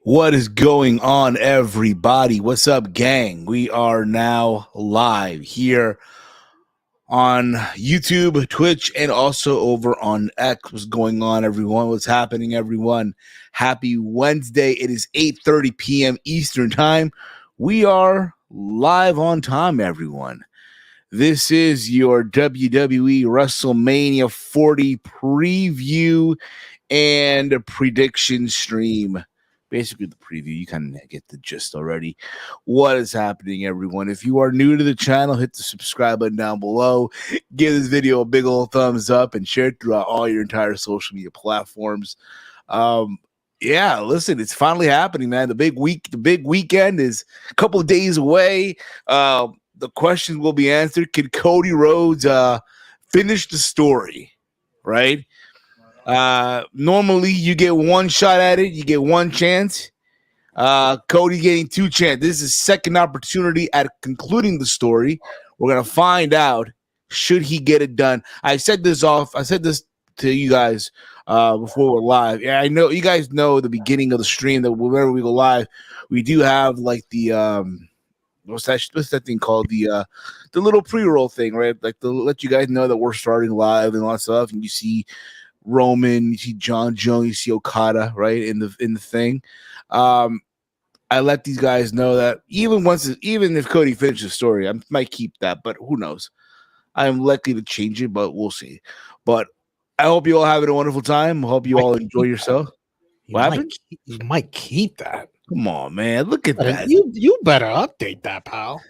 What is going on, everybody? What's up, gang? We are now live here on YouTube, Twitch, and also over on X. What's going on, everyone? What's happening, everyone? Happy Wednesday. It is 8:30 p.m. Eastern Time. We are live on time, everyone. This is your WWE WrestleMania 40 preview and prediction stream. Basically the preview. You kind of get the gist already. What is happening, everyone? If you are new to the channel, hit the subscribe button down below. Give this video a big old thumbs up and share it throughout all your entire social media platforms. Yeah, listen, it's finally happening, man. The big weekend is a couple of days away. The question will be answered. Can Cody Rhodes finish the story? Right? Normally you get one shot at it, you get one chance. Cody getting two chances. This is second opportunity at concluding the story. We're gonna find out should he get it done. I said this to you guys before we're live. Yeah, I know you guys know the beginning of the stream that whenever we go live, we do have like the what's that thing called, the little pre-roll thing, right? Like to let you guys know that we're starting live and all that stuff, and you see Roman, you see John Jones, you see Okada, right, in the thing. I let these guys know that even if Cody finishes the story, I might keep that, but who knows? I am likely to change it, but we'll see. But I hope you all having a wonderful time. I hope you all enjoy yourself. You might keep that. Come on, man! Look at that. You better update that, pal.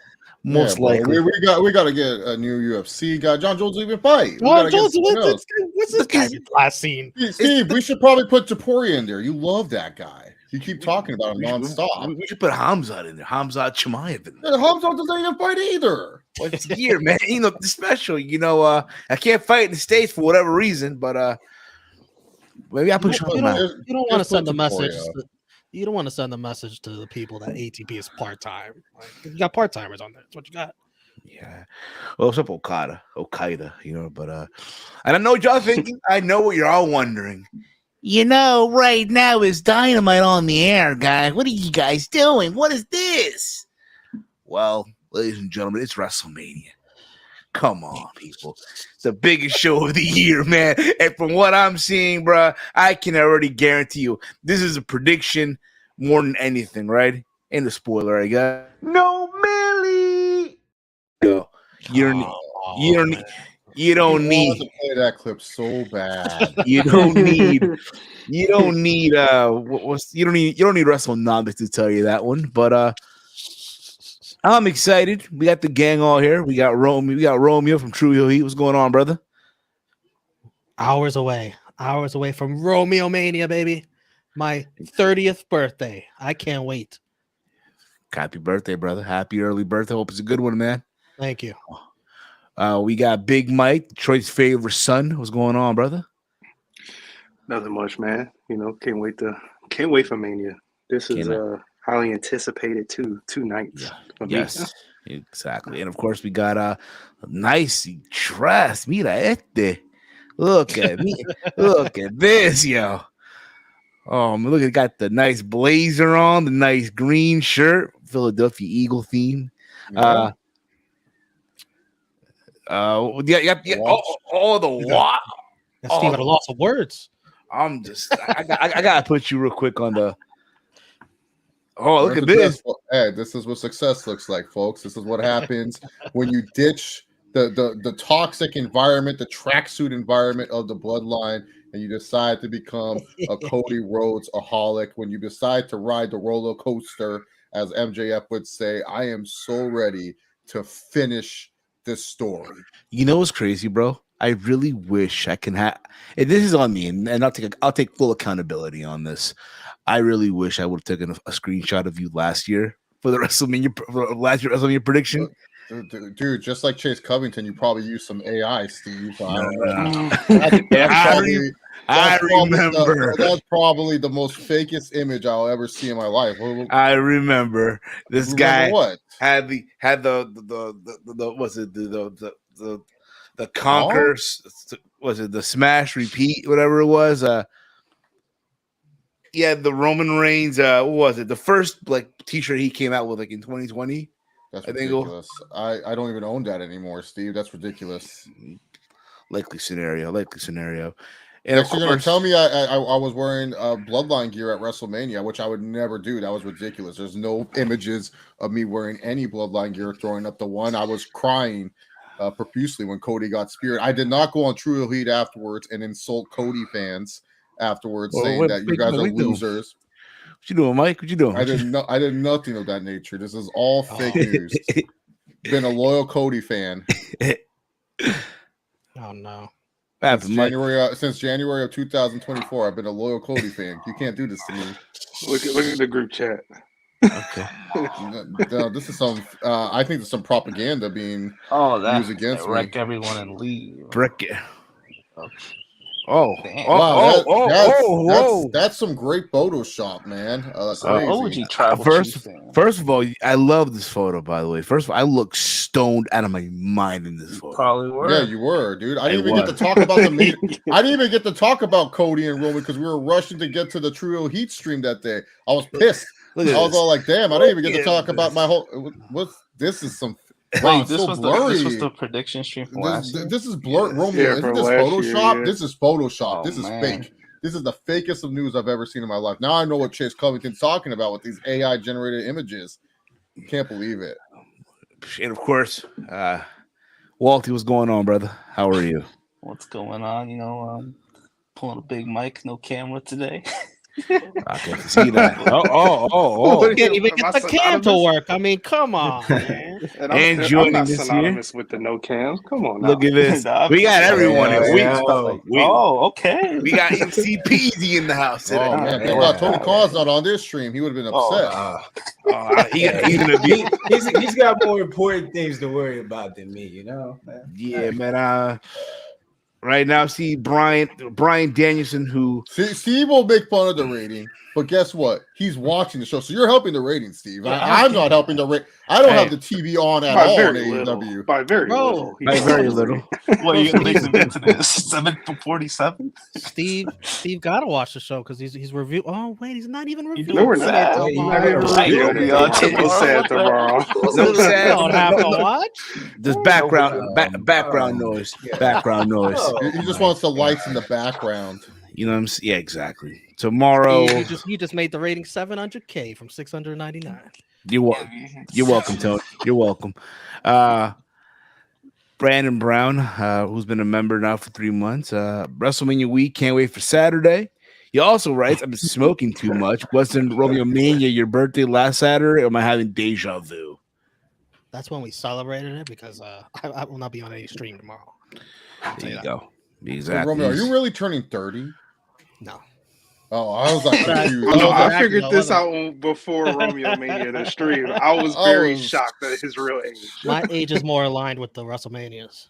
Most likely, we got to get a new UFC guy. John Jones even fight. John Jones, what's this guy's last scene? Steve, we should probably put Taporia in there. You love that guy. You keep talking about him nonstop. We should put Hamzat in there. Hamzat Chimaev in there. Hamzat doesn't even fight either. Once a year, man. You know, the special. You know, I can't fight in the States for whatever reason, but maybe I put you don't want to send the message. You don't want to send the message to the people that ATP is part-time. Like, you got part-timers on there. That's what you got. Yeah. Well, it's up Okada, you know, but and I know what y'all thinking. I know what you're all wondering. You know, right now is Dynamite on the air, guys. What are you guys doing? What is this? Well, ladies and gentlemen, it's WrestleMania. Come on, people. It's the biggest show of the year, man. And from what I'm seeing, bro, I can already guarantee you this is a prediction more than anything, right? And a spoiler, I guess. No, Millie. You don't need to play that clip so bad. You don't need WrestleNomics to tell you that one, but I'm excited. We got the gang all here. We got Romeo from True Heel Heat. What's going on, brother? Hours away from Romeo Mania, baby. My 30th birthday. I can't wait. Happy birthday, brother. Happy early birthday. Hope it's a good one, man. Thank you. We got Big Mike, Detroit's favorite son. What's going on, brother? Nothing much, man. You know, can't wait for Mania. This is highly anticipated two nights. Yes, exactly. And of course, we got a nice dress. Mira este. Look at me. Look at this, yo. Oh, look, it got the nice blazer on, the nice green shirt, Philadelphia Eagle theme. Yeah. All the what? Steve had a loss of words. I gotta put you real quick on the. Oh, look at this. Hey, this is what success looks like, folks. This is what happens when you ditch the toxic environment, the tracksuit environment of the bloodline, and you decide to become a Cody Rhodes aholic. When you decide to ride the roller coaster, as MJF would say, I am so ready to finish this story. You know what's crazy, bro? I really wish I can have. And this is on me, and I'll take full accountability on this. I really wish I would have taken a screenshot of you last year for the WrestleMania prediction. Dude, just like Chase Covington, you probably used some AI, Steve. I remember. That's probably the most fakest image I'll ever see in my life. I remember this guy what? had the Conquer, was it the Smash Repeat, whatever it was? Yeah, the Roman Reigns. What was it? The first like T-shirt he came out with like in 2020. That's I think ridiculous. I don't even own that anymore, Steve. That's ridiculous. Likely scenario. And Next, of you're gonna course, tell me I was wearing Bloodline gear at WrestleMania, which I would never do. That was ridiculous. There's no images of me wearing any Bloodline gear throwing up the one. I was crying profusely when Cody got speared. I did not go on True Heat afterwards and insult Cody fans afterwards, saying that you guys are losers. What you doing, Mike? What you doing? I did nothing of that nature. This is all fake news. Been a loyal Cody fan. Oh no. Since January of 2024, I've been a loyal Cody fan. You can't do this to me. Look at the group chat. Okay. No, this is some. I think there's some propaganda being used against wreck me. everyone and leave. Brick. Wow, that's some great Photoshop, man. Crazy. OG Tribal Chief fan. First of all, I love this photo. By the way, first of all, I look stoned out of my mind in this photo. Probably were. Yeah, you were, dude. I didn't even get to talk about I didn't even get to talk about Cody and Roman because we were rushing to get to the Trio Heat stream that day. I was pissed. I was all like, "Damn, I didn't even get to talk about my whole." This is some. Wait, this was the prediction stream from last year. This is blurred, Romeo. Yeah, Isn't this Photoshop? Year, yeah. This is Photoshop. Oh, this is man. fake. This is the fakest of news I've ever seen in my life. Now I know what Chase Covington's talking about with these AI generated images. Can't believe it. And of course, Walty, what's going on, brother? How are you? What's going on? Pulling a big mic, no camera today. I can see that. Oh. You can't even get the cam to work. I mean, come on, man. And And I'm joining not this synonymous with the no cam. Come on now. Look at this. We got everyone. Okay. We got MC Peasy in the house today. Oh man, thank God Tony Khan's not on this stream. He would have been upset. He's gonna be. He's got more important things to worry about than me, man. Yeah, man. Right now, see Brian Danielson, who Steve will make fun of the rating, but guess what? He's watching the show, so you're helping the rating, Steve. I'm not helping the rate. I don't have the TV on at all on AEW. By very little. By very little. What are you gonna make him into this? 7:47? Steve gotta watch the show because he's review. Oh wait, he's not even reviewing. No, we're not. You'll be on tomorrow. No sad. Don't have to watch. There's background noise. Background noise. He just wants the lights in the background. You know what I'm saying? Yeah, exactly. Tomorrow. You just made the rating 700K from 699. You're welcome, Tony. You're welcome. Brandon Brown, who's been a member now for 3 months. WrestleMania week, can't wait for Saturday. He also writes, I've been smoking too much. Wasn't Romeo Mania your birthday last Saturday, or am I having deja vu? That's when we celebrated it because I will not be on any stream tomorrow. There you go. Exactly. Romeo, are you really turning 30? No. Oh, I was like confused. I figured this out before Romeo Mania the stream. I was very shocked at his real age. My age is more aligned with the WrestleManias.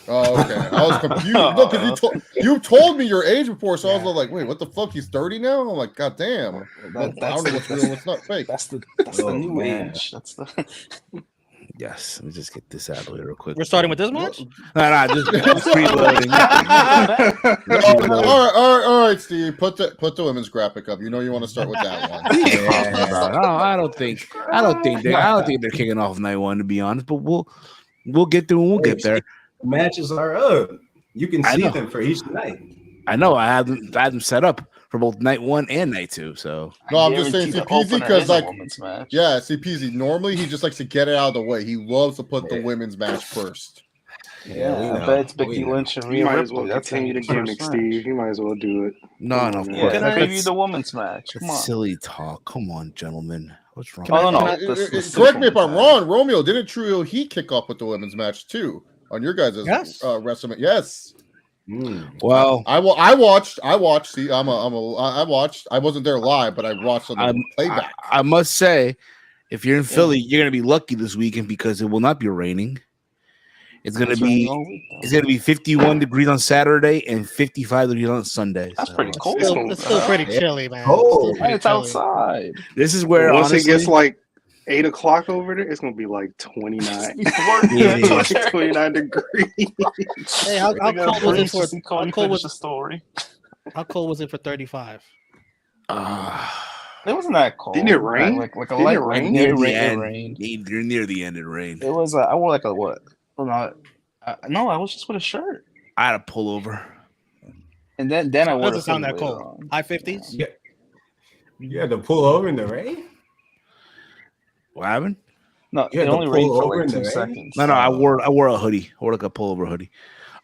Oh, okay. I was confused. No, because you told me your age before, so I was like, wait, what the fuck? He's 30 now? I'm like, God damn. I don't know what's real, what's not fake. That's the new age. That's the Yes, let me just get this out of the way real quick. We're starting with this match? No, just preloading. All right, Steve. Put the women's graphic up. You know you want to start with that one. I don't think they're kicking off night one, to be honest. But we'll get through and we'll get there. Matches are up. You can see them for each night. I know. I have them set up for both night one and night two. So no, I'm just saying CPZ because CPZ normally he just likes to get it out of the way. He loves to put the women's match first. Yeah, I bet it's Becky Lynch and Rhea You might Ripley. as well That's continue the gimmick, Steve. You might as well do it. No, of course. Can I review the women's match? Come on. Silly talk. Come on, gentlemen. What's wrong? Correct me if I'm wrong. Romeo, didn't Trio Heat kick off with the women's match too on your guys' WrestleMania? Yes. Well, I watched. See, I watched. I wasn't there live, but I watched on the playback. I must say, if you're in Philly, you're gonna be lucky this weekend because it will not be raining. It's gonna be 51 degrees on Saturday and 55 degrees on Sunday. That's pretty cool. It's still pretty chilly, man. It's outside. This is where once it gets like 8 o'clock over there, it's gonna be like 29. 29 degrees. Hey, how cold was it for? How cold was the story? How cold was it for 35? It wasn't that cold. Didn't it rain? Like a Didn't light it rain? rain. Near the It end. rained. You're near the end. It rained. It was. I wore like a what? Well, no, I was just with a shirt. I had a pullover. And then I wore. Doesn't sound that later cold. on. High 50s. Yeah. You had to pull over in the rain? What happened? No, You it had to only rained pull for over like in the 2 rain? seconds. No, I wore a hoodie. I wore like a pullover hoodie.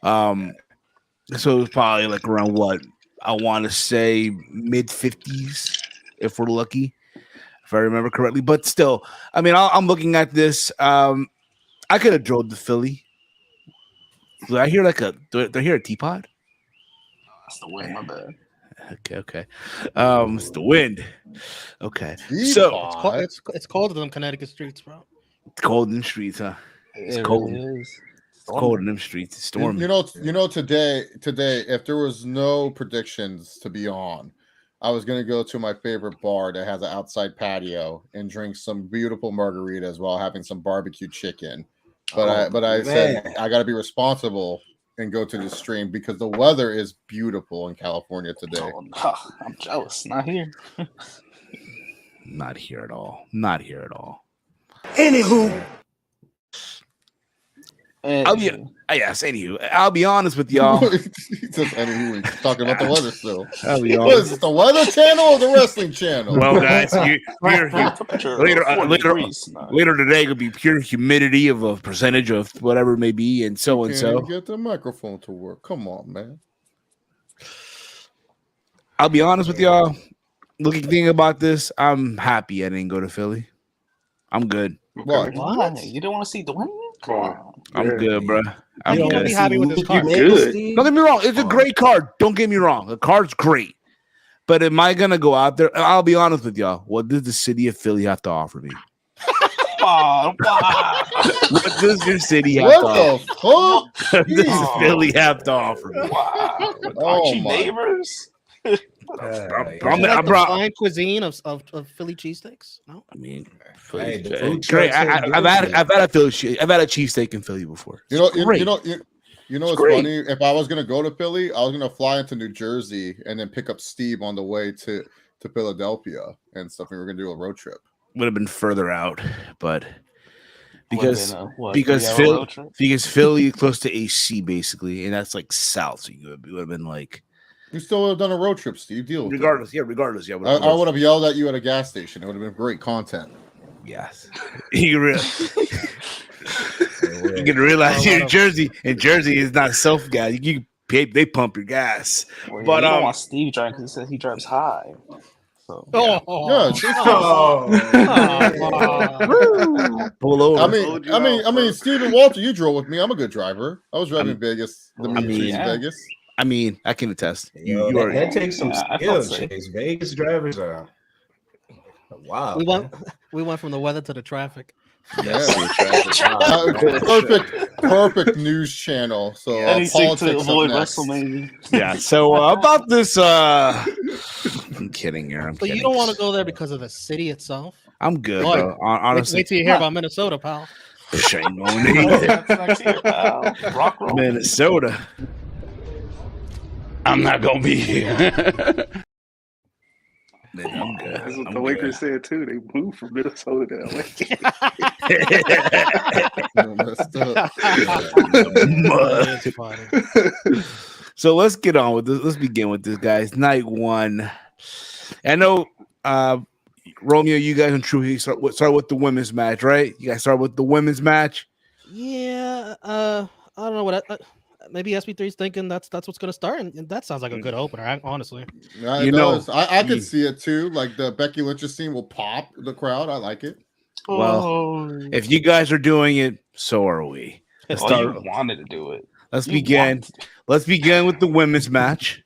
So it was probably like around what I want to say mid 50s, if we're lucky, if I remember correctly. But still, I mean, I'm looking at this. I could have drove to Philly. Did I hear do I hear a teapot? That's the wind. My bad. Okay. It's the wind. Okay. So Teapot? It's cold in them Connecticut streets, bro. it's cold in the streets, huh? It's It cold. really is. It's cold in them streets. It's stormy. You know, today, if there was no predictions to be on, I was gonna go to my favorite bar that has an outside patio and drink some beautiful margaritas while having some barbecue chicken. But I said I got to be responsible and go to the stream because the weather is beautiful in California today. Oh, no, I'm jealous. Not here. Not here at all. Not here at all. Anywho, I'll be honest with y'all. Just anyway, talking about the weather still. I'll be What is honest. it, the weather channel or the wrestling channel? Well, guys, Temperature later, 40 later, degrees. No. later today could be pure humidity of a percentage of whatever it may be, and so and Can't so. even get the microphone to work. Come on, man. I'll be honest with y'all. Thinking about this, I'm happy I didn't go to Philly. I'm good. What? Why? You don't want to see Dwayne? Come on. I'm good, bro. I'm You don't want to good. be happy with this You card. good. Don't get me wrong. It's a great card. Don't get me wrong. The card's great. But am I going to go out there? I'll be honest with y'all. What does the city of Philly have to offer me? Wow. What does your city have to offer? What the fuck? What does Philly have to offer me? Wow. Oh, Aren't you my. neighbors? Is I'm- it like the bro- fine cuisine of Philly cheesesteaks? No. I mean, Hey, the Philly, food great. trucks are I've had good. I've had a Philly. I've had a cheesesteak in Philly before. You know, It's great. you know It's what's great. funny? If I was gonna go to Philly, I was gonna fly into New Jersey and then pick up Steve on the way to Philadelphia and stuff. And we were gonna do a road trip. Would have been further out, but Would've because been a, what, because 3-hour Phil road trip? because Philly is close to AC basically, and that's like south. So you would have been like, You still would have done a road trip, Steve. Deal with it. regardless. Yeah. I would have yelled at you at a gas station. It would have been great content. Yes. You can realize here in Jersey is not self gas. They pump your gas. Well, But, you don't um, want Steve driving because he says he drives high. So Yeah, Pull over. I mean, Steve and Walter, you drove with me. I'm a good driver. I was driving Vegas, the mean streets of yeah. Vegas. I mean, I can attest. Yo, You are. that takes some Yeah, I skills. felt so. Chase. Vegas drivers are wow. We went from the weather to the traffic. Yeah. Wow, man. Perfect news channel. So anything to politics up avoid next. WrestleMania. Yeah. So about this, I'm kidding here. So you don't want to go there because of the city itself? I'm good, Boy, bro. Honestly, Wait till you hear about Minnesota, pal. shame on me. That's next year, pal. Rock roll. Minnesota. I'm not gonna be here. Man, I'm good. That's what I'm the Lakers good. said too. They moved from Minnesota to LA. Messed up. That is funny. So let's get on with this. Let's begin with this, guys. Night one. I know, Romeo, you guys and True start with the women's match, right? You guys start with the women's match. Yeah, I don't know what. Maybe SB3 is thinking that's what's going to start, and that sounds like a good opener. Honestly, Yeah, You it know, does. I could see it too. Like the Becky Lynch scene will pop the crowd. I like it. Well, if you guys are doing it, so are we. Let's Oh, start. you wanted to do it. Let's You begin. wanted to. Let's begin with the women's match.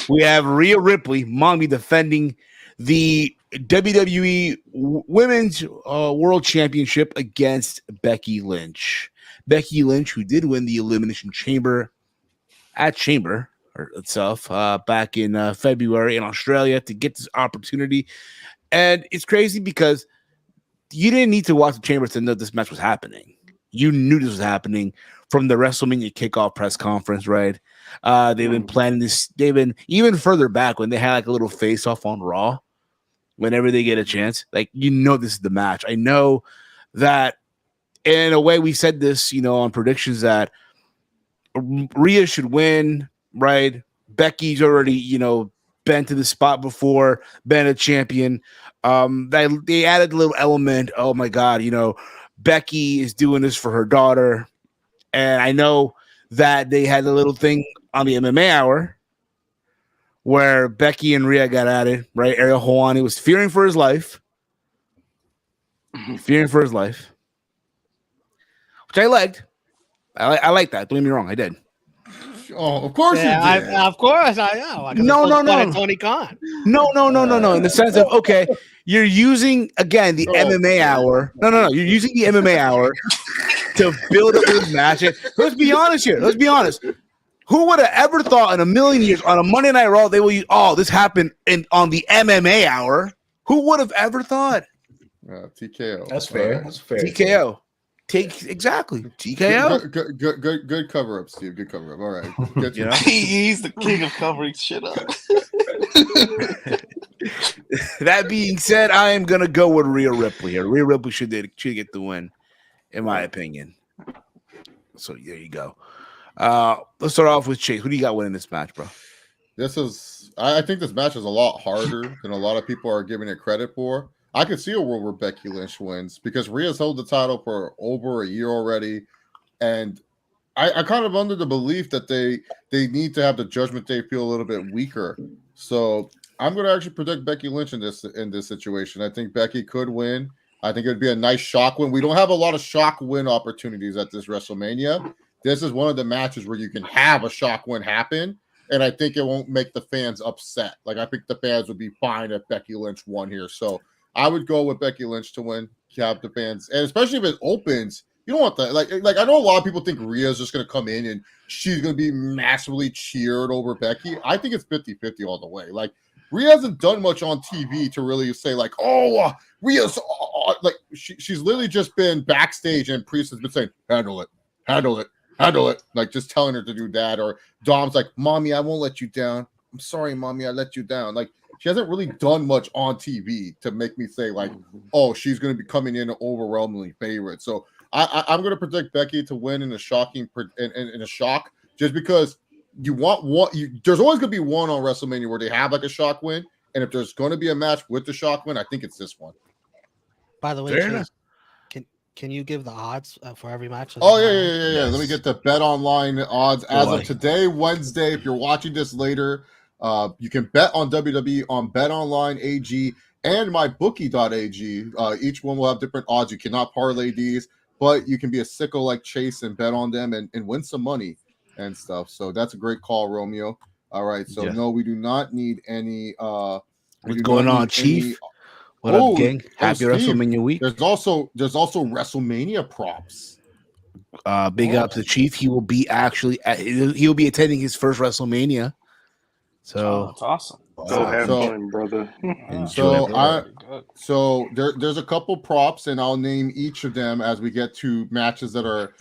We have Rhea Ripley, Mommy, defending the WWE Women's World Championship against Becky Lynch. Becky Lynch, who did win the Elimination Chamber itself back in February in Australia to get this opportunity. And it's crazy because you didn't need to watch the Chamber to know this match was happening. You knew this was happening from the WrestleMania kickoff press conference, right? They've been planning this. They've been even further back when they had like a little face off on Raw. Whenever they get a chance, like this is the match. I know that in a way we said this, on predictions that Rhea should win, right? Becky's already, been to the spot before, been a champion. They added a little element. Oh my God, Becky is doing this for her daughter. And I know that they had a little thing on the MMA hour where Becky and Rhea got at it, right? Ariel Helwani was fearing for his life. Which I liked. I like that. Don't get me wrong, I did. Oh, of course you did. Of course I know. No. Tony Khan. No. In the sense of, okay, you're using, again, the MMA hour. No. You're using the MMA hour to build up this match. Let's be honest here. Who would have ever thought in a million years on a Monday Night Raw they will use, this happened on the MMA hour? Who would have ever thought? TKO. That's fair. That's fair. TKO. Exactly. TKO. Good cover up, Steve. Good cover up. All right. He's the king of covering shit up. That being said, I am gonna go with Rhea Ripley here. Rhea Ripley should get the win, in my opinion. So there you go. Let's start off with Chase. Who do you got winning this match, bro? I think this match is a lot harder than a lot of people are giving it credit for. I could see a world where Becky Lynch wins because Rhea's held the title for over a year already. And I kind of under the belief that they need to have the Judgment Day feel a little bit weaker. So I'm going to actually predict Becky Lynch in this situation. I think Becky could win. I think it would be a nice shock win. We don't have a lot of shock win opportunities at this WrestleMania. This is one of the matches where you can have a shock win happen. And I think it won't make the fans upset. Like, I think the fans would be fine if Becky Lynch won here. So I would go with Becky Lynch to win, have the fans, and especially if it opens, you don't want that. Like I know a lot of people think Rhea's just going to come in and she's going to be massively cheered over Becky. I think it's 50-50 all the way. Like, Rhea hasn't done much on TV to really say like, Rhea's like she's literally just been backstage and Priest has been saying, handle it, like just telling her to do that. Or Dom's like, Mommy, I won't let you down. I'm sorry, Mommy, I let you down. Like, she hasn't really done much on TV to make me say like, she's going to be coming in overwhelmingly favorite. So I'm going to predict Becky to win in a shocking in a shock, just because you want one. There's always going to be one on WrestleMania where they have like a shock win, and if there's going to be a match with the shock win, I think it's this one. By the way, Chase, can you give the odds for every match? Yeah. Yes. Let me get the Bet Online odds as of today, Wednesday. If you're watching this later, you can bet on WWE on BetOnline AG and MyBookie.ag. Each one will have different odds. You cannot parlay these, but you can be a sicko like Chase and bet on them and win some money and stuff. So that's a great call, Romeo. All right. So no, we do not need any. What's going on, Chief? What up, gang? Happy Steve, WrestleMania week. There's also WrestleMania props. Big up to Chief. He will be he'll be attending his first WrestleMania. So that's awesome. Go have fun, brother. So there's a couple props, and I'll name each of them as we get to matches that are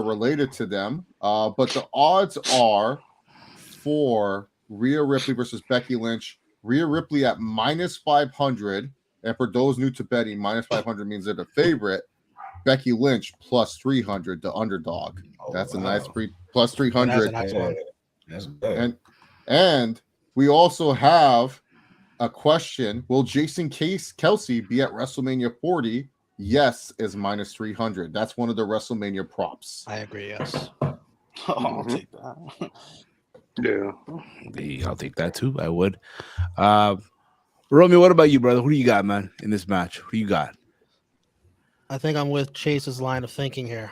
related to them. But the odds are for Rhea Ripley versus Becky Lynch. Rhea Ripley at -500, and for those new to betting, -500 means they're the favorite. Becky Lynch +300, the underdog. That's a nice free +300. That's good. And we also have a question. Will Jason Kelsey be at WrestleMania 40? Yes is -300. That's one of the WrestleMania props. I agree, yes. I'll take that. Yeah. I'll take that too. I would. Romeo, what about you, brother? Who do you got, man, in this match? Who you got? I think I'm with Chase's line of thinking here.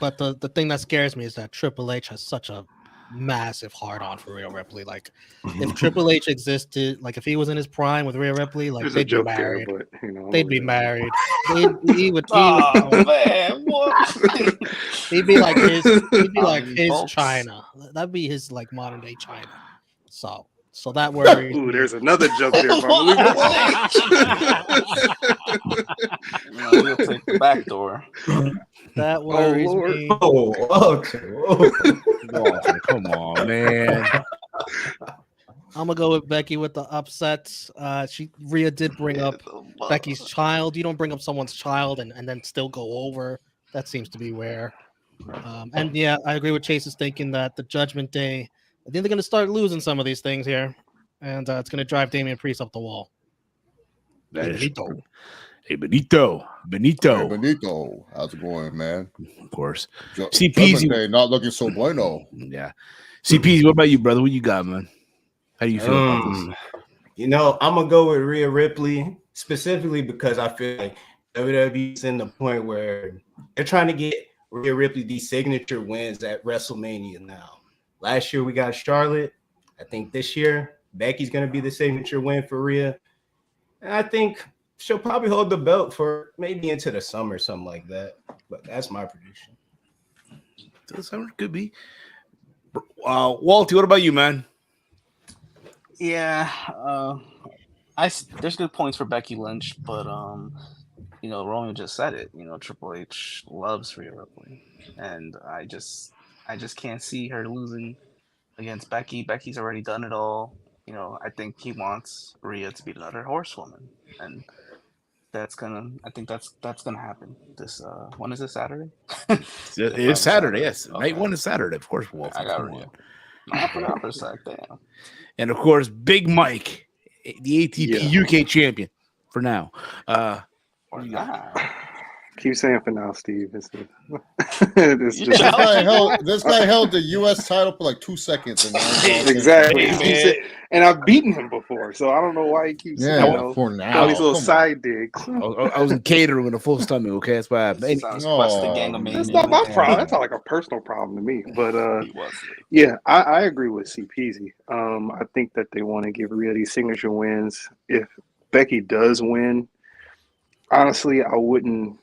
But the thing that scares me is that Triple H has such a massive hard on for Rhea Ripley. Like, if Triple H existed, like if he was in his prime with Rhea Ripley, like they'd be married. They'd be married. He would man, what? He'd be like his China. That'd be his like modern day China. So that worries. Ooh, there's another joke there. We'll take the back door. That worries Lord. me. Walter, come on, man. I'm gonna go with Becky with the upsets. Rhea did bring up Becky's child. You don't bring up someone's child and then still go over. That seems to be rare. And yeah, I agree with Chase's thinking that the Judgment Day, I think they're gonna start losing some of these things here, and it's gonna drive Damian Priest up the wall. That is Benito. true. Hey, Benito. Hey, Benito, how's it going, man? Of course. Judgment CPZ. Day not looking so bueno. Yeah. CPZ, what about you, brother? What you got, man? How do you feel about this? You know, I'm gonna go with Rhea Ripley specifically because I feel like WWE's in the point where they're trying to get Rhea Ripley these signature wins at WrestleMania now. Last year we got Charlotte. I think this year Becky's gonna be the signature win for Rhea. And I think she'll probably hold the belt for maybe into the summer, something like that. But that's my prediction. The summer could be. Walty, what about you, man? Yeah, there's good points for Becky Lynch, but Roman just said it. Triple H loves Rhea Ripley, and I just can't see her losing against Becky. Becky's already done it all. I think he wants Rhea to be another horsewoman, and I think that's gonna happen. This when is this, Saturday? It is Saturday, yes. Okay. Night one is Saturday, of course, Walter. I got Rhea. I forgot for a sec. Damn. And of course, Big Mike, the ATP UK champion for now. Keep saying for now, Steve. This guy held the U.S. title for like 2 seconds. Exactly. And I've beaten him before, so I don't know why he keeps for now. all these little side digs. I was in catering with a full stomach, okay? That's why That's not my problem. That's not like a personal problem to me. But I agree with CPZ. I think that they want to give Rhea these signature wins. If Becky does win, honestly, I wouldn't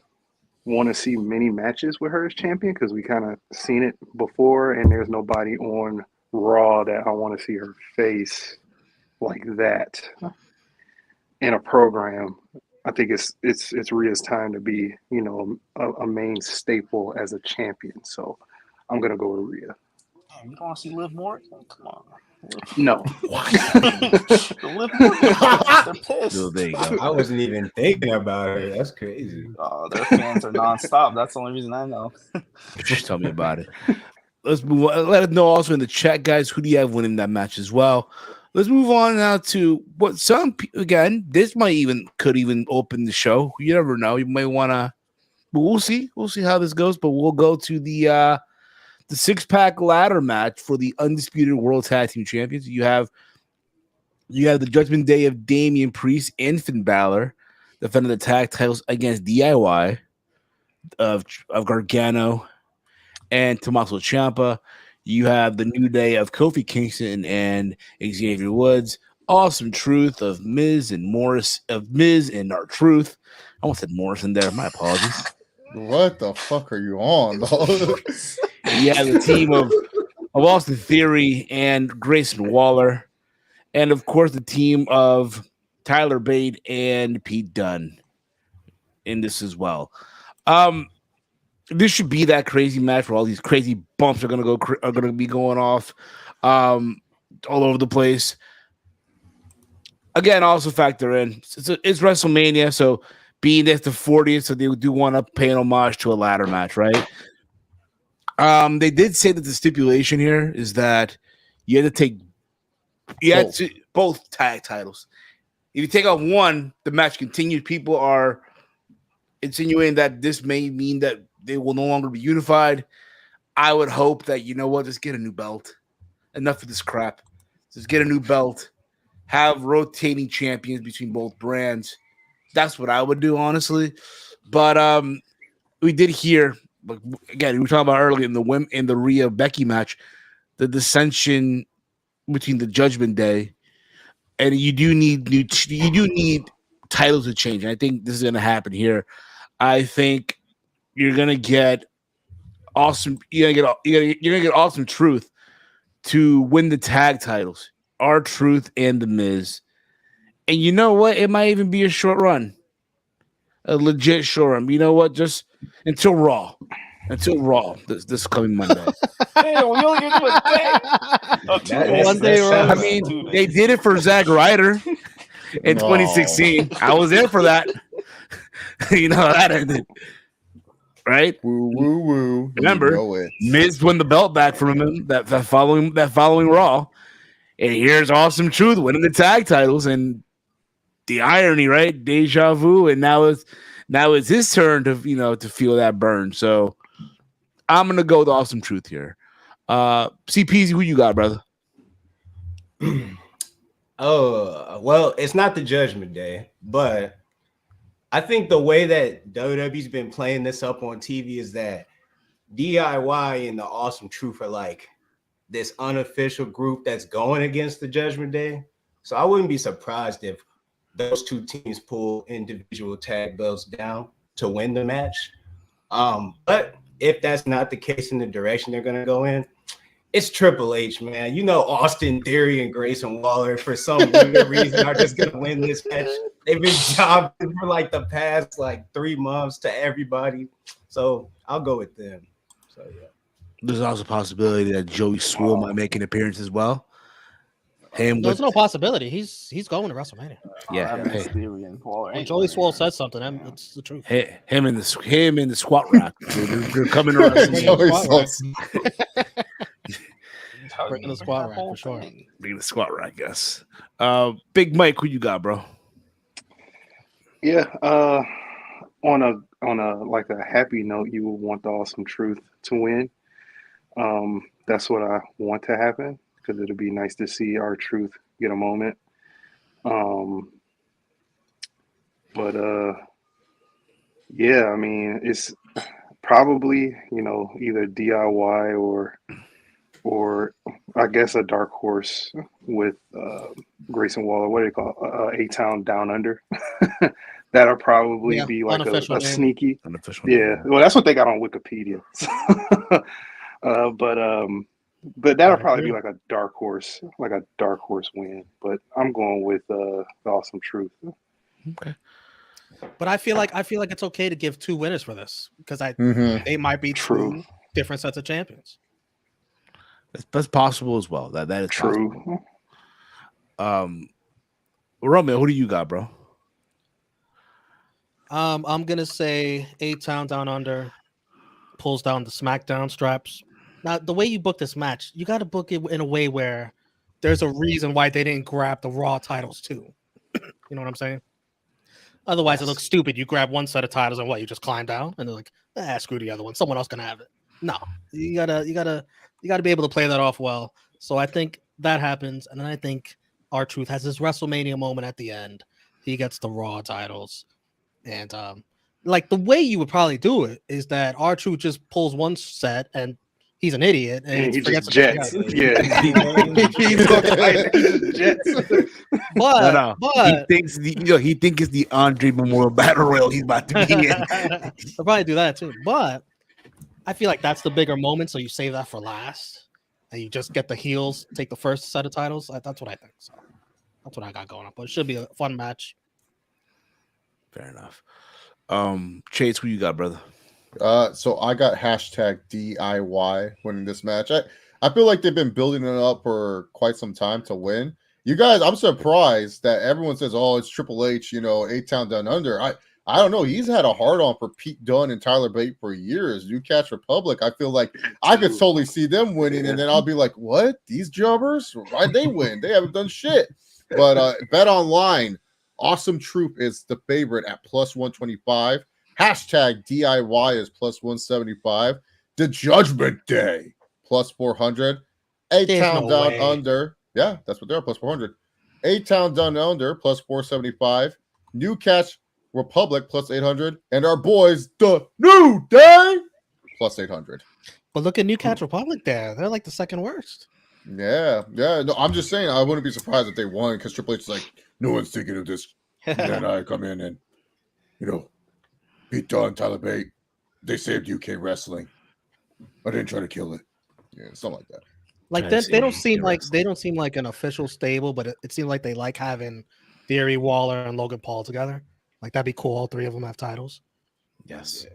want to see many matches with her as champion because we kind of seen it before, and there's nobody on Raw that I want to see her face like that in a program. I think it's Rhea's time to be, a main staple as a champion. So I'm gonna go with Rhea. You don't want to see Liv Morgan? Come on. No. They're pissed. So there you go. I wasn't even thinking about it. That's crazy. Oh, their fans are nonstop. That's the only reason I know. Just tell me about it. Let's move on. Let us know also in the chat, guys, who do you have winning that match as well. Let's move on now to what some people, again, this could even open the show. You never know. You might want to, but we'll see. We'll see how this goes, but we'll go to the six-pack ladder match for the undisputed World Tag Team Champions. You have the Judgment Day of Damian Priest and Finn Balor defending the tag titles against DIY of Gargano and Tommaso Ciampa. You have the New Day of Kofi Kingston and Xavier Woods. Awesome Truth of Miz and R-Truth. I almost said Morrison there. My apologies. What the fuck are you on, dog? Yeah, the team of Austin Theory and Grayson Waller. And, of course, the team of Tyler Bate and Pete Dunne in this as well. This should be that crazy match where all these crazy bumps are gonna be going off all over the place. Again, also factor in it's WrestleMania, so being that's the 40th, so they do want to pay an homage to a ladder match, right? They did say that the stipulation here is that you had to take both tag titles. If you take out one, the match continues. People are insinuating that this may mean that they will no longer be unified. I would hope that, just get a new belt. Enough of this crap. Just get a new belt. Have rotating champions between both brands. That's what I would do, honestly. But we did hear, again, we were talking about earlier in the Rhea Becky match, the dissension between the Judgment Day, and you do need titles to change. And I think this is going to happen here. I think you're gonna get awesome. You're gonna get Awesome Truth to win the tag titles. R-Truth and The Miz. And you know what? It might even be a short run, a legit short run. You know what? Just until Raw. until Raw this coming Monday. Damn, we only give them a day. Oh, 2 days. One day, I mean, they did it for Zack Ryder in 2016. I was there for that. You know how that ended, right? Woo woo woo. Remember, You know it. Miz won the belt back from him that following Raw, and here's Awesome Truth winning the tag titles, and the irony, right? Deja vu, and now it's his turn to to feel that burn. So I'm gonna go with Awesome Truth here. CPZ, who you got, brother? Oh, well, it's not the Judgment Day, but I think the way that WWE's been playing this up on TV is that DIY and the Awesome Truth are like this unofficial group that's going against the Judgment Day. So I wouldn't be surprised if those two teams pull individual tag belts down to win the match. But if that's not the case in the direction they're going to go in, it's Triple H, man. You know, Austin Theory and Grayson Waller, for some weird reason, are just going to win this match. They've been jobbing for like the past 3 months to everybody. So I'll go with them. So, yeah. There's also a possibility that Joey Swole might make an appearance as well. There's no possibility. He's going to WrestleMania. Yeah. When Joey Swole says something, it's the truth. Him in the squat rack. They're coming to WrestleMania. Bringing the squat rack for sure. Bringing the squat rack, yes. Big Mike, who you got, bro? Yeah. On a happy note, you would want the Awesome Truth to win. That's what I want to happen, because it'll be nice to see our Truth get a moment. Yeah, I mean, it's probably, either DIY or I guess a dark horse with Grayson Waller. What do you call it? A-Town Down Under. That'll probably be like a sneaky. Unofficial name. Well, that's what they got on Wikipedia. But that'll probably be like a dark horse win. But I'm going with the Awesome Truth. Okay. But I feel like it's okay to give 2 winners for this, because they might be true 2 different sets of champions. That's possible as well. That is true. Possible. Romeo, who do you got, bro? I'm gonna say A-Town Down Under pulls down the SmackDown straps. Now, the way you book this match, you got to book it in a way where there's a reason why they didn't grab the Raw titles too. You know what I'm saying? Otherwise, it looks stupid. You grab one set of titles and you just climb down, and they're like, screw the other one. Someone else can have it. No, you gotta be able to play that off well. So I think that happens, and then I think R-Truth has this WrestleMania moment at the end. He gets the Raw titles, and the way you would probably do it is that R-Truth just pulls one set, and he's an idiot, and he just jets. Yeah, he's jets. But he thinks it's the Andre Memorial Battle Royal he's about to be in. He'll probably do that too. But I feel like that's the bigger moment, so you save that for last, and you just get the heels take the first set of titles. That's what I think. So that's what I got going on. But it should be a fun match. Fair enough. Chase, who you got, brother? So I got #DIY winning this match. I feel like they've been building it up for quite some time to win. You guys, I'm surprised that everyone says, "Oh, it's Triple H," A-Town Down Under. I don't know. He's had a hard on for Pete Dunne and Tyler Bate for years. New Catch Republic. I feel like I could totally see them winning, and then I'll be like, "What? These jobbers? Why'd they win? They haven't done shit." But Bet Online, Awesome Truth is the favorite at +125. #DIY is +175. The Judgment Day +400. A-Town Down Under. Yeah, that's what they're +400. A-Town Down Under +475. New Catch Republic +800. And our boys, the New Day +800. But look at New Catch Republic there. They're like the second worst. Yeah. No, I'm just saying I wouldn't be surprised if they won, because Triple H is like, no one's thinking of this. And then I come in and, Pete Dunne, Tyler Bate, they saved UK wrestling. I didn't try to kill it. Yeah, something like that. Like they don't seem like an official stable, but it seems like they like having Theory, Waller, and Logan Paul together. Like that'd be cool. All 3 of them have titles. Yes.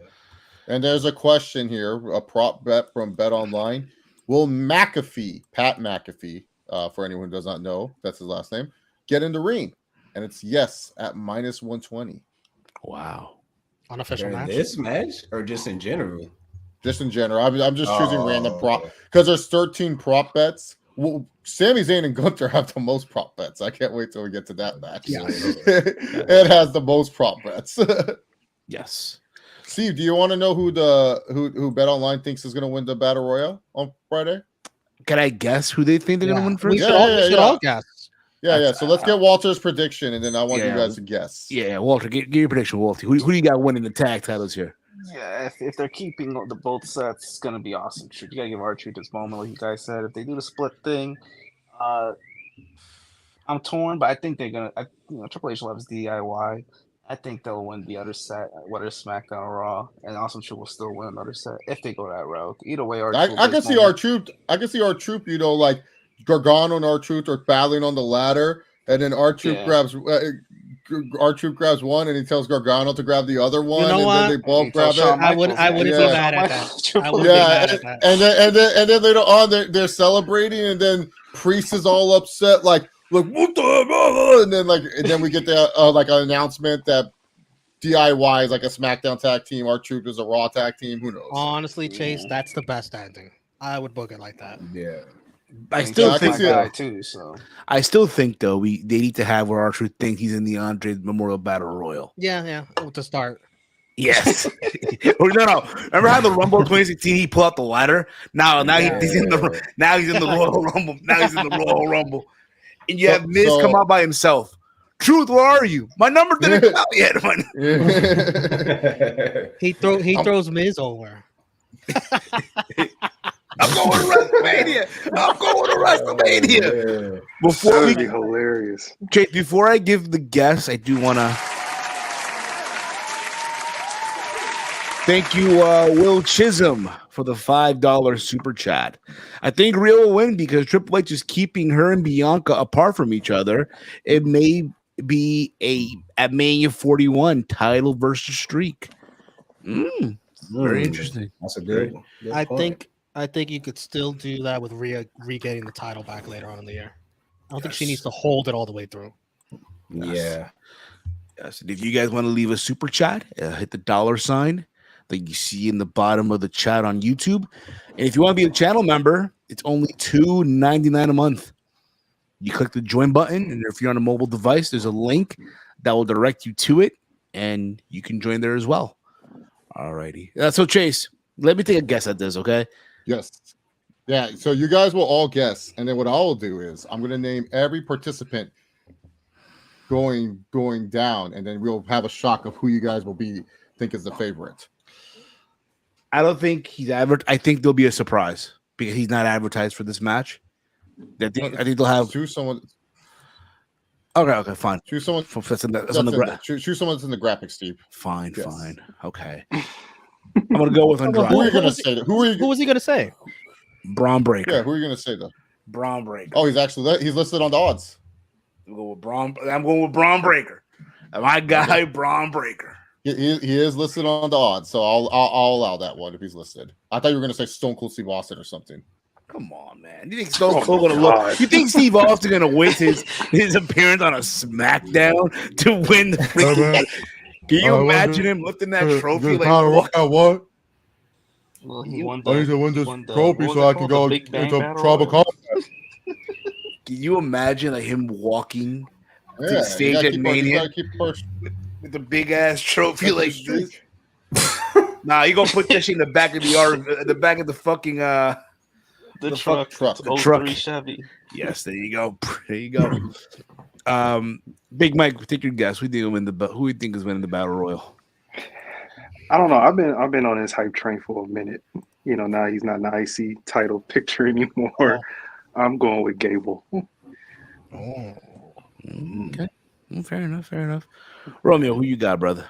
And there's a question here, a prop bet from Bet Online. Will McAfee, Pat McAfee, for anyone who does not know, that's his last name, get in the ring? And it's yes at -120. Wow. Unofficial During match. this match or just in general? Just in general. I'm just choosing random prop okay. because there's 13 prop bets. Well, Sami Zayn and Gunther have the most prop bets. I can't wait till we get to that match. Yeah. It has the most prop bets. Yes. Steve, do you want to know who Bet Online thinks is going to win the Battle Royale on Friday? Can I guess who they think they're going to win first? We should all guess. Yeah. So let's get Walter's prediction, and then I want you guys to guess. Yeah, Walter, give your prediction, Walter. Who do you got winning the tag titles here? Yeah, if they're keeping the both sets, it's gonna be awesome. You gotta give R-Truth this moment, like you guys said. If they do the split thing, I'm torn, but I think they're gonna. Triple H loves DIY. I think they'll win the other set, whether it's SmackDown or Raw, and Awesome Truth will still win another set if they go that route. Either way, R-Truth. I can see R-Truth. I can see R-Truth. Like Gargano and R-Truth are battling on the ladder, and then R-Truth grabs one, and he tells Gargano to grab the other one, then they both grab it. I wouldn't be mad at that. I wouldn't be mad at that. And then later on, they're celebrating, and then Priest is all upset, like what the, and then we get the like an announcement that DIY is like a SmackDown tag team, R-Truth is a Raw tag team. Who knows? Honestly, Chase, that's the best ending. I would book it like that. Yeah. I still think guy too. So I still think though they need to have where R-Truth think he's in the Andre Memorial Battle Royal. Yeah, to start. Yes. No. Remember how the Rumble 2016 he pulled out the ladder? He's in the Royal Rumble. Now he's in the Royal Rumble, and you have Miz come out by himself. Truth, where are you? My number didn't come out yet. He throws Miz over. I'm going to WrestleMania. That would be hilarious. Jake, before I give the guess, I do want to thank you, Will Chisholm, for the $5 super chat. I think Rhea will win because Triple H is keeping her and Bianca apart from each other. It may be at Mania 41 title versus streak. Very interesting. That's a good one. I think you could still do that with Rhea regaining the title back later on in the year. I don't think she needs to hold it all the way through. Yeah. Yes. And if you guys want to leave a super chat, hit the $sign that you see in the bottom of the chat on YouTube. And if you want to be a channel member, it's only $2.99 a month. You click the join button, and if you're on a mobile device, there's a link that will direct you to it, and you can join there as well. All righty. So, Chase, let me take a guess at this, okay? Yes. Yeah, so you guys will all guess, and then what I will do is I'm going to name every participant going down, and then we'll have a shock of who you guys will think is the favorite. I don't think he's I think there'll be a surprise because he's not advertised for this match. I think they'll have choose someone. Okay, fine. Choose someone. Choose someone that's in the graphic, Steve. Fine. Okay. I'm gonna go with Andrade. Who are you gonna say? Who was he gonna say? Braun Breaker. Yeah, who are you gonna say though? Braun Breaker. Oh, he's listed on the odds. I'm going with Braun Breaker. My guy, Braun Breaker. He is listed on the odds, so I'll allow that one if he's listed. I thought you were gonna say Stone Cold Steve Austin or something. Come on, man. You think Stone Cold gonna look? You think Steve Austin gonna win his appearance on a SmackDown to win the freaking? Can you imagine him lifting that trophy like what? Well, he won I need to win this trophy so I can go into Tribal Combat. Can you imagine like him walking to the stage at Mania with the big ass trophy like this? Nah, you gonna put that shit in the back of the back of the fucking the truck. The truck. Chevy. Yes, there you go. Big Mike, take your guess. Who do you think is winning the Battle Royal? I don't know. I've been on his hype train for a minute. Now he's not in the IC title picture anymore. Oh. I'm going with Gable. Oh. Okay. Fair enough. Romeo, who you got, brother?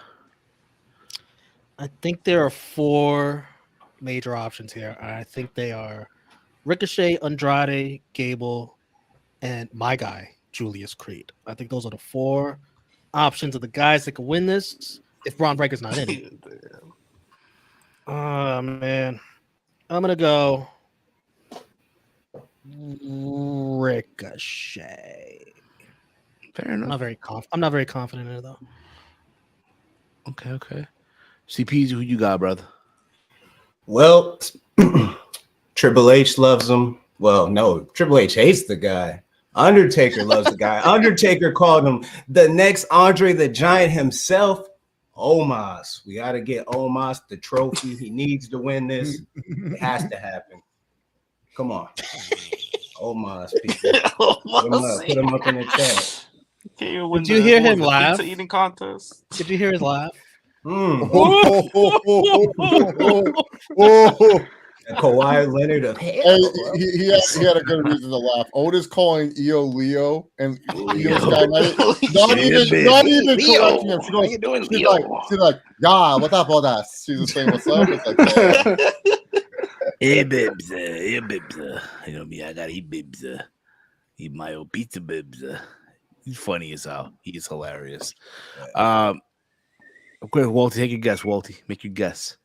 I think there are 4 major options here. I think they are Ricochet, Andrade, Gable, and my guy, Julius Creed. I think those are the 4 options of the guys that can win this if Braun Breaker's not in it. Oh man, I'm gonna go Ricochet. Fair enough. I'm not very confident in it though. Okay. CPs, who you got, brother? Well, Triple H loves him. Well, no, Triple H hates the guy. Undertaker loves the guy. Undertaker called him the next Andre the Giant himself. Omos. We got to get Omos the trophy. He needs to win this. It has to happen. Come on. Omos, people. Put him up in the chat. Did you hear him laugh? Pizza eating contest. Did you hear his laugh? And Kawhi Leonard of hell. He had a good reason to laugh. Otis calling Io Leo and Io Sky Knight. Not even correcting him. She's like, yeah, what's up, Otis? She's just saying, what's up? It's like, Hey, bibs. You know me, I got eat bibs. Eat my old pizza bibs. He's funny as hell. He's hilarious. Okay, Walty, take a guess. Walty, make your guess.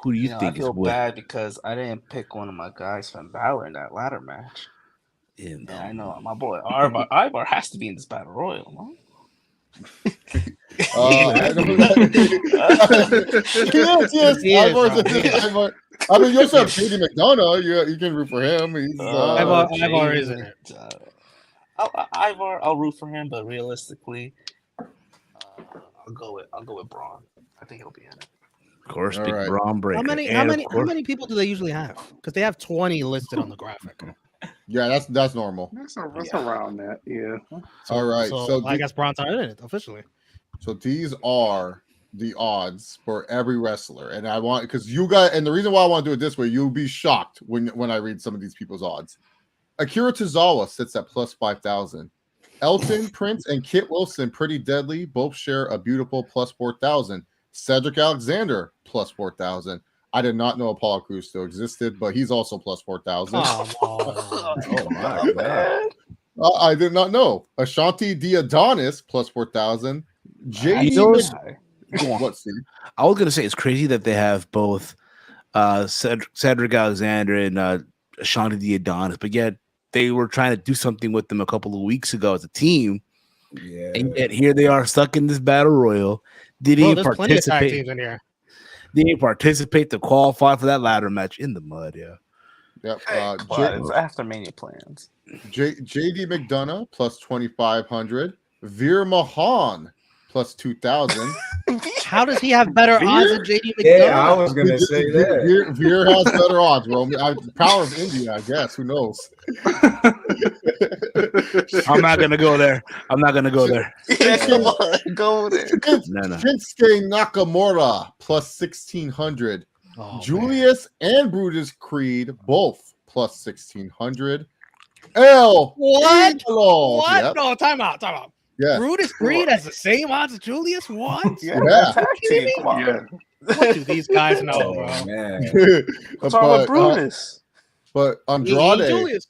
Who do you think I feel is winning? bad because I didn't pick one of my guys from Balor in that ladder match. And I know my boy Ivar has to be in this battle royal. No? Ivar. I mean, you also have Cody McDonough. You can root for him. Ivar is in it. Ivar, I'll root for him, but realistically, I'll go with Braun. I think he'll be in it. of course, All big right. Braun breaker. How many people do they usually have? Because they have 20 listed on the graphic. Yeah, that's normal. That's around that. Yeah. All right. So I guess Braun's not in it officially. So these are the odds for every wrestler, and I want because you got, and the reason why I want to do it this way, you'll be shocked when I read some of these people's odds. Akira Tozawa sits at plus 5,000. Elton, Prince, and Kit Wilson, Pretty Deadly, both share a beautiful plus 4,000. Cedric Alexander plus 4,000. I did not know Apollo Crews still existed, but he's also plus 4,000. Oh my god! I did not know. Ashanti Diadonis plus 4,000. What, Steve? I was gonna say it's crazy that they have both Cedric Alexander and Ashanti the Adonis, but yet they were trying to do something with them a couple of weeks ago as a team. Yeah, And yet here they are stuck in this battle royal. Didn't There's plenty of tag teams in here. They didn't participate to qualify for that ladder match in the mud. Yeah. Yep. But it's after Mania plans. JD McDonough plus 2,500. Veer Mahan plus 2,000. How does he have better odds than JD McDonough? Yeah, I was gonna say that. Veer has better odds, bro. Power of India, I guess. Who knows? I'm not gonna go there. Yeah, come on, go there. No. Shinsuke Nakamura plus 1,600. Julius and Brutus Creed both plus 1,600. What? Yep. No, time out. Yeah. Brutus Creed has the same odds as Julius? What? Yeah. Tag team, come on. Yeah. What do these guys know, Oh bro? man! What's wrong with Brutus? But Julius.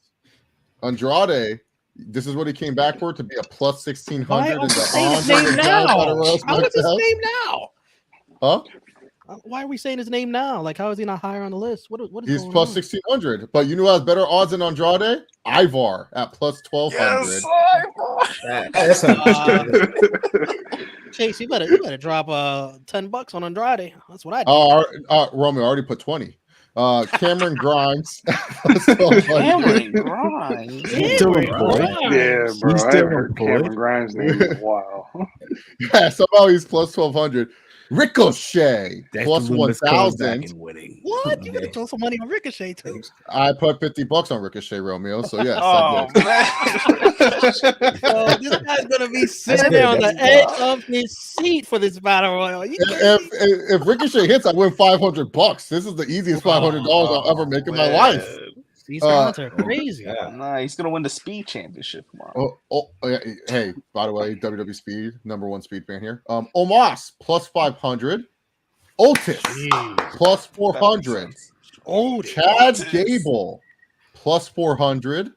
Andrade, this is what he came back for, to be a plus 1,600. Why in are we the saying his Andre name the now? Giant Battle Royal How is his SmackDown. name now? Huh? Why are we saying his name now? Like, how is he not higher on the list? What is He's going plus on? 1,600. But you know who has better odds than Andrade? Ivar at plus 1,200. That's Chase, you better drop $10 on Andrade. That's what I do. Romy already put 20. Cameron Grimes. plus 1,200. Cameron Grimes. He's still employed. Yeah, bro. He's I still haven't heard employed. Cameron Grimes' name in a while. Yeah, somehow he's plus 1,200. Ricochet That's plus the Loomis comes back 1,000. and winning. What? You better throw some money on Ricochet too. I put $50 on Ricochet, Romeo. So yes, Oh I did. So this guy's gonna be sitting there on the edge of his seat for this battle royal. You kidding me? If Ricochet hits, I win $500. This is the easiest $500 I'll ever make in my life. These odds are crazy. Nah, he's gonna win the speed championship tomorrow. Hey, by the way, WWE Speed, #1 speed fan here. Omos plus 500. Otis plus 400. Chad Gable plus 400.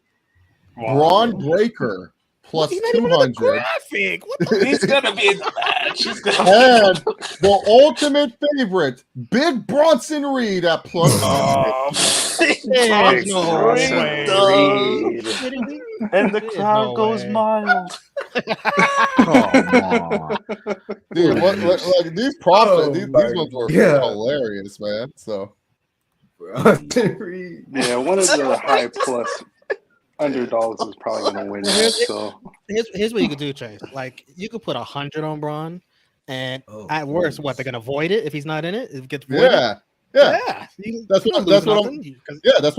Braun Breaker plus He's not even in the 200. graphic. What the He's gonna be in the match. And the ultimate favorite, Big Bronson Reed at plus 150. There's no Bronson way. Reed. And the There's crowd no goes way. mild. Come on. Dude, like these props, Oh these my ones were God. hilarious, man. So Yeah, one of the high plus underdogs is probably going to win that. So Here's what you could do, Chase. Like you could put 100 on Braun, and Oh, at worst, what they're gonna void it if he's not in it. If it gets voided, yeah. That's what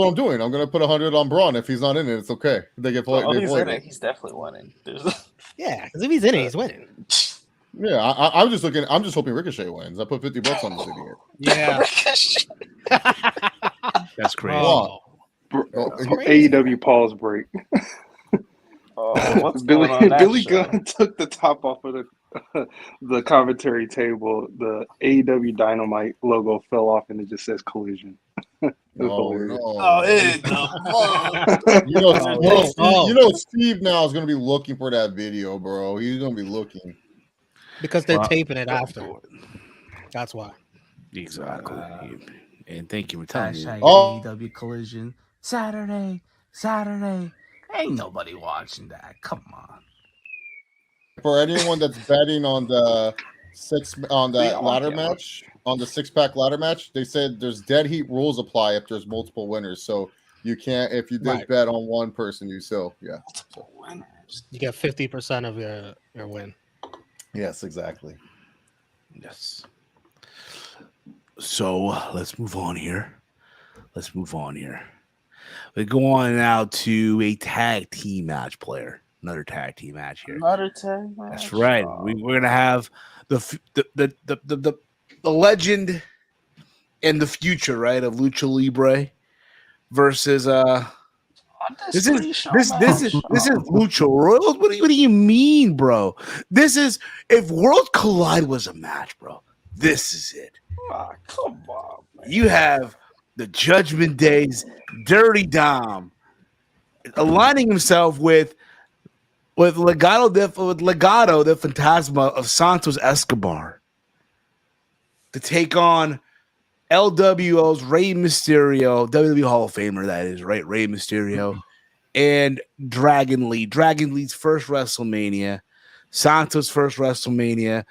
I'm doing. I'm gonna put 100 on Braun. If he's not in it, it's okay. They get voided. Oh, he's in it. He's definitely winning. Yeah, because if he's in it, he's winning. Yeah, I'm just hoping Ricochet wins. I put $50 on this idiot. Yeah, That's crazy. oh, AEW pause break. What's going on that Billy show? Gunn took the top off of the commentary table. The AEW Dynamite logo fell off, and it just says Collision. Oh no! Oh, You know, Steve now is gonna be looking for that video, bro. He's gonna be looking because they're taping it after. That's why. Exactly. And thank you for telling me. AEW Collision Saturday. Ain't nobody watching that. Come on. For anyone that's betting on the ladder match, on the 6-pack ladder match, they said there's dead heat rules apply if there's multiple winners. So you can't, if you did bet on one person, you still, Multiple winners. You get 50% of your win. Yes, exactly. Yes. So let's move on here. We go on now to a tag team match player. Another tag team match here. Another tag match. That's right. We're gonna have the legend and the future, right, of Lucha Libre versus this is Lucha Royals. What do you mean, bro? This is if World Collide was a match, bro. This is it. Oh, come on, man. You have the Judgment Day's Dirty Dom aligning himself with Legado the Fantasma of Santos Escobar to take on LWO's Rey Mysterio, WWE Hall of Famer, that is, right? Rey Mysterio and Dragon Lee. Dragon Lee's first WrestleMania, Santos' first WrestleMania.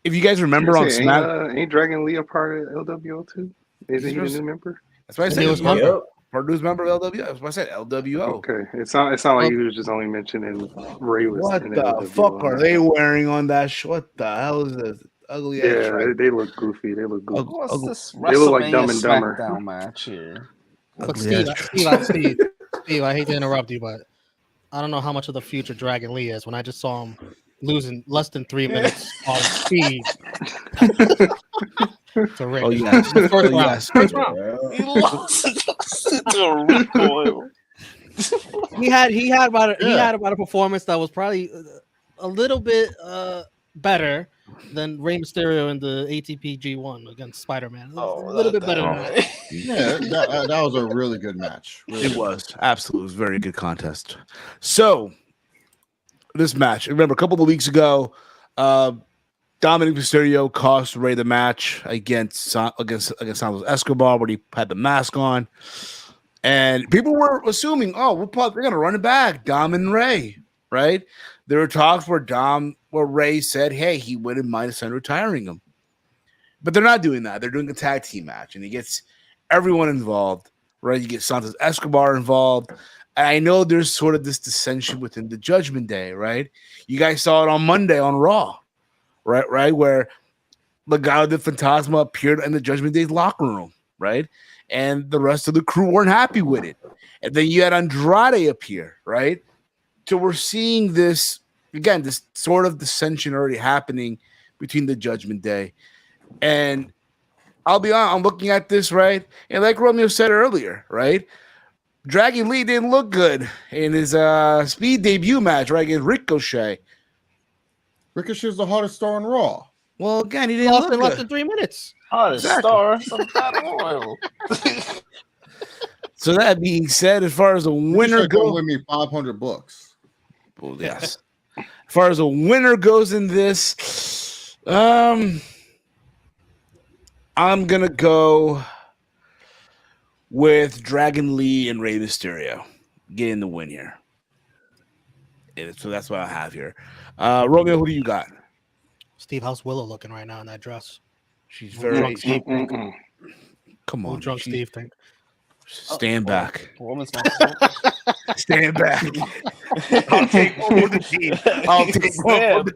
If you guys remember on SmackDown, ain't Dragon Lee a part of LWO too? Isn't he a new member? That's what I said. Part news member of LWO. That's what I said. LWO. Okay, it's not like he was just only mentioning Ray was. What the fuck are they wearing on that? What the hell is this ugly ass? Yeah, they look goofy. They look goofy. What's this They look like Dumb and Dumber. SmackDown match here? Look, Steve, I hate to interrupt you, but I don't know how much of the future Dragon Lee is when I just saw him losing less than 3 minutes on speed. To Rick. Oh yes, First round. He lost to Recoil. He had about a performance that was probably a little bit better than Rey Mysterio in the ATP G1 against Spider-Man. A little bit better than that. Yeah, that was a really good match. Really it was absolutely. It was a very good contest. So this match, remember a couple of weeks ago, Dominic Mysterio cost Rey the match against Santos Escobar when he had the mask on, and people were assuming, they're gonna run it back, Dom and Rey, right? There were talks where Rey said, "Hey, he wouldn't mind his son retiring him," but they're not doing that. They're doing a tag team match, and he gets everyone involved, right? You get Santos Escobar involved. And I know there's sort of this dissension within the Judgment Day, right? You guys saw it on Monday on Raw. Right, where Legado del Fantasma appeared in the Judgment Day's locker room, right? And the rest of the crew weren't happy with it. And then you had Andrade appear, right? So we're seeing this, again, this sort of dissension already happening between the Judgment Day. And I'll be honest, I'm looking at this, right? And like Romeo said earlier, right? Dragon Lee didn't look good in his speed debut match, right, against Ricochet. Ricochet's the hottest star on Raw. Well, again, he didn't look good. Less than 3 minutes. Hottest star of Battle Royal. So that being said, as far as the winner goes, goes, with me $500. well, yes. As far as a winner goes in this, I'm gonna go with Dragon Lee and Rey Mysterio getting the win here. So that's what I have here. Romeo, who do you got? Steve, how's Willow looking right now in that dress? She's Drunk very. Steve. Come on, drunk Steve think. Stand back. Woman's Stand back. I'll take one for the team. I'll take one for the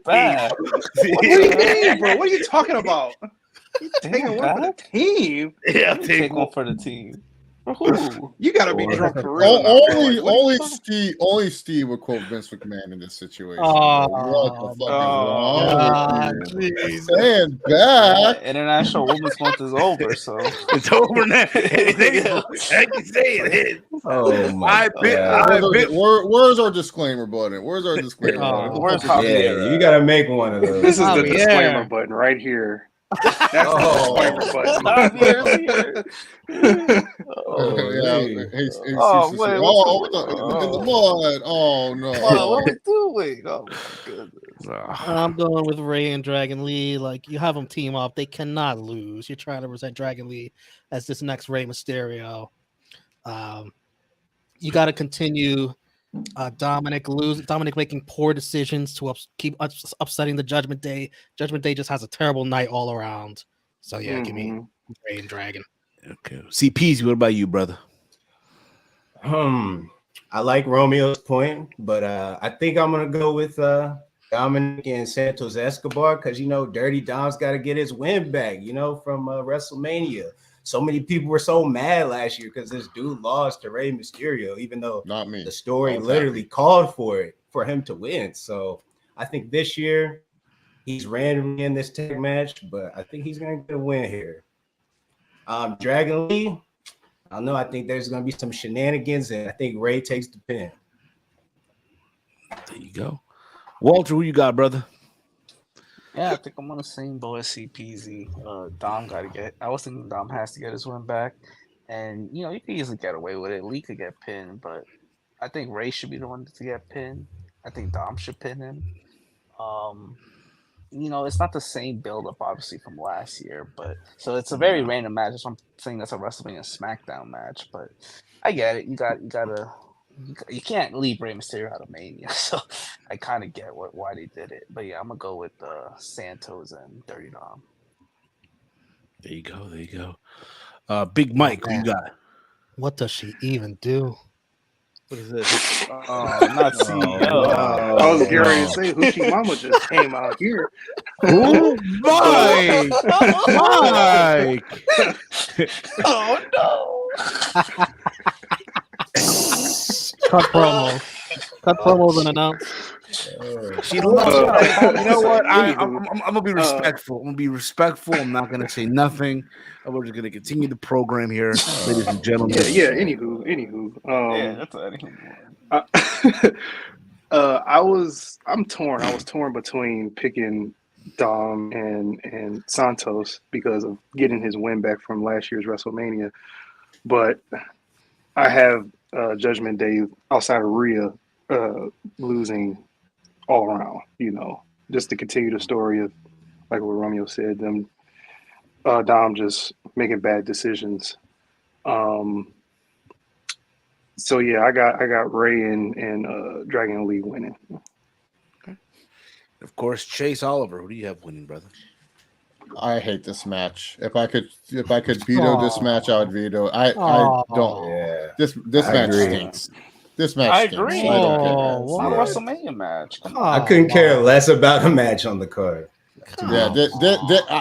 team. Bro, what are you talking about? You taking one for the team? Yeah, I'll take one for the team. You gotta be drunk for real. Only Steve would quote Vince McMahon in this situation. Oh, what the fuck is wrong with you? geez. Stand back. International Women's Month is over, so It's over now. I can say it. Oh my Where's our disclaimer button? Where's our disclaimer button? where's Yeah, you gotta make one of those. This is the Javier. disclaimer button right here. That's the disclaimer button. In the mud. Oh no. What are we doing? Oh my goodness. I'm going with Ray and Dragon Lee. Like, you have them team up. They cannot lose. You're trying to present Dragon Lee as this next Rey Mysterio. You got to continue Dominic making poor decisions to keep upsetting the Judgment Day. Judgment Day just has a terrible night all around. So yeah, give me Ray and Dragon. Okay. CPZ, what about you, brother? I like Romeo's point, but I think I'm gonna go with Dominic and Santos Escobar because Dirty Dom's got to get his win back. From WrestleMania. So many people were so mad last year because this dude lost to Rey Mysterio, even though Not me. the story literally called for him to win. So I think this year he's randomly in this tag match, but I think he's gonna get a win here. Dragon Lee, I don't know. I think there's gonna be some shenanigans, and I think Ray takes the pin. There you go. Walter, who you got, brother? Yeah, I think I'm on the same boat as CPZ. Dom got to get. I was thinking Dom has to get his win back, and you can easily get away with it. Lee could get pinned, but I think Ray should be the one to get pinned. I think Dom should pin him. It's not the same build-up, obviously, from last year, but so it's a very random match. That's why I'm saying that's a WrestleMania SmackDown match, but I get it. You can't leave Rey Mysterio out of Mania, so I kind of get why they did it. But yeah, I'm gonna go with Santos and Dirty Dom. There you go. Big Mike, who you got? What does she even do? What is this? Not CEO. I was getting ready to say Hoochie Mama just came out here. Ooh, Mike! Mike! Oh no! Cut promos and announce. She loves you know what? I'm gonna be respectful. I'm not gonna say nothing. We're just gonna continue the program here, ladies and gentlemen. Yeah. Anywho. That's anywho. I'm torn. I was torn between picking Dom and Santos because of getting his win back from last year's WrestleMania, but I have Judgment Day outside of Rhea losing all around, just to continue the story of, like what Romeo said, them Dom just making bad decisions. So yeah, I got Ray and Dragon Lee winning. Okay. Of course, Chase Oliver. Who do you have winning, brother? I hate this match. If I could veto this match, I would veto. I don't. Yeah. This match stinks. This match I stinks. agree. I don't care. It's not a WrestleMania match. Come on. I couldn't care less about a match on the card. Yeah,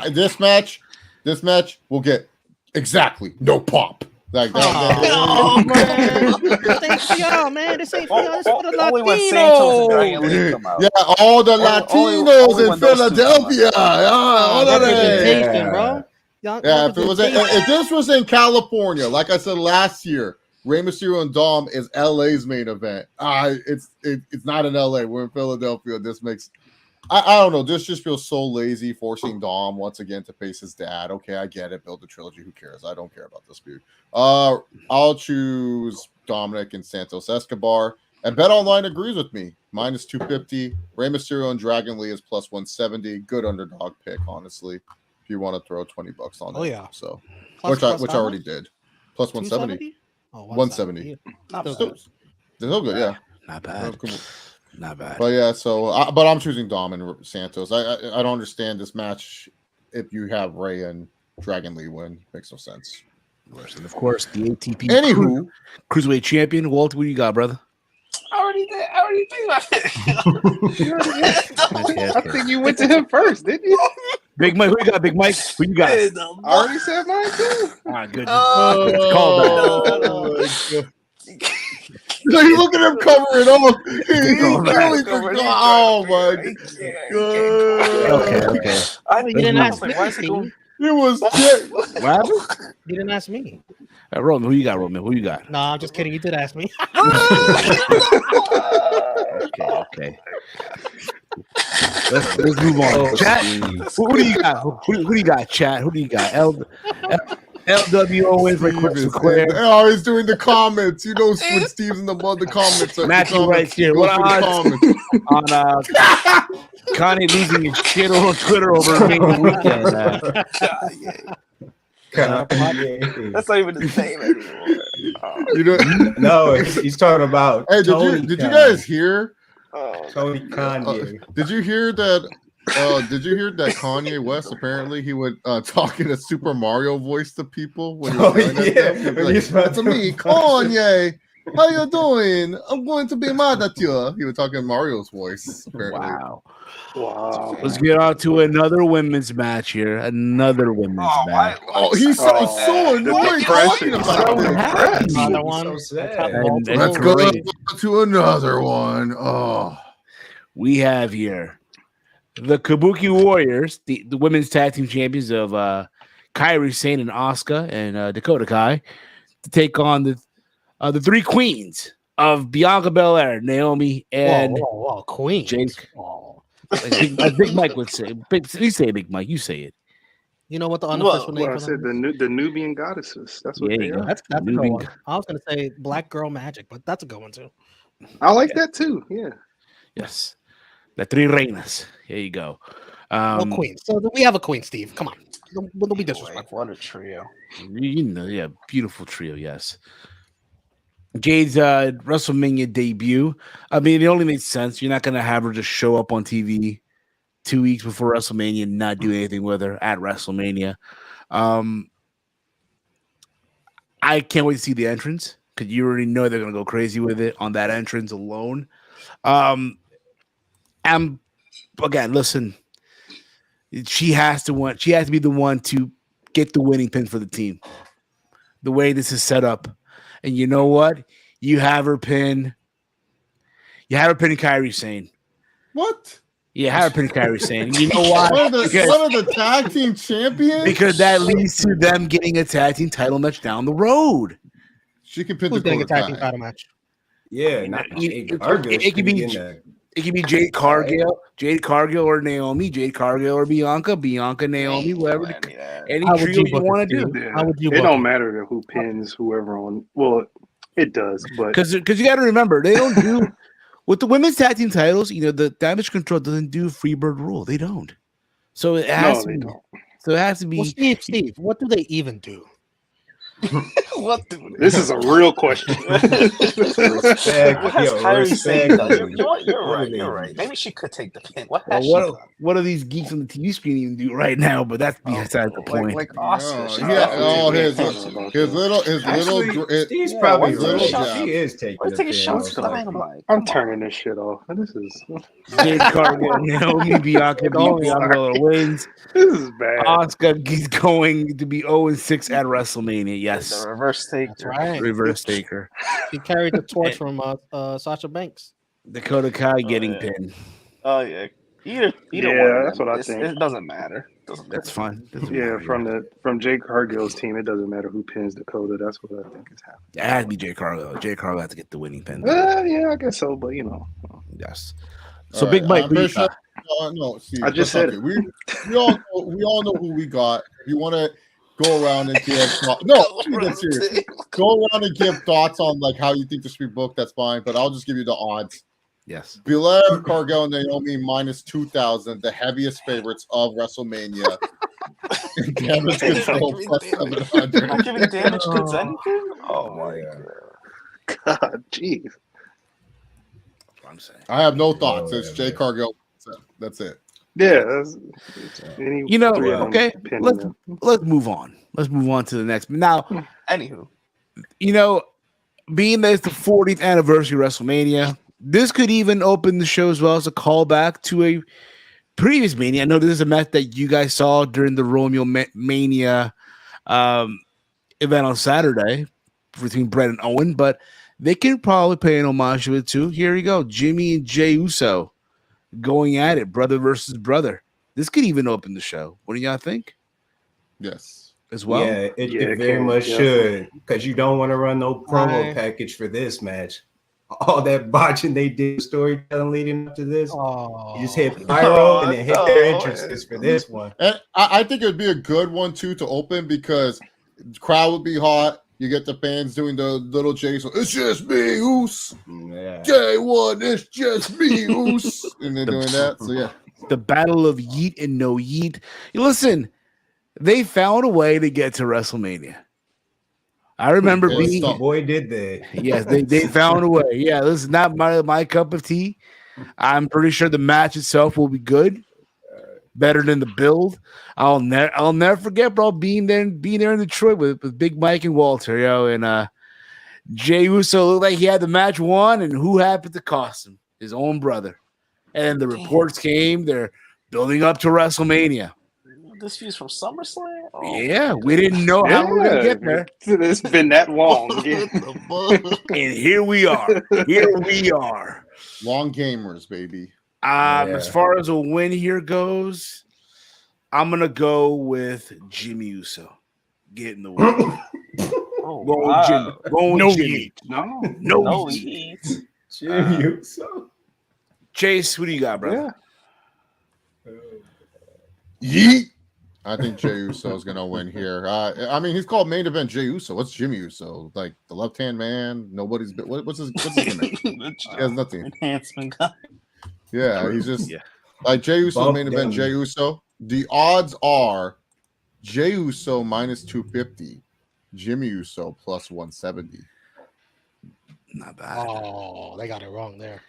this match will get exactly no pop. Like that. Oh man, this ain't for y'all, man. This ain't for y'all. This is for the Only when Santos and Latinos. Dragon Lee come out. Yeah, all the Latinos only in when those two Philadelphia. All of them. Representation, bro. Y'all, Yeah, if this was in California, like I said last year, Rey Mysterio and Dom is LA's main event. It's not in LA. We're in Philadelphia. This makes I don't know. This just feels so lazy, forcing Dom once again to face his dad. Okay, I get it. Build the trilogy. Who cares? I don't care about this feud. I'll choose Dominic and Santos Escobar. And BetOnline agrees with me. Minus 250. Rey Mysterio and Dragon Lee is plus 170. Good underdog pick, honestly. If you want to throw $20 on it. Oh yeah. So Plus, which I already did. Plus 170. 170. Still good, yeah. Not bad. Not bad. But yeah, so but I'm choosing Dom and Santos. I don't understand this match if you have Rey and Dragon Lee win. Makes no sense. And of course, the ATP Cruiserweight champion. Walt, what do you got, brother? I already think about it. I think you went to him first, didn't you? Big Mike, who you got? Big Mike, who you got? I already said mine too. Good. You look at him covering up. Really oh my god. Okay. You didn't ask me. It was What happened? You didn't ask me. Roman, who you got, Roman? Who you got? No, I'm just kidding. You did ask me. Okay. Let's move on. Chat, who do you got? Who do you got, chat? Who do you got? LW always request Claire. Oh, he's doing the comments. You know, when Steve's in the comments. Matthew right here. What on Kanye losing his shit on Twitter over a weekend. That's not even the same anymore. You know, no, he's talking about. Hey, did you guys hear? Tony Kanye. Did you hear that? Did you hear that Kanye West apparently he would talk in a Super Mario voice to people when he was like, that's me, Kanye. How you doing? I'm going to be mad at you. He was talking Mario's voice. Apparently. Wow. Let's get on to another women's match here. Another women's match. He sounds so annoyed talking about this. Another one. So sad. Let's go to another one. Oh, we have here the Kabuki Warriors, the women's tag team champions of Kairi Sane and Asuka and Dakota Kai, to take on the three queens of Bianca Belair, Naomi, and Queen Jake. Like Big Mike would say. You say Big Mike. You say it. You know what the unofficial name? I said the Nubian goddesses. That's what they are. That's a good one. I was gonna say Black Girl Magic, but that's a good one too. I like that too. Yeah. Yes. The three reinas. Here you go. Queen. So we have a queen, Steve. Come on. Don't be disrespectful. What a trio. You know, yeah, beautiful trio, yes. Jade's WrestleMania debut. I mean, it only makes sense. You're not going to have her just show up on TV 2 weeks before WrestleMania and not do anything with her at WrestleMania. I can't wait to see the entrance because you already know they're going to go crazy with it on that entrance alone. Again, listen, she has to win. She has to be the one to get the winning pin for the team. The way this is set up. And you know what? You have her pin. You have her pin in Kairi Sane. What? Yeah, have her pin in Kairi Sane. You know why? One of the tag team champions? Because that leads to them getting a tag team title match down the road. She can pin Who's the getting a tag team title match? Yeah, it could be Jade Cargill or Naomi, Jade Cargill or Bianca, Naomi, whatever. Any trio you want to do. How would you it don't matter who pins whoever on. Well, it does, but because you got to remember they don't do with the women's tag team titles. You know the Damage Control doesn't do Freebird rule. They don't. So it has to. So it has to be. Well, Steve, what do they even do? This is a real question. You're right. Maybe she could take the pin. What do these geeks on the TV screen even do right now? But that's beside the point. Like Oscar. Steve's probably she is taking shots. I'm turning this shit off. This is Jade Cargill, Naomi, Bianca wins. This is bad. Oscar is going to be 0-6 at WrestleMania. Yes, the reverse take. That's right. Reverse taker. She carried the torch from Sasha Banks. Dakota Kai getting pinned. Oh yeah. Either one. That's what I think. It doesn't matter. That's fine. From Jake Cargill's team, it doesn't matter who pins Dakota. That's what I think is happening. It has to be Jake Cargill. Jake Cargill has to get the winning pin. Yeah, I guess so. But you know. Yes. So Big Mike, no, see, I just said it. We all know who we got. If you want to go around and give go around and give thoughts on like how you think this should be booked. That's fine, but I'll just give you the odds. Yes. Belair, Cargill, and Naomi minus 2,000, the heaviest favorites of WrestleMania. Damage control plus 700. You're not giving damage goods anything? Oh my God, jeez. That's what I'm saying. I have no thoughts. It's Jay Cargill. That's it. Yeah. Okay. Let's move on. Let's move on to the next. Now, anywho, being that it's the 40th anniversary of WrestleMania, this could even open the show as well as a callback to a previous Mania. I know this is a match that you guys saw during the Romeo Mania event on Saturday between Brett and Owen, but they can probably pay an homage to it too. Here you go. Jimmy and Jey Uso going at it, brother versus brother. This could even open the show. What do y'all think? Yes. As well. Yeah, it very much should, because you don't want to run no promo package for this match. All that botching they did, storytelling leading up to this. You just hit pyro and then hit their entrances for this one. And I think it would be a good one too to open because the crowd would be hot. You get the fans doing the little Jay, so it's just me, Oos. Yeah. Day one, it's just me, Oos. And they're doing that. So yeah. The battle of Yeet and No Yeet. Listen, they found a way to get to WrestleMania. I remember being boy did that. Yes, they found a way. Yeah, this is not my cup of tea. I'm pretty sure the match itself will be good, better than the build. I'll never forget, bro, being there in Detroit with Big Mike and Walter, and Jey Uso looked like he had the match won, and who happened to cost him? His own brother. And the reports came, they're building up to WrestleMania. This view's from SummerSlam? Oh, yeah, we didn't know how we were going to get there. It's been that long. And here we are. Long gamers, baby. As far as a win here goes, I'm going to go with Jimmy Uso getting the win. No Jimmy. No Yeet. Jimmy Uso. Chase, who do you got, brother? Yeet. I think Jey Uso is going to win here. I mean, he's called main event Jey Uso. What's Jimmy Uso? Like the left-hand man? Nobody's been. What's his name? He has nothing. Enhancement guy. Yeah, he's just like Jey Uso, main event Jey Uso. The odds are Jey Uso minus 250, Jimmy Uso plus 170. Not bad. Oh, they got it wrong there.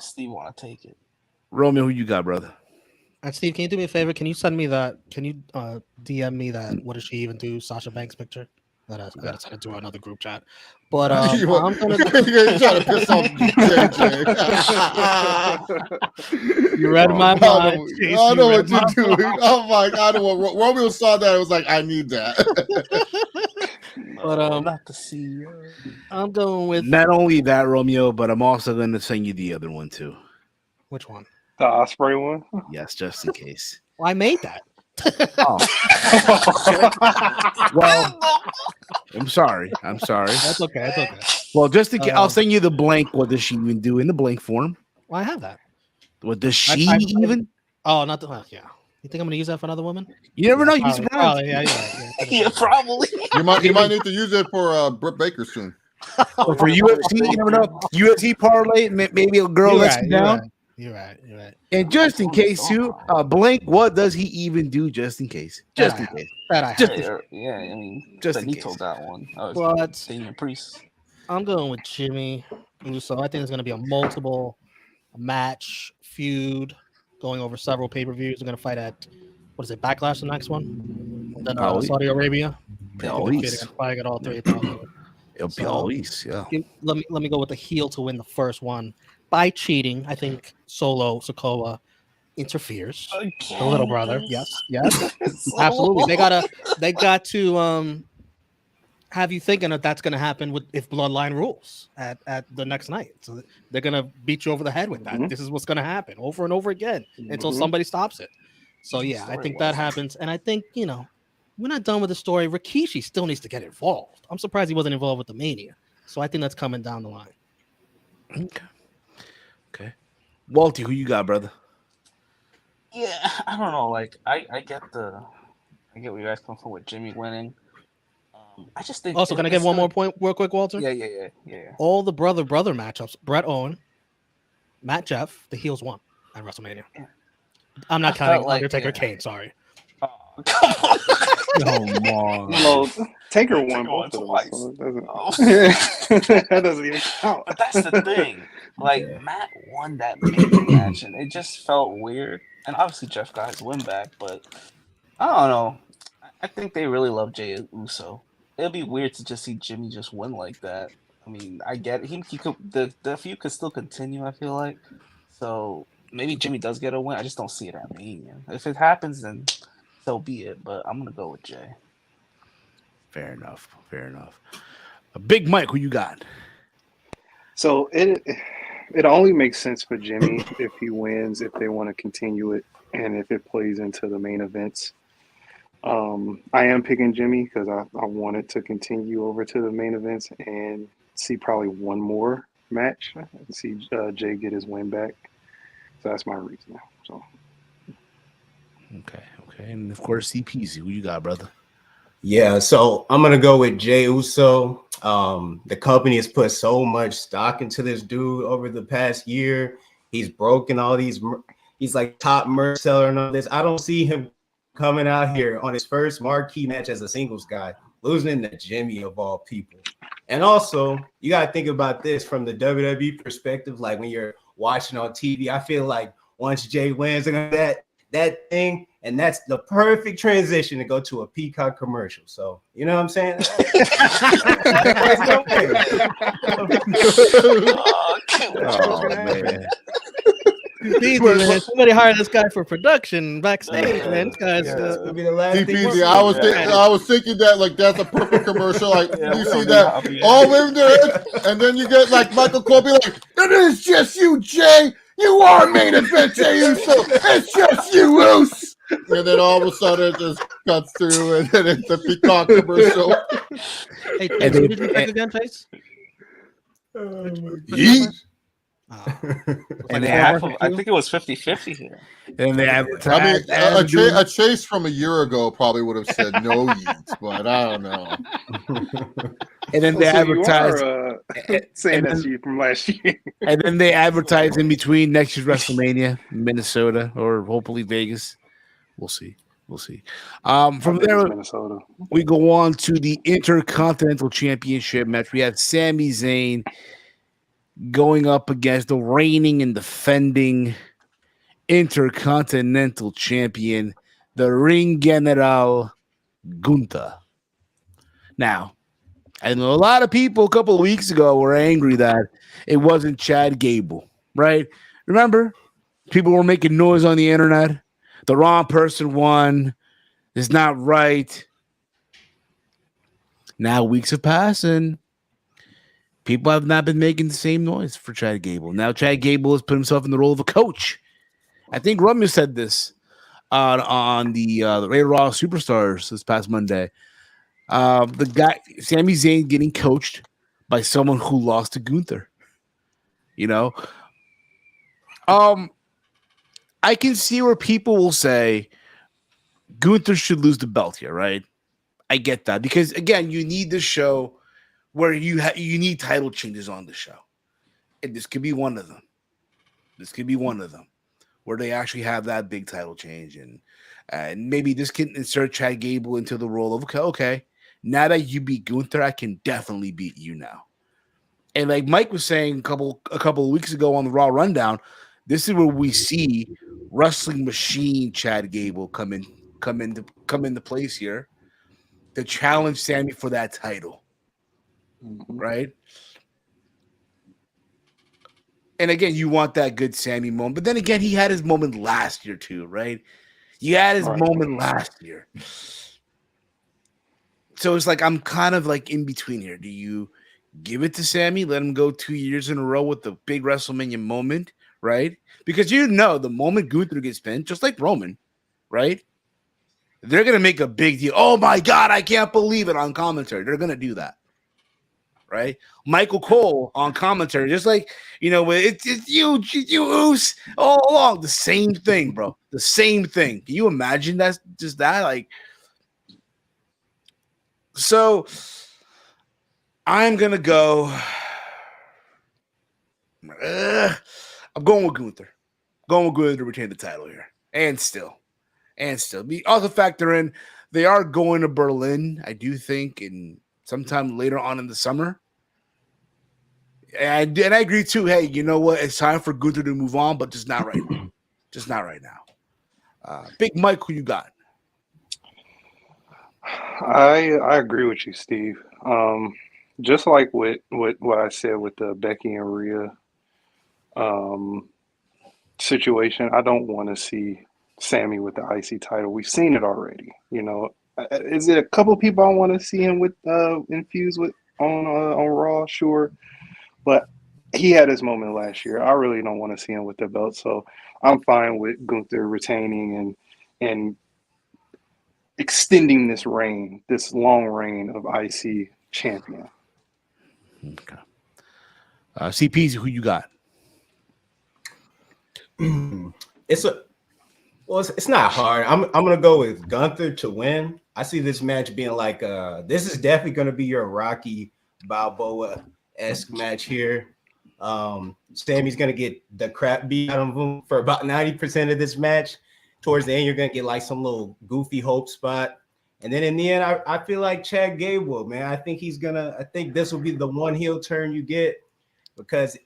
Steve want to take it. Romeo, who you got, brother? And Steve, can you do me a favor? Can you send me that? Can you DM me that? What does she even do? Sasha Banks picture. That I gotta send it to another group chat. But I'm gonna. You're trying to piss off JJ. You read my mind. I know what you're doing. Oh my God! Romeo saw that. I was like, I need that. But not to see you. I'm going with not only that, Romeo, but I'm also going to send you the other one too. Which one? The Osprey one? Yes, just in case. Well, I made that. Well, I'm sorry. That's okay. That's okay. Well, just in case, I'll send you the blank. What does she even do in the blank form? Well, I have that. What does she even? Oh, not the. Yeah. You think I'm going to use that for another woman? You never know. You surprised. Yeah, probably. You might need to use it for Britt Baker soon. For UFC, you never know. UFC parlay, maybe a girl lets you down. You're right. And just in case, too, blank. What does he even do? Just in case. Just in case. I mean, just in case. Told that one. But Damian Priest. I'm going with Jimmy Uso. I think there's going to be a multiple match feud going over several pay-per-views. We're going to fight at Backlash, the next one? And then Saudi Arabia. Always. Fight at all three. It'll be always, yeah. Let me go with the heel to win the first one. By cheating, I think Solo Sikoa interferes. The little brother. Yes. Absolutely. They got to have you thinking that's going to happen if Bloodline rules at the next night. So they're going to beat you over the head with that. Mm-hmm. This is what's going to happen over and over again until somebody stops it. So yeah, I think that happens. And I think, we're not done with the story. Rikishi still needs to get involved. I'm surprised he wasn't involved with the Mania. So I think that's coming down the line. Okay. Walty, who you got, brother? Yeah, I don't know. Like, I get the I get where you guys come from with Jimmy winning. I just think. Also, can I give one more point real quick, Walter? Yeah. All the brother matchups: Brett Owen, Matt Jeff, the heels won at WrestleMania. Yeah. I'm not counting Undertaker Kane. Sorry. Oh, come on. Come on. Well, Taker won both of them, so that doesn't even count. But that's the thing. Like, Matt won that Mania match, and it just felt weird. And obviously, Jeff got his win back, but I don't know. I think they really love Jey Uso. It'll be weird to just see Jimmy just win like that. I mean, I get it. He could the feud could still continue. I feel like so maybe Jimmy does get a win. I just don't see it at Mania. If it happens, then so be it. But I'm gonna go with Jay. Fair enough. Big Mike, who you got? So it only makes sense for Jimmy if he wins, if they want to continue it, and if it plays into the main events. I am picking Jimmy because I want it to continue over to the main events and see probably one more match and see Jay get his win back. So that's my reason. So Okay, and of course CPZ. Who you got, brother? Yeah, so I'm gonna go with Jey Uso. The company has put so much stock into this dude over the past year. He's broken all these. He's like top merch seller and all this. I don't see him coming out here on his first marquee match as a singles guy, losing to Jimmy of all people. And also, you gotta think about this from the WWE perspective. Like when you're watching on TV, I feel like once Jay wins and that thing, and that's the perfect transition to go to a Peacock commercial. So you know what I'm saying? Oh man. Easy, man. Somebody hired this guy for production backstage, man. This guy's gonna be the last thing. DPZ, I was thinking that like that's a perfect commercial. Like you see that all in there, and then you get like Michael Colby like, "It is just you, Jay. You are main event, Jey Uso. It's just you, Uso." And then all of a sudden it just cuts through, and then it's a Peacock commercial. Hey, Chase, who did you pick again, Chase? Yeet. And I think it was 50-50 here. And they advertised. I mean, a Chase from a year ago probably would have said no Yeats, but I don't know. And then they advertised. saying that's you from last year. And then they advertise in between next year's WrestleMania, Minnesota, or hopefully Vegas. We'll see. From there, Minnesota. we go on to the Intercontinental Championship match. We have Sami Zayn going up against the reigning and defending Intercontinental Champion, the Ring General Gunther. Now, I know a lot of people a couple of weeks ago were angry that it wasn't Chad Gable, right? Remember, people were making noise on the internet. The wrong person won. It's not right. Now weeks have passed and people have not been making the same noise for Chad Gable. Now Chad Gable has put himself in the role of a coach. I think Romeo said this on the Rated Raw Superstars this past Monday. The guy, Sami Zayn, getting coached by someone who lost to Gunther. You know? I can see where people will say Gunther should lose the belt here, right? I get that. Because, again, you need the show where you need title changes on the show. And this could be one of them. Where they actually have that big title change. And maybe this can insert Chad Gable into the role of, okay, now that you beat Gunther, I can definitely beat you now. And like Mike was saying a couple of weeks ago on the Raw Rundown, this is where we see Wrestling Machine Chad Gable come into place here to challenge Sammy for that title. Right? And again, you want that good Sammy moment. But then again, he had his moment last year too, right? He had his moment last year. So it's like I'm kind of like in between here. Do you give it to Sammy, let him go 2 years in a row with the big WrestleMania moment, right? Because you know the moment Gunther gets pinned, just like Roman, right? They're going to make a big deal. Oh, my God, I can't believe it on commentary. They're going to do that, right? Michael Cole on commentary, just like, you know, it's you Oos all along. The same thing, bro. The same thing. Can you imagine that's just that? Like, So I'm gonna go. I'm going with Gunther. Going with Gunther to retain the title here, and still. We also factor in they are going to Berlin. I do think in sometime later on in the summer. And I agree too. Hey, you know what? It's time for Gunther to move on, but just not right now. Just not right now. Big Mike, who you got? I agree with you, Steve. Just like what I said with the Becky and Rhea situation, I don't want to see Sammy with the IC title. We've seen it already. You know, is it a couple people I want to see him with infused with on Raw? Sure, but he had his moment last year. I really don't want to see him with the belt, so I'm fine with Gunther retaining and extending this reign, this long reign of IC champion. Okay. CPZ, who you got? It's not hard. I'm gonna go with Gunther to win. I see this match being like this is definitely gonna be your Rocky Balboa-esque match here. Sammy's gonna get the crap beat out of him for about 90% of this match. Towards the end, you're gonna get like some little goofy hope spot. And then in the end, I feel like Chad Gable, man. I think this will be the one heel turn you get, because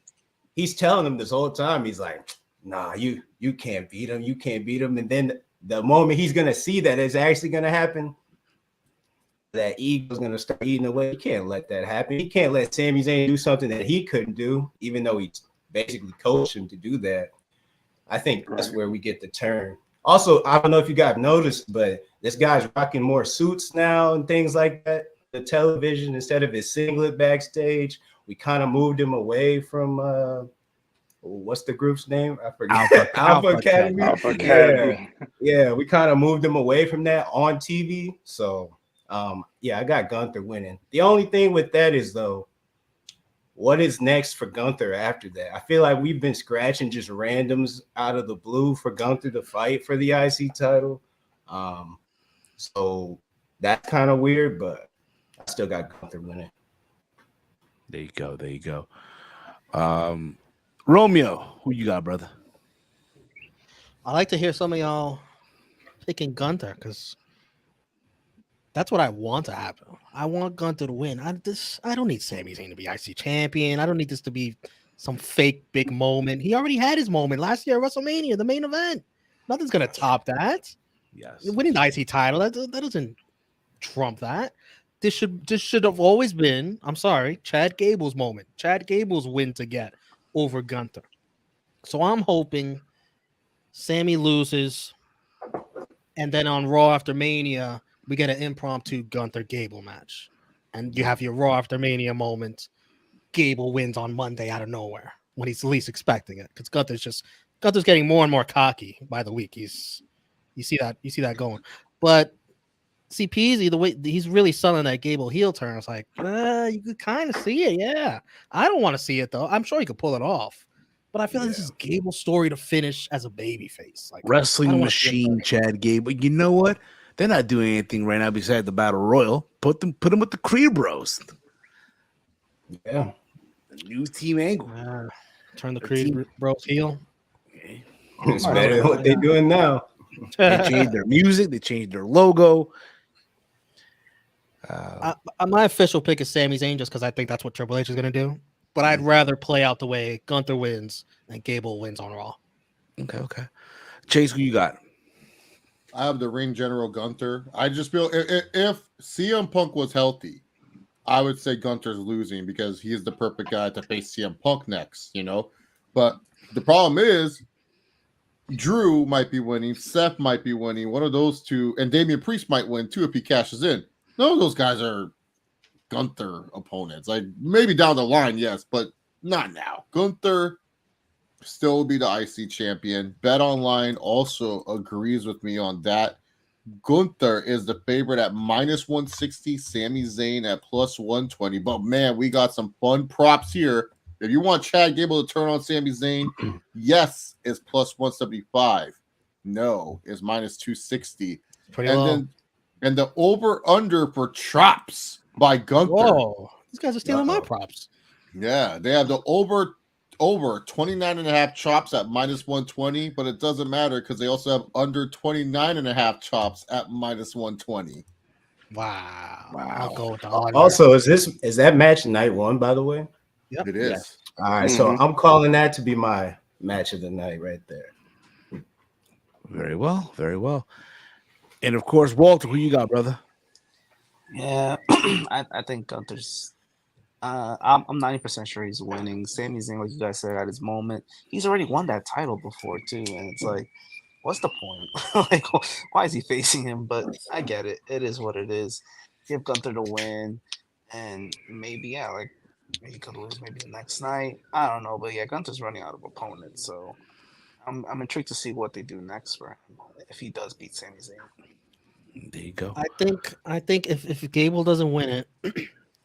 he's telling him this whole time, he's like, nah, you can't beat him. You can't beat him. And then the moment he's going to see that it's actually going to happen, that ego's going to start eating away. You can't let that happen. He can't let Sami Zayn do something that he couldn't do, even though he basically coached him to do that. I think that's where we get the turn. Also, I don't know if you guys noticed, but this guy's rocking more suits now and things like that. The television, instead of his singlet backstage, we kind of moved him away from what's the group's name? I forget. Alpha Academy. Alpha Academy. Yeah, we kind of moved him away from that on TV. So, I got Gunther winning. The only thing with that is, though, what is next for Gunther after that? I feel like we've been scratching just randoms out of the blue for Gunther to fight for the IC title. So that's kind of weird, but I still got Gunther winning. There you go. Romeo, who you got, brother? I like to hear some of y'all picking Gunther, because that's what I want to happen. I want Gunther to win. I don't need Sami Zayn to be IC champion. I don't need this to be some fake big moment. He already had his moment last year at WrestleMania, the main event. Nothing's gonna top that. Yes, winning the IC title, that doesn't trump that. This should have always been, I'm sorry, Chad Gable's moment. Chad Gable's win to get over Gunther. So I'm hoping Sammy loses, and then on Raw after Mania, we get an impromptu Gunther Gable match. And you have your Raw after Mania moment. Gable wins on Monday out of nowhere when he's least expecting it. Because Gunther's getting more and more cocky by the week. You see that going. But see, Peasy, the way he's really selling that Gable heel turn, it's like, you could kind of see it, yeah. I don't want to see it though. I'm sure he could pull it off, but I feel like this is Gable's story to finish as a babyface, like wrestling machine Chad Gable. You know what? They're not doing anything right now besides the Battle Royal. Put them with the Creed Bros. Yeah, the new team angle. Turn the Creed Bros heel. Okay. It's better than what they're doing now. They changed their music. They changed their logo. My official pick is Sami Zayn, just because I think that's what Triple H is going to do. But I'd rather play out the way Gunther wins and Gable wins on Raw. Okay. Chase, who you got? I have the ring general Gunther. I just feel if CM Punk was healthy, I would say Gunther's losing because he is the perfect guy to face CM Punk next, But the problem is Drew might be winning, Seth might be winning, one of those two, and Damian Priest might win too if he cashes in. None of those guys are Gunther opponents. Like maybe down the line, yes, but not now. Gunther still be the IC champion. Bet Online also agrees with me on that. Gunther is the favorite at -160, Sami Zayn at +120. But man, we got some fun props here. If you want Chad Gable to turn on Sami Zayn, yes, it's +175. No, it's -260. Pretty low. and the over/under for chops by Gunther. Whoa, these guys are stealing my props. Yeah, they have the over 29.5 chops at -120, but it doesn't matter because they also have under 29.5 chops at -120. Wow. I'll go with the under. Also, is that match night one, by the way? Yep. It is. All right, so I'm calling that to be my match of the night right there. Very well, very well. And of course, Walter, who you got, brother? Yeah, I think Gunther's. I'm 90% sure he's winning. Sami Zayn, like you guys said, at his moment, he's already won that title before too, and it's like, what's the point? Like, why is he facing him? But I get it. It is what it is. Give Gunther the win, and maybe like he could lose maybe the next night. I don't know, but yeah, Gunther's running out of opponents, so I'm intrigued to see what they do next for him if he does beat Sami Zayn. There you go. I think if Gable doesn't win it,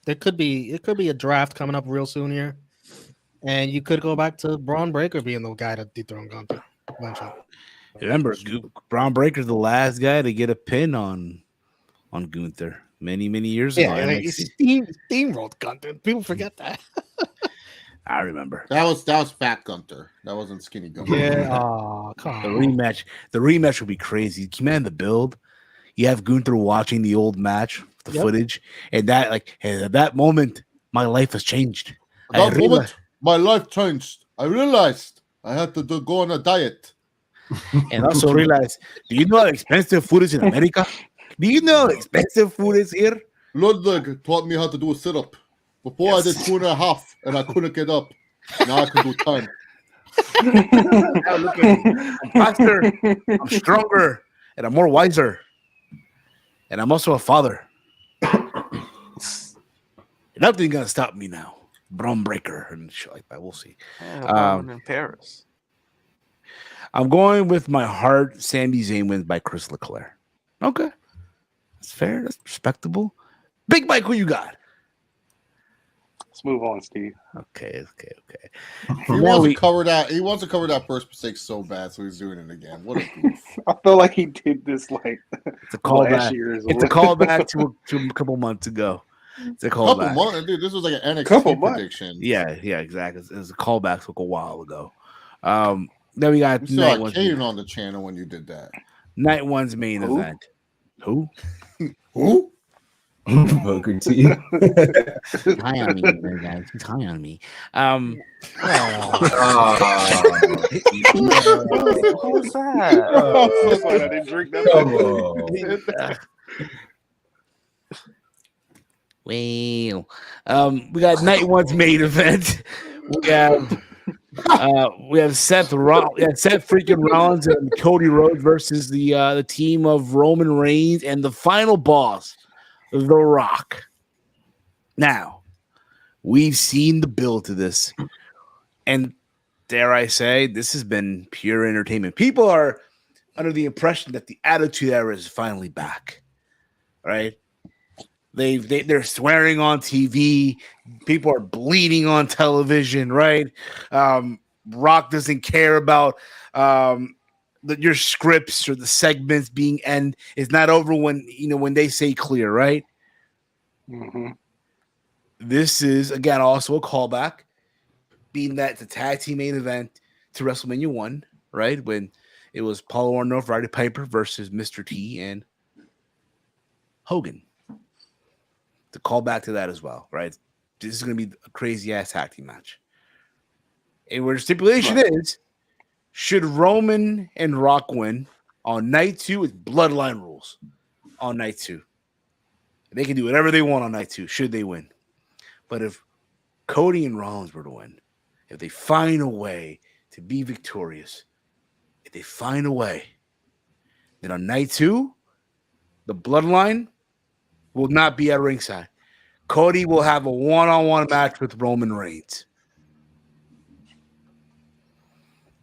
it could be a draft coming up real soon here, and you could go back to Braun Breaker being the guy to dethrone Gunther eventually. Remember, Braun Breaker's the last guy to get a pin on Gunther many years ago. Yeah, he steamrolled Gunther. People forget that. I remember That was Fat Gunther. That wasn't Skinny Gunther. Yeah. Oh, come on. the rematch would be crazy. Can you imagine the build? You have Gunther watching the old match, the footage, and that hey, at that moment, my life has changed. At that moment, my life changed. I realized I had to go on a diet. And also realize, do you know how expensive food is in America? Do you know how expensive food is here? Ludwig taught me how to do a sit-up. Before I did 2.5 and I couldn't get up. Now I can do 10. Now look at me. I'm faster, I'm stronger, and I'm more wiser. And I'm also a father. Nothing's gonna stop me now. Braun Breaker and shit like that. We'll see. In Paris. I'm going with my heart. Sami Zayn wins by Chris Leclerc. Okay, that's fair. That's respectable. Big Mike, who you got? Let's move on, Steve. Okay. He wants to cover that. He wants to cover that first mistake so bad, so he's doing it again. What a goof! I feel like he did this like It's a callback. last year. It's a callback to a couple months ago. It's a callback. Couple months, dude. This was like an NXT Couple months. prediction. Yeah, exactly. It was a callback to a while ago. Then we got You saw Caden on the channel when you did that. Night one's main event. Who? Who? Booker T. High on me, guys. He's high on me. Who's that? I'm so glad I didn't drink that. Come on. Well, we got night one's main event. We have Seth freaking Rollins and Cody Rhodes versus the team of Roman Reigns and the final boss, The Rock. Now, we've seen the build to this, and dare I say, this has been pure entertainment. People are under the impression that the Attitude Era is finally back, right? They're swearing on TV. People are bleeding on television, right? Rock doesn't care about your scripts or the segments being end. It's not over when they say clear, right? Mm-hmm. This is again also a callback, being that the tag team main event to WrestleMania 1, right? When it was Paul Orndorff, Roddy Piper versus Mr. T and Hogan. To call back to that as well, right? This is going to be a crazy ass tag team match. And where the stipulation is, should Roman and Rock win on night 2 with bloodline rules on night 2. They can do whatever they want on night 2, should they win. But if Cody and Rollins were to win, if they find a way to be victorious, if they find a way, then on night 2, the bloodline will not be at ringside. Cody will have a one-on-one match with Roman Reigns.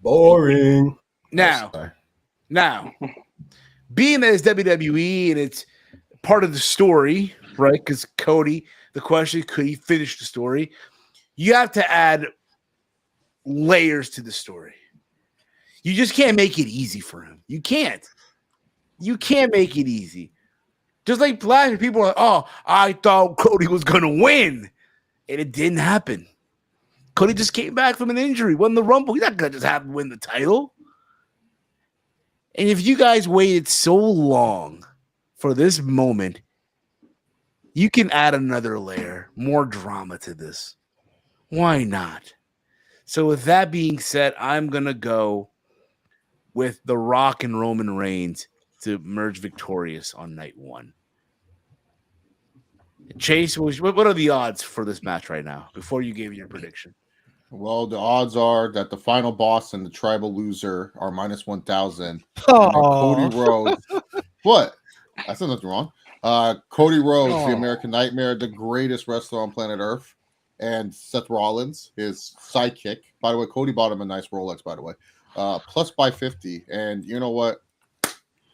Boring. Now, being that it's WWE and it's part of the story, right? Because Cody, the question, could he finish the story? You have to add layers to the story. You just can't make it easy for him. You can't make it easy. Just like last year, people were like, oh, I thought Cody was going to win. And it didn't happen. Cody just came back from an injury, won the Rumble. He's not going to just have to win the title. And if you guys waited so long for this moment, you can add another layer, more drama to this. Why not? So with that being said, I'm going to go with The Rock and Roman Reigns to emerge victorious on night one. Chase, what are the odds for this match right now before you gave your prediction? Well, the odds are that the final boss and the tribal loser are minus 1,000. Oh, Cody Rhodes. What? I said nothing wrong. Cody Rhodes, the American Nightmare, the greatest wrestler on planet Earth, and Seth Rollins, his sidekick. By the way, Cody bought him a nice Rolex, by the way. Plus by 50. And you know what?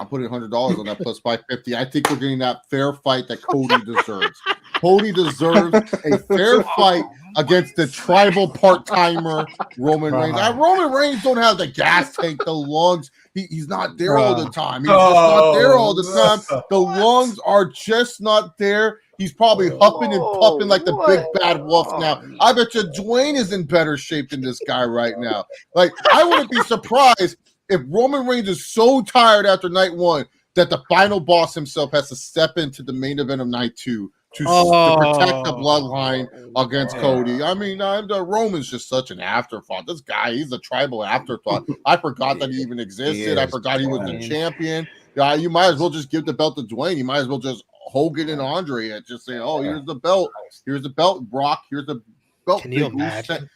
I'm putting $100 on that plus by 50. I think we're getting that fair fight that Cody deserves. Cody deserves a fair fight against the tribal part-timer Roman Reigns. Roman Reigns don't have the gas tank, the lungs. He's not there all the time. He's just not there all the time. The lungs are just not there. He's probably huffing and puffing like the big bad wolf now. I bet you Dwayne is in better shape than this guy right now. Like, I wouldn't be surprised if Roman Reigns is so tired after night one that the final boss himself has to step into the main event of night two to protect the bloodline against Cody. I mean, the Roman's just such an afterthought. This guy, he's a tribal afterthought. I forgot that he even existed. I forgot he was the champion. Yeah, you might as well just give the belt to Dwayne. You might as well just Hogan and Andre and just say, oh, here's the belt. Here's the belt, Brock. Here's the belt. Can you imagine?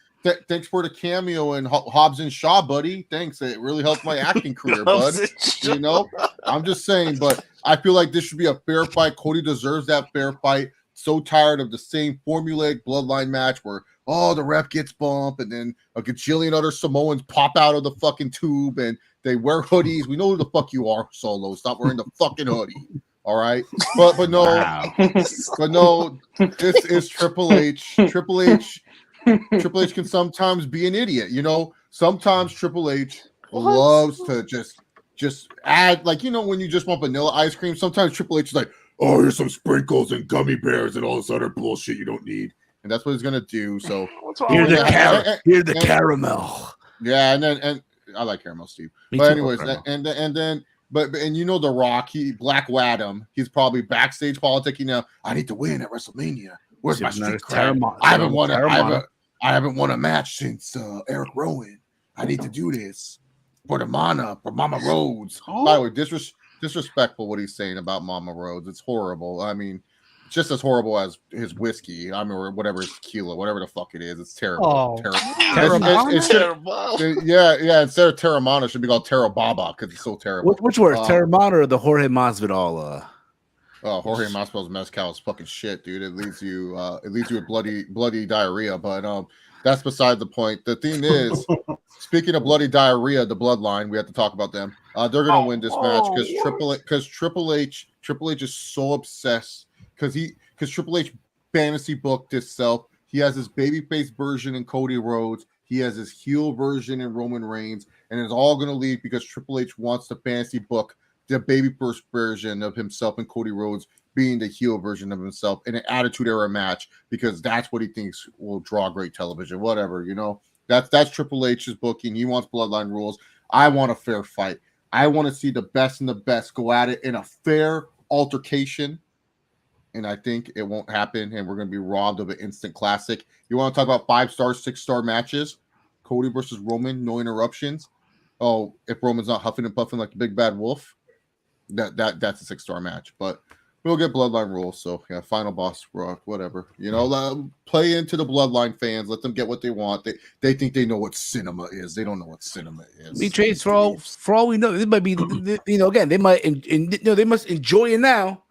Thanks for the cameo in Hobbs and Shaw, buddy. Thanks. It really helped my acting career, bud. You know, I'm just saying, but I feel like this should be a fair fight. Cody deserves that fair fight. So tired of the same formulaic bloodline match where, the ref gets bumped and then a gajillion other Samoans pop out of the fucking tube and they wear hoodies. We know who the fuck you are, Solo. Stop wearing the fucking hoodie. All right. But no, but no, this is Triple H. Triple H can sometimes be an idiot, you know. Sometimes Triple H loves to just add, like, you know, when you just want vanilla ice cream. Sometimes Triple H is like, oh, here's some sprinkles and gummy bears and all this other bullshit you don't need, and that's what he's gonna do. So here's the caramel. Yeah, and I like caramel, Steve. But anyways, and you know, The Rock, Black Adam, he's probably backstage politicking now. I need to win at WrestleMania. Where's my street cred? I haven't won a match since Eric Rowan. I need to do this for Mama Rhodes. By the way, disrespectful what he's saying about Mama Rhodes. It's horrible. I mean, just as horrible as his whiskey. I mean, or whatever, his tequila, whatever the fuck it is. It's terrible. Terrible. It's terrible. Yeah. Instead of Terramana, it should be called Terrababa because it's so terrible. Which worse, Terramana or the Jorge Masvidal? Jorge Masvidal's mezcal is fucking shit, dude. It leaves you with bloody diarrhea. But that's beside the point. The thing is, speaking of bloody diarrhea, the Bloodline, we have to talk about them. They're gonna win this match because Triple H is so obsessed because Triple H fantasy booked himself. He has his babyface version in Cody Rhodes. He has his heel version in Roman Reigns, and it's all gonna leave because Triple H wants to fantasy book the babyface version of himself and Cody Rhodes being the heel version of himself in an Attitude Era match because that's what he thinks will draw great television. Whatever, you know. That's Triple H's booking. He wants Bloodline rules. I want a fair fight. I want to see the best and the best go at it in a fair altercation. And I think it won't happen, and we're going to be robbed of an instant classic. You want to talk about 5-star, 6-star matches? Cody versus Roman, no interruptions. Oh, if Roman's not huffing and puffing like the big bad wolf, that's a 6-star match. But we'll get Bloodline rules. So yeah, final boss, Rock, whatever. You know, play into the Bloodline fans. Let them get what they want. They think they know what cinema is. They don't know what cinema is. Me trades for all we know. This might be, you know, again, they must enjoy it now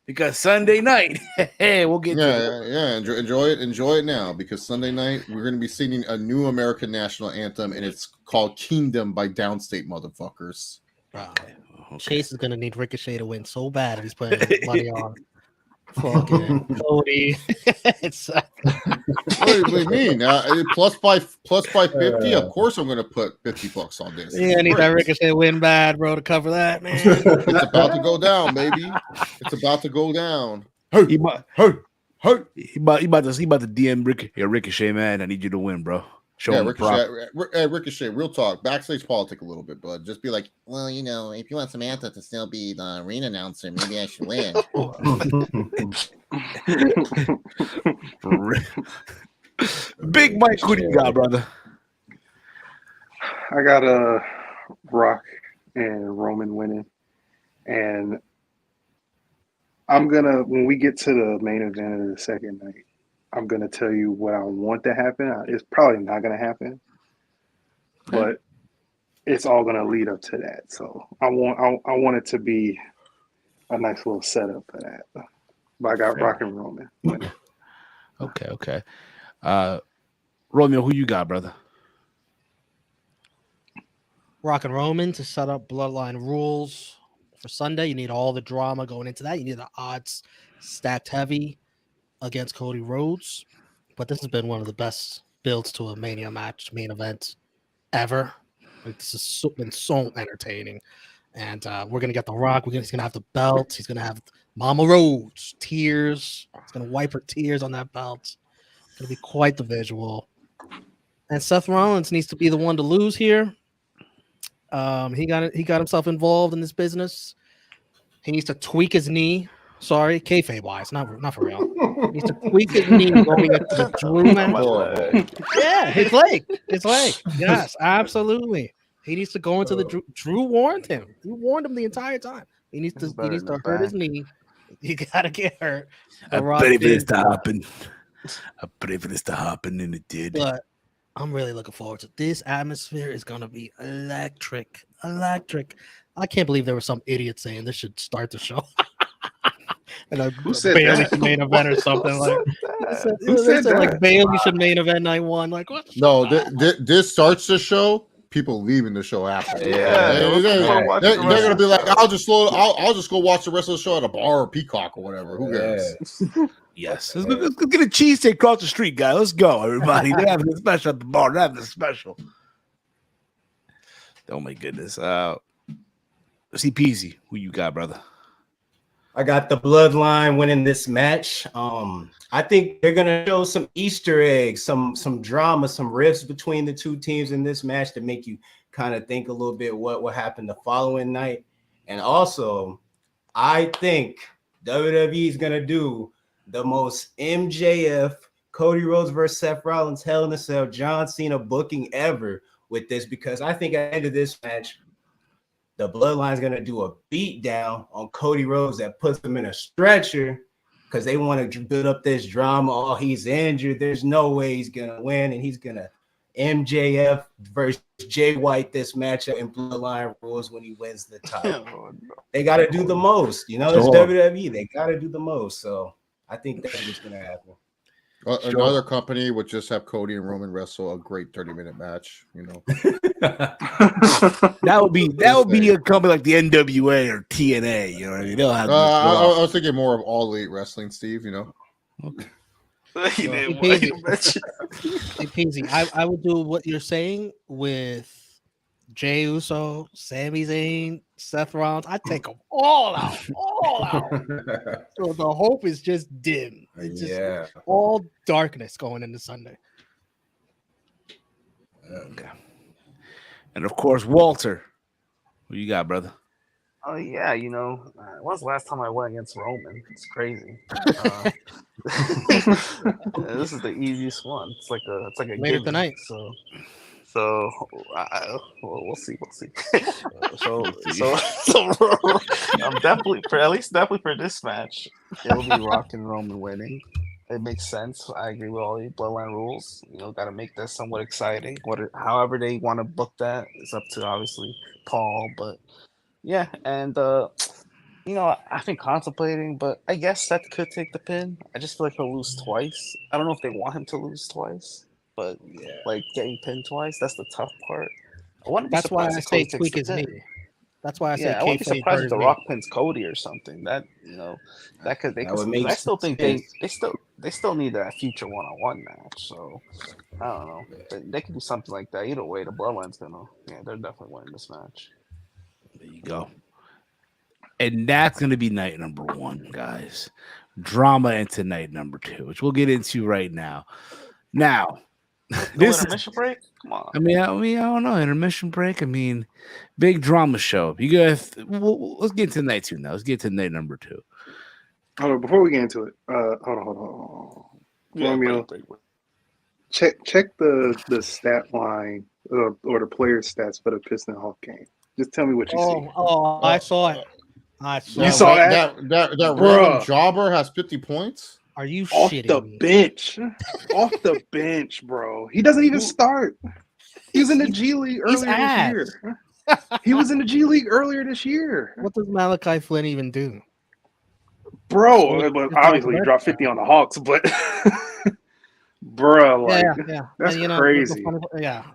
because Sunday night, we'll get enjoy it now because Sunday night we're going to be singing a new American national anthem and it's called Kingdom by Downstate motherfuckers. Okay. Chase is gonna need Ricochet to win so bad if he's putting money on Fucking Cody. It's What do you mean? Plus by 50. Of course, I'm going to put $50 on this. yeah, I need that Ricochet win bad, bro, to cover that, man. It's about to go down, baby. It's about to go down. Hey, He about to DM Ricochet, man. I need you to win, bro. Show him Ricochet, real talk. Backstage politics a little bit, bud. Just be like, well, if you want Samantha to still be the arena announcer, maybe I should win. Big Mike, who do you got, brother? I got Rock and Roman winning, and I'm gonna, when we get to the main event of the second night, I'm gonna tell you what I want to happen. It's probably not gonna happen, but it's all gonna lead up to that. So I want it to be a nice little setup for that. But I got Rock and Roman winning. Okay. Romeo, who you got, brother? Rock and Roman to set up Bloodline rules for Sunday. You need all the drama going into that. You need the odds stacked heavy against Cody Rhodes. But this has been one of the best builds to a Mania match, main event ever. Like, this has been so entertaining. And we're going to get The Rock. He's going to have the belt. He's going to have Mama Rhodes, tears. He's going to wipe her tears on that belt. It's going to be quite the visual. And Seth Rollins needs to be the one to lose here. He got himself involved in this business. He needs to tweak his knee. Sorry, kayfabe wise, not for real. He needs to tweak his knee going into the Drew match. Yeah, his leg. Yes, absolutely. He needs to go into the Drew warned him. He warned him the entire time. He needs to hurt his knee. You gotta get hurt. I pray for this to happen. And it did. But I'm really looking forward to this. Atmosphere is gonna be electric. I can't believe there was some idiot saying this should start the show. And Who said Bailey that? should main event or something like. Who said that? Like Bailey should main event night one. Like what? No, this starts the show. People leaving the show after. Yeah, they're gonna be like, I'll just go watch the rest of the show at a bar or Peacock or whatever. Who cares? Yes. Let's get a cheesesteak across the street, guy. Let's go, everybody. They're having a special at the bar. They're having a special. Oh my goodness. See Peasy, who you got, brother? I got the Bloodline winning this match. I think they're gonna show some Easter eggs, some drama, some rifts between the two teams in this match to make you kind of think a little bit what will happen the following night. And also, I think WWE is gonna do the most MJF Cody Rhodes versus Seth Rollins Hell in a Cell John Cena booking ever with this, because I think at the end of this match, the Bloodline is going to do a beat down on Cody Rhodes that puts him in a stretcher because they want to build up this drama. Oh, he's injured. There's no way he's going to win. And he's going to MJF versus Jay White this matchup in Bloodline rules when he wins the title. They got to do the most. It's WWE. They got to do the most. So I think that's what's going to happen. Another company would just have Cody and Roman wrestle a great 30-minute match. That would be a company like the NWA or TNA. You know what I mean? They'll have. I was thinking more of All Elite Wrestling, Steve. Okay. Hey, Peasy, I would do what you're saying with Jey Uso, Sami Zayn, Seth Rollins. I'd take them all out. So the hope is just dim. It's just all darkness going into Sunday. Okay. And of course, Walter. Who you got, brother? Oh yeah, when's the last time I went against Roman? It's crazy. This is the easiest one. It's like a later tonight. So we'll see. So I'm definitely for this match, it'll be Rock and Roman winning. It makes sense. I agree with all the Bloodline rules. Got to make that somewhat exciting. However they want to book that, it's up to obviously Paul. But yeah, and I've been contemplating, but I guess Seth could take the pin. I just feel like he'll lose twice. I don't know if they want him to lose twice, but like getting pinned twice, that's the tough part. That's why I say tweak his knee. That's why I say I wouldn't be kayfabe surprised if hurts The me. Rock pins Cody or something. That could they could. I still think they still need that future one-on-one match. So I don't know. They could do something like that. Either way, the Bloodline's they're definitely winning this match. There you go. And that's going to be night number 1, guys. Drama into night number 2, which we'll get into right now. Now, this intermission break? Come on. I don't know. Intermission break. Big drama show. You guys, let's get to night 2 now. Let's get to night number 2. Hold on, before we get into it, hold on. Romeo, check the stat line or the player stats for the Piston Hawk game. Just tell me what you see. Oh, I saw it. You saw that? That random jobber has 50 points? Are you off shitting the me? bench? Off the bench, bro. He doesn't even start. He was in the G League earlier this year. He was in the G League earlier this year. What does Malachi Flynn even do? Bro, but obviously he dropped 50 on the Hawks, but bro, that's crazy.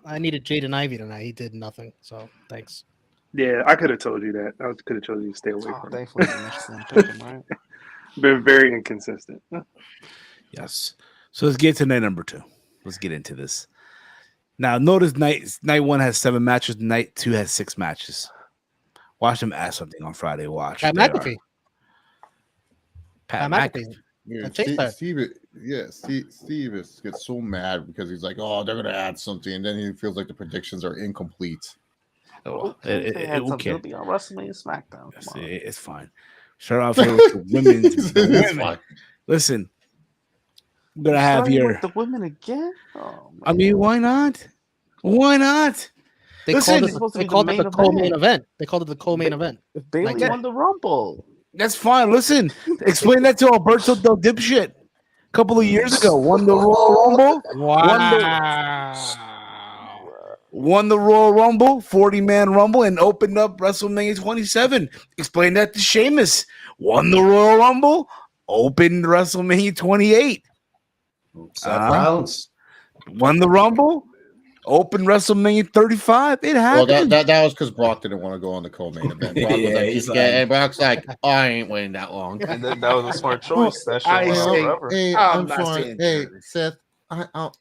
I needed Jaden Ivey tonight. He did nothing. So thanks. Yeah, I could have told you that. I could have told you to stay away from him. Thankfully, you pick him, right? Been very inconsistent. Yes. So let's get to night number 2. Let's get into this. Now, notice night 1 has 7 matches. Night 2 has 6 matches. Watch them add something on Friday. Watch. Pat McAfee. Pat McAfee. Yeah, Steve gets so mad because he's like, oh, they're going to add something. And then he feels like the predictions are incomplete. Oh, it'll be on WrestleMania SmackDown. It's fine. Start off here with the women's. Women. Listen, I'm gonna have here the women again. Oh, why not? Why not? They called it the co-main event. They called it the co-main event. If Bayley won the Rumble, that's fine. Listen, explain that to Alberto Del Dipshit a couple of years ago. Won the Royal Rumble. Wow. Won the Royal Rumble, 40-man Rumble, and opened up WrestleMania 27. Explain that to Sheamus. Won the Royal Rumble, opened WrestleMania 28. Seth Rollins. Won the Rumble, opened WrestleMania 35. It happened. Well, that was because Brock didn't want to go on the co-main event. Brock and Brock's like, I ain't waiting that long. And then that was a smart choice. I'm sorry. Hey, Seth,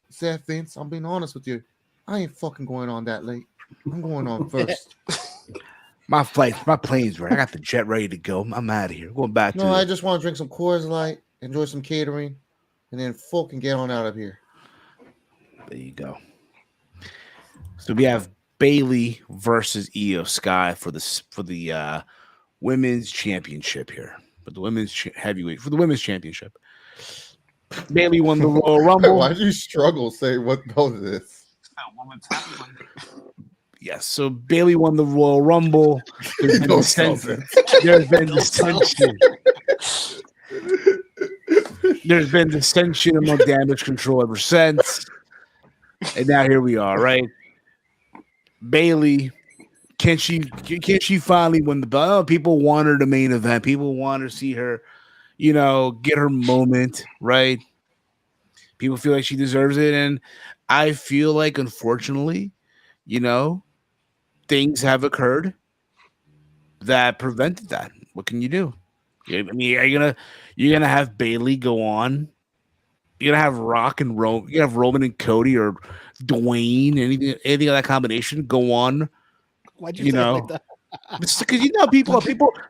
Seth Vince, I'm being honest with you. I ain't fucking going on that late. I'm going on first. My plane's ready. I got the jet ready to go. I'm out of here. Going back to I just want to drink some Coors Light, enjoy some catering, and then fucking get on out of here. There you go. So we have Bayley versus Io Sky for the women's championship here. But the women's heavyweight for the women's championship. Bayley won the Royal Rumble. Why do you struggle saying what belt it is? Yes, so Bayley won the Royal Rumble. There's been dissension. There's been dissension among Damage Control ever since. And now here we are, right? Bayley, can she finally win the belt? Oh, people want her to main event. People want to see her, get her moment, right? People feel like she deserves it. And I feel like, unfortunately, things have occurred that prevented that. What can you do? You're gonna have Bayley go on. You're gonna have Rock and Roman. You have Roman and Cody or Dwayne. Anything of that combination go on. Why'd you say it like that? Because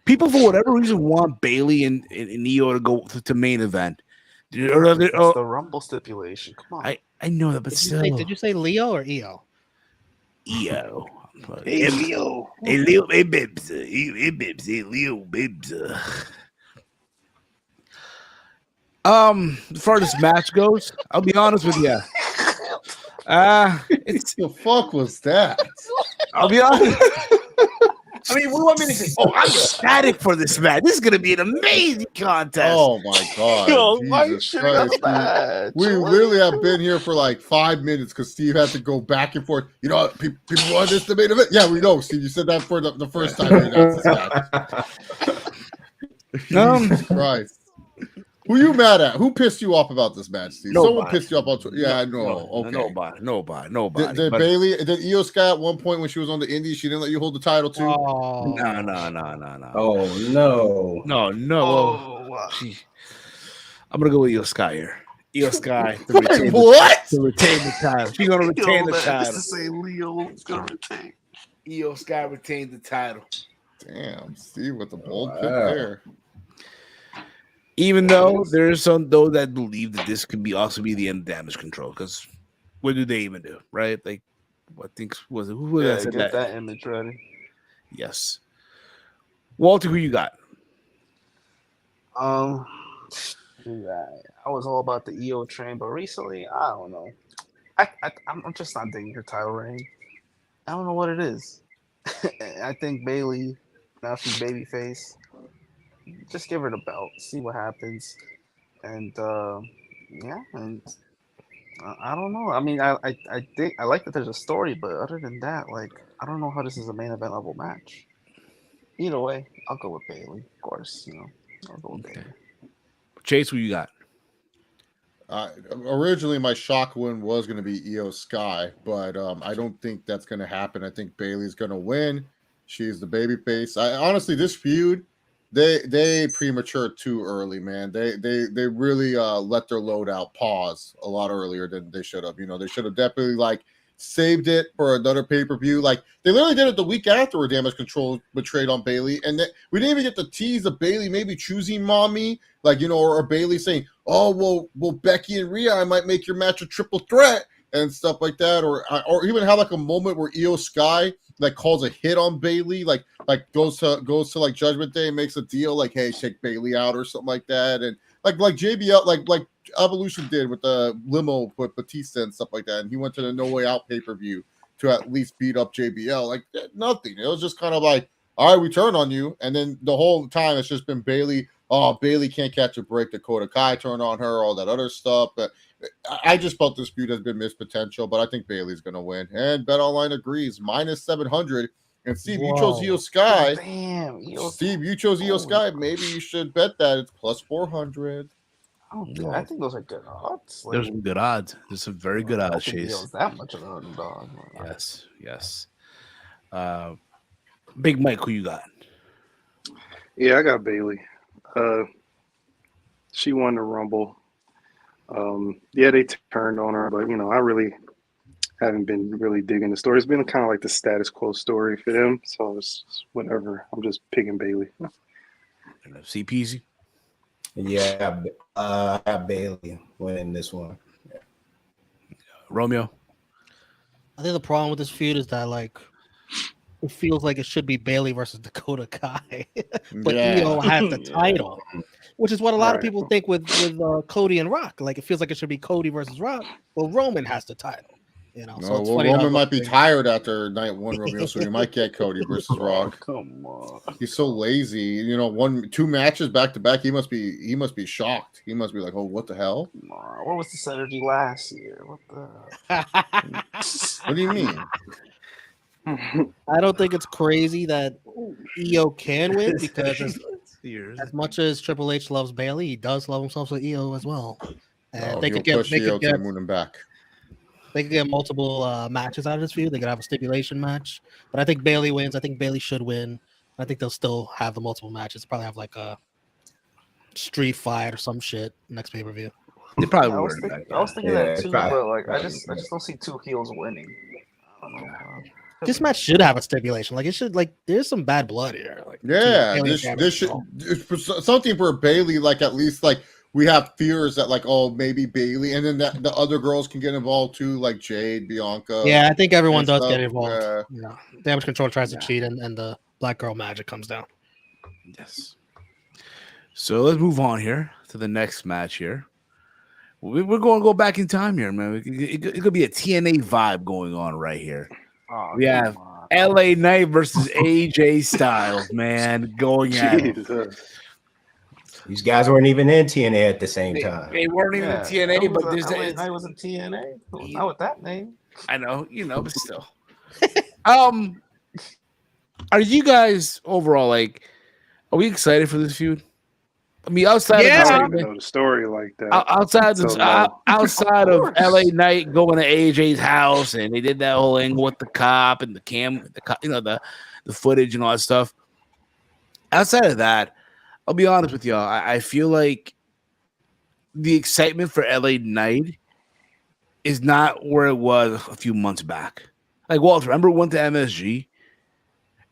people for whatever reason want Bayley and Io to go to main event. It's the Rumble stipulation. Come on. I know that, but did you say Leo or Io? Io. Hey, Leo. Hey, Leo. Hey, Bibs. Hey, Bibs. Hey, Leo. Bibs. As far as this match goes, I'll be honest with you. It's the fuck was that? I'll be honest. What do you want me to say? Oh, I'm ecstatic for this match. This is going to be an amazing contest. Oh, my God. We literally have been here for like 5 minutes because Steve had to go back and forth. People want this to main event. Yeah, we know, Steve. You said that for the first time we announced this match. Jesus Christ. Who you mad at? Who pissed you off about this match, Steve? Nobody. Someone pissed you off on Twitter. Yeah, I know. Okay. Nobody. Did Bailey? Did Io Sky at one point when she was on the Indies? She didn't let you hold the title too. Oh, No. Oh no. No. Oh, wow. I'm gonna go with Io Sky here. Io Sky to Wait, retain what? to retain the title. She's gonna retain the Just title. to say Leo's gonna retain. Io Sky retained the title. Damn, Steve with the bold pick Wow. there. Even though there's some though that believe that this could also be the end of Damage Control, because what do they even do, right? Like, what thinks was it? Who was that said Get that? that image ready. Yes, Walter, who you got? I was all about the EO train, but recently, I don't know. I'm just not digging her title reign. I don't know what it is. I think Bailey, now she's babyface. Just give her the belt, see what happens, and and I don't know. I mean, I think I like that there's a story, but other than that, like, I don't know how this is a main event level match. Either way, I'll go with Bailey, of course. I'll go with Bailey. Chase, who you got? Originally, my shock win was going to be Io Sky, but I don't think that's going to happen. I think Bailey's going to win. She's the babyface. Honestly, this feud, they premature too early, man. They really let their loadout pause a lot earlier than they should have. They should have definitely saved it for another pay-per-view. Like, they literally did it the week after where Damage Control betrayed on Bailey, and we didn't even get the tease of Bailey maybe choosing Mommy, or Bailey saying, "Oh, well, Becky and Rhea, I might make your match a triple threat," and stuff like that, or even have a moment where Io Sky calls a hit on Bailey, goes to Judgment Day and makes a deal hey, take Bailey out or something like that, and like JBL like Evolution did with the limo with Batista and stuff like that, and he went to the No Way Out pay-per-view to at least beat up JBL. Nothing. It was just kind of all right, we turn on you, and then the whole time it's just been Bailey. Oh, Bailey can't catch a break. Dakota Kai turned on her, all that other stuff. But I just felt this feud has been missed potential, but I think Bailey's going to win. And BetOnline agrees, -700. And Steve, you chose Io Sky. Damn, Steve, you chose Io Sky. Maybe you should bet that. It's +400. I think those are good odds. There's some good odds. There's some very good odds, Chase. Io's that much of an underdog. Yes. Big Mike, who you got? Yeah, I got Bailey. She won the Rumble. They turned on her, but I really haven't been really digging the story. It's been kind of like the status quo story for them, so it's whatever. I'm just picking Bailey. CPZ? Yeah, I have Bailey winning this one. Yeah. Romeo? I think the problem with this feud is that it feels like it should be Bailey versus Dakota Kai, but Io has the title, which is what a lot of people think with Cody and Rock. It feels like it should be Cody versus Rock. Well, Roman has the title, So it's funny Roman might be tired after night one, Romeo, so you might get Cody versus Rock. Come on, he's so lazy. 2 matches back to back. He must be shocked. He must be like, oh, what the hell? Where was the synergy last year? What the? What do you mean? I don't think it's crazy that Io can win because as much as Triple H loves Bailey, he does love himself with Io as well. And they could get the moon and back. They could get multiple matches out of this feud. They could have a stipulation match, but I think Bailey wins. I think Bailey should win. I think they'll still have the multiple matches. Probably have a street fight or some shit next pay per view. They probably I was thinking that too, but I just don't see two heels winning. I don't know. This match should have a stipulation. It should there's some bad blood here. This should something for Bailey. At least we have fears that maybe Bailey, and then the other girls can get involved too, like Jade, Bianca. Yeah, I think everyone does get involved. Damage Control tries to cheat, and the Black Girl Magic comes down. Yes. So let's move on here to the next match here. We're going to go back in time here, man. It could be a TNA vibe going on right here. Oh, we have LA Knight versus AJ Styles, man, going at it. These guys weren't even in TNA at the same time. They weren't even in TNA, but there's LA Knight was in TNA. Not with that name. I know, but still. Are you guys overall are we excited for this feud? I mean, outside I of don't even know the story like that. outside of LA Knight going to AJ's house, and they did that whole angle with the cop and the footage and all that stuff. Outside of that, I'll be honest with y'all. I feel like the excitement for LA Knight is not where it was a few months back. Like, Walter, remember went to MSG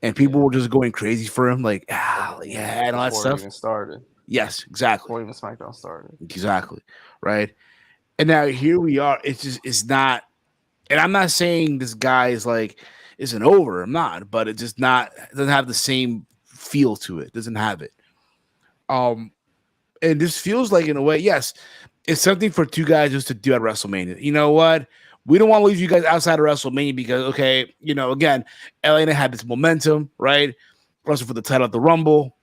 and people were just going crazy for him, like, yeah, and all that stuff. Even started. Yes, exactly. Before even SmackDown started. Exactly. Right. And now here we are. It's not, and I'm not saying this guy isn't over. I'm not, but it's just not, it doesn't have the same feel to it. Doesn't have it. And this feels like, in a way, yes, it's something for two guys just to do at WrestleMania. You know what? We don't want to leave you guys outside of WrestleMania because, okay, again, LA had this momentum, right? Also for the title at the Rumble.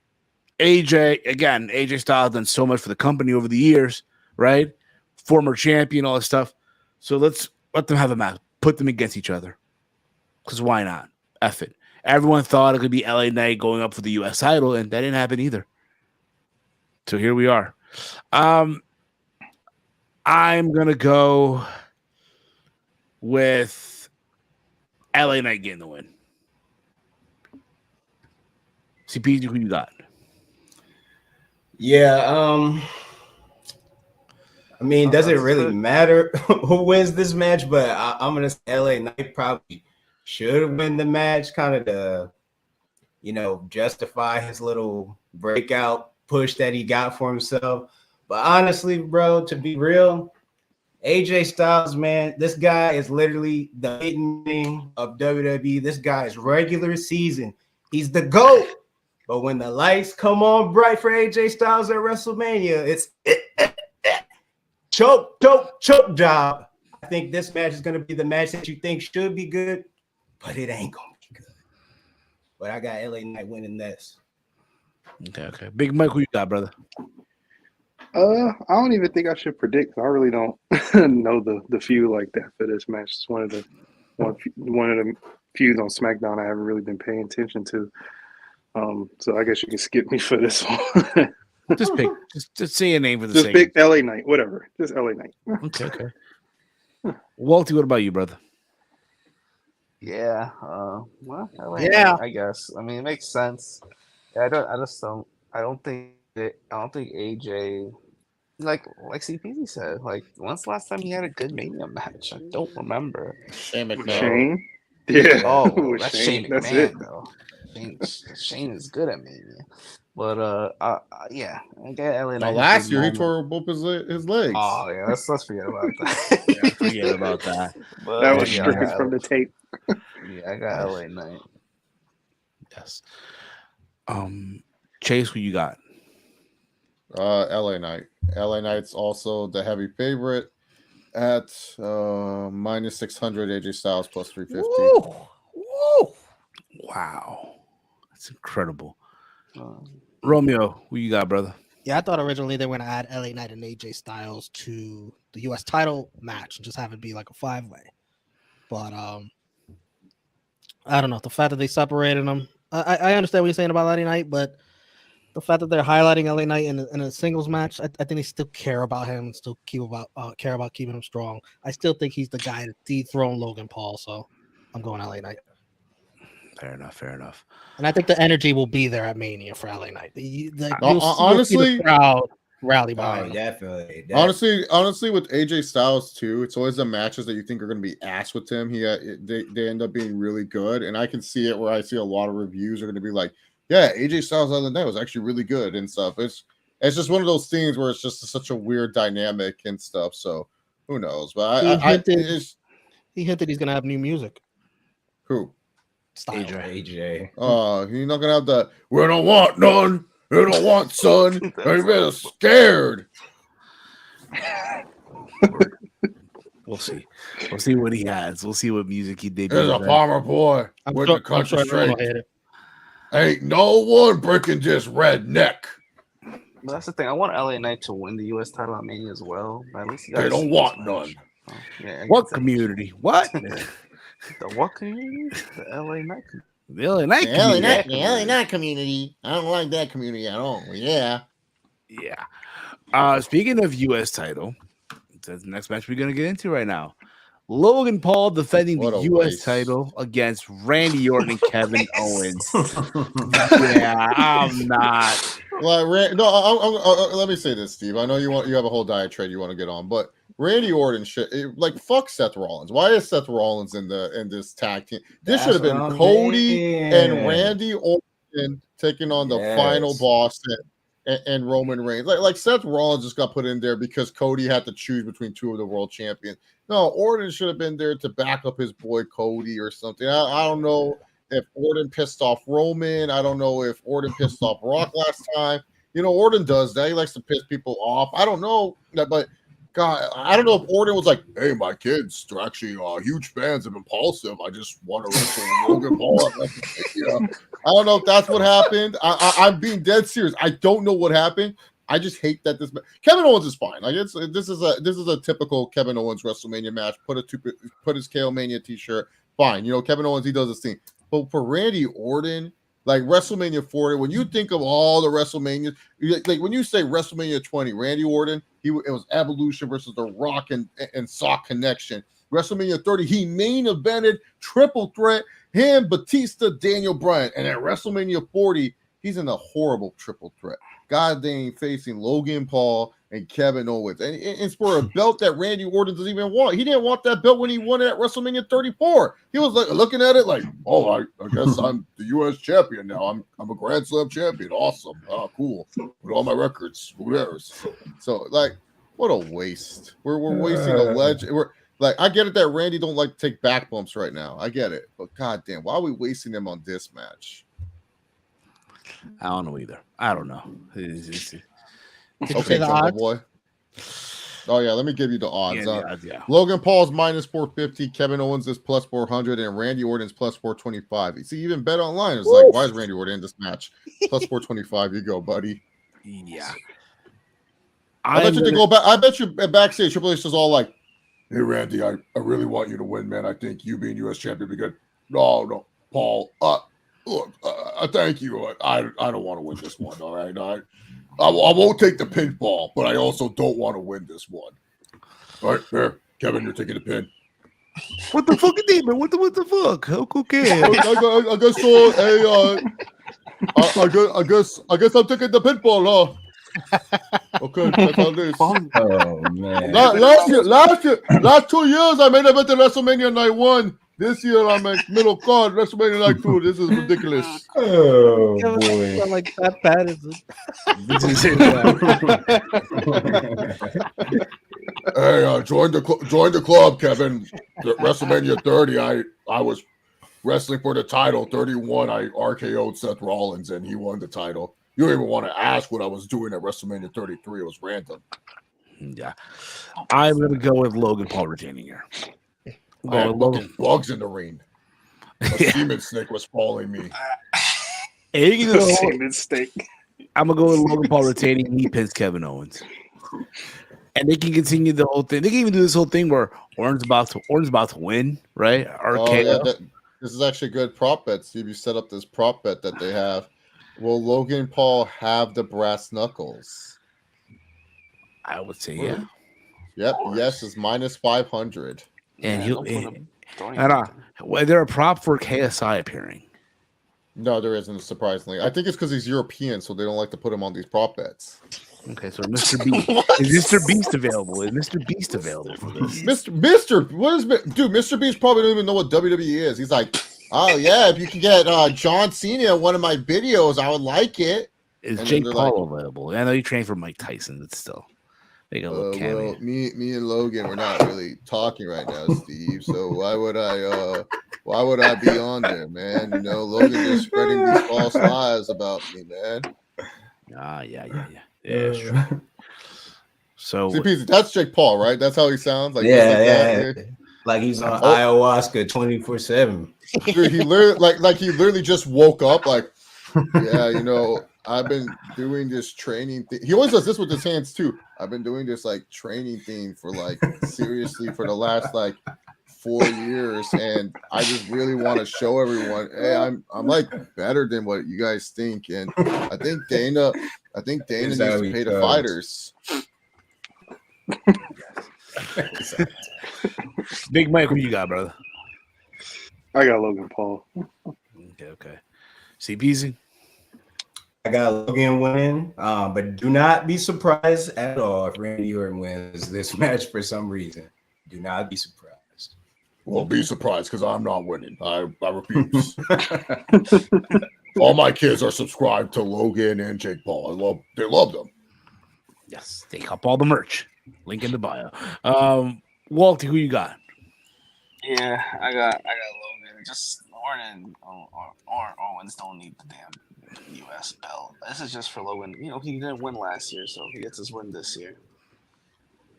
AJ Styles done so much for the company over the years, right? Former champion, all this stuff. So let's let them have a match. Put them against each other. Because why not? F it. Everyone thought it could be LA Knight going up for the U.S. title, and that didn't happen either. So here we are. I'm going to go with LA Knight getting the win. CP, who you got? Yeah, I mean, does it really matter who wins this match? But I'm gonna say LA Knight probably should win the match, kind of to, justify his little breakout push that he got for himself. But honestly, bro, to be real, AJ Styles, man, this guy is literally the beginning of WWE. This guy is regular season. He's the GOAT. But when the lights come on bright for AJ Styles at WrestleMania, it's choke job. I think this match is going to be the match that you think should be good, but it ain't going to be good. But I got LA Knight winning this. Okay. Big Mike, who you got, brother? I don't even think I should predict. I really don't know the feud like that for this match. It's one of the feuds on SmackDown I haven't really been paying attention to. So I guess you can skip me for this one. just say a name for the just pick LA Knight, whatever. Just LA Knight. Okay. Walty, what about you, brother? Yeah. Well, LA Knight, I guess. I mean, it makes sense. Yeah, I don't think AJ, like CPZ said, like, when's the last time he had a good Mania match? I don't remember. Shane McMahon. Shane? Yeah. Oh, that's Shane McMahon, that's it. though. Shane is good at Mania. But yeah, I get LA Knight. Last year he tore both his legs. Oh yeah, let's forget about that. Forget about that. But, that was stricken from the tape. Yeah, I got LA Knight. Yes. Chase, who you got? LA Knight. LA Knight's also the heavy favorite at minus 600. AJ Styles plus 350. Woo! Wow, that's incredible. Romeo, who you got, brother? Yeah, I thought originally they were going to add LA Knight and AJ Styles to the U.S. title match and just have it be like a 5-way. But I don't know. The fact that they separated them, I understand what you're saying about LA Knight, but the fact that they're highlighting LA Knight in a singles match, I think they still care about him and still care about keeping him strong. I still think he's the guy to dethrone Logan Paul, so I'm going LA Knight. Fair enough. And I think the energy will be there at Mania for LA Knight. Honestly, the crowd rally behind him. Definitely. Honestly, with AJ Styles too, it's always the matches that you think are going to be ass with him. They end up being really good, and I can see it where I see a lot of reviews are going to be like, "Yeah, AJ Styles the other night was actually really good" and stuff. It's just one of those things where it's just such a weird dynamic and stuff. So who knows? But he hinted he's going to have new music. Who? AJ. Oh, you're not gonna have the "we don't want none, we don't want son." They're scared. We'll see. We'll see what he has. We'll see what music he did. There's a farmer boy with the country straight. Ain't no one breaking this redneck. But that's the thing. I want LA Knight to win the U.S. title at Mania as well. But at least they don't want none. What community? What? The what community? The LA Knight community. The LA Knight community. The LA Knight community. I don't like that community at all. Yeah. Yeah. Speaking of U.S. title, that's the next match we're gonna get into right now. Logan Paul defending What the a U.S. waste. title against Randy Orton and Kevin Owens. Yeah, I'm not. Like, let me say this, Steve. I know you have a whole diatribe you want to get on, but Randy Orton fuck Seth Rollins. Why is Seth Rollins in this tag team? This should have been Cody and Randy Orton taking on the final boss and Roman Reigns. Like Seth Rollins just got put in there because Cody had to choose between two of the world champions. No, Orton should have been there to back up his boy Cody or something. I don't know if Orton pissed off Roman. I don't know if Orton pissed off Rock last time. You know, Orton does that. He likes to piss people off. I don't know, but God, I don't know if Orton was like, "Hey, my kids, they're actually huge fans of Impulsive. I just want to wrestle Logan Paul." I don't know if that's what happened. I'm being dead serious. I don't know what happened. I just hate that Kevin Owens is fine. Like this is a typical Kevin Owens WrestleMania match. Put his KO Mania t-shirt. Fine. You know, Kevin Owens, he does his thing. But for Randy Orton, like WrestleMania 40, when you think of all the WrestleManias, like when you say WrestleMania 20, Randy Orton, it was Evolution versus The Rock and Sock Connection. WrestleMania 30, he main evented triple threat, him, Batista, Daniel Bryan. And at WrestleMania 40, he's in a horrible triple threat. God dang, facing Logan Paul and Kevin Owens. And it's for a belt that Randy Orton doesn't even want. He didn't want that belt when he won it at WrestleMania 34. He was like looking at it like, oh, I guess I'm the U.S. champion now. I'm a Grand Slam champion. Awesome. Oh, cool. With all my records. Who cares? So, like, what a waste. We're wasting a legend. I get it that Randy don't like to take back bumps right now. I get it. But goddamn, why are we wasting them on this match? I don't know either. I don't know. Okay, Jungle Boy. Oh yeah, let me give you the odds. Yeah. Logan Paul's minus 450, Kevin Owens is plus 400, and Randy Orton's plus 425. You see, even bet online is like, why is Randy Orton in this match? Plus 425. You go, buddy. Yeah. I bet you backstage Triple H is all like, hey Randy, I really want you to win, man. I think you being U.S. champion would be good. No, Paul. Look, thank you. I don't want to win this one. All right, I won't take the pinfall, but I also don't want to win this one. All right, fair. Kevin, you're taking the pin. What the fuck is that, man? What the fuck? Okay. I guess so. Hey, I guess I'm taking the pinfall, huh? Okay, that's how it is. Oh man! Last 2 years I made event at WrestleMania Night 1. This year I'm at middle card WrestleMania Night 2. This is ridiculous. Oh boy! Like that bad is it? This is it. Hey, join the club, Kevin. WrestleMania 30. I was wrestling for the title. 31. I RKO'd Seth Rollins and he won the title. You don't even want to ask what I was doing at WrestleMania 33. It was random. Yeah. I'm going to go with Logan Paul retaining here. I had bugs in the ring. A semen snake was following me. Semen snake. I'm going to go with Logan Paul retaining. He pins Kevin Owens. And they can continue the whole thing. They can even do this whole thing where Orton's about to win, right? This is actually good prop bet. Steve, you set up this prop bet that they have. Will Logan Paul have the brass knuckles? I would say yeah. Yep. Yes is minus 500. And there a prop for KSI appearing? No, there isn't. Surprisingly, I think it's because he's European, so they don't like to put him on these prop bets. Okay, so Mr. Beast is Mr. Beast available? Is Mr. Beast available for this? Mr. Beast probably don't even know what WWE is. He's like, oh yeah, if you can get John Cena in one of my videos, I would like it. Is Jake Paul available? I know you trained for Mike Tyson, but still. Well, me and Logan, we're not really talking right now, Steve. So why would I be on there, man? You know, Logan is spreading these false lies about me, man. Yeah, sure. So that's Jake Paul, right? That's how he sounds. Like like he's on ayahuasca 24/7. Dude, he literally just woke up. Like, yeah, you know, I've been doing this training thing. He always does this with his hands too. I've been doing this like training thing for like seriously for the last like 4 years, and I just really want to show everyone, hey, I'm like better than what you guys think. And I think Dana needs to pay the fighters. Big Mike, who you got, brother? I got Logan Paul. Okay. CPZ? I got Logan winning, but do not be surprised at all if Randy Orton wins this match for some reason. Do not be surprised. Well, be surprised because I'm not winning. I refuse. All my kids are subscribed to Logan and Jake Paul. They love them. Yes, they cop all the merch. Link in the bio. Walter, who you got? Yeah, I got Logan. Just Orton or Owens don't need the damn U.S. belt. This is just for Logan. You know, he didn't win last year, so he gets his win this year.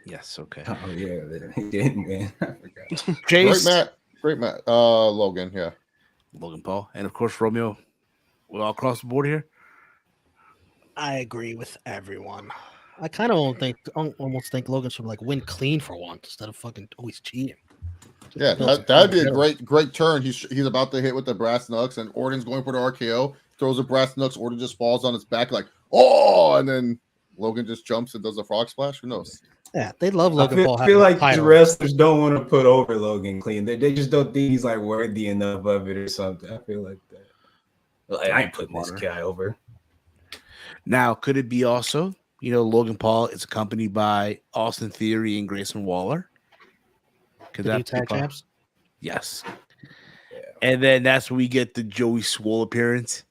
Yes, okay. Oh yeah, he didn't win. I forgot. Chase? Great Matt. Logan, yeah. Logan Paul. And of course, Romeo. We're all across the board here. I agree with everyone. I kind of almost think Logan should like win clean for once instead of fucking always cheating. Yeah, that'd be a great turn. He's about to hit with the brass knucks, and Orton's going for the RKO, throws the brass knucks. Orton just falls on his back like, oh, and then Logan just jumps and does a frog splash. Who knows? Yeah, they love Logan Paul. I feel like these wrestlers don't want to put over Logan clean. They just don't think he's like worthy enough of it or something. I feel like that. Like, I ain't putting this guy over. Now, could it be also, Logan Paul is accompanied by Austin Theory and Grayson Waller? Could that be tag champs? Yes. Yeah. And then that's when we get the Joey Swole appearance.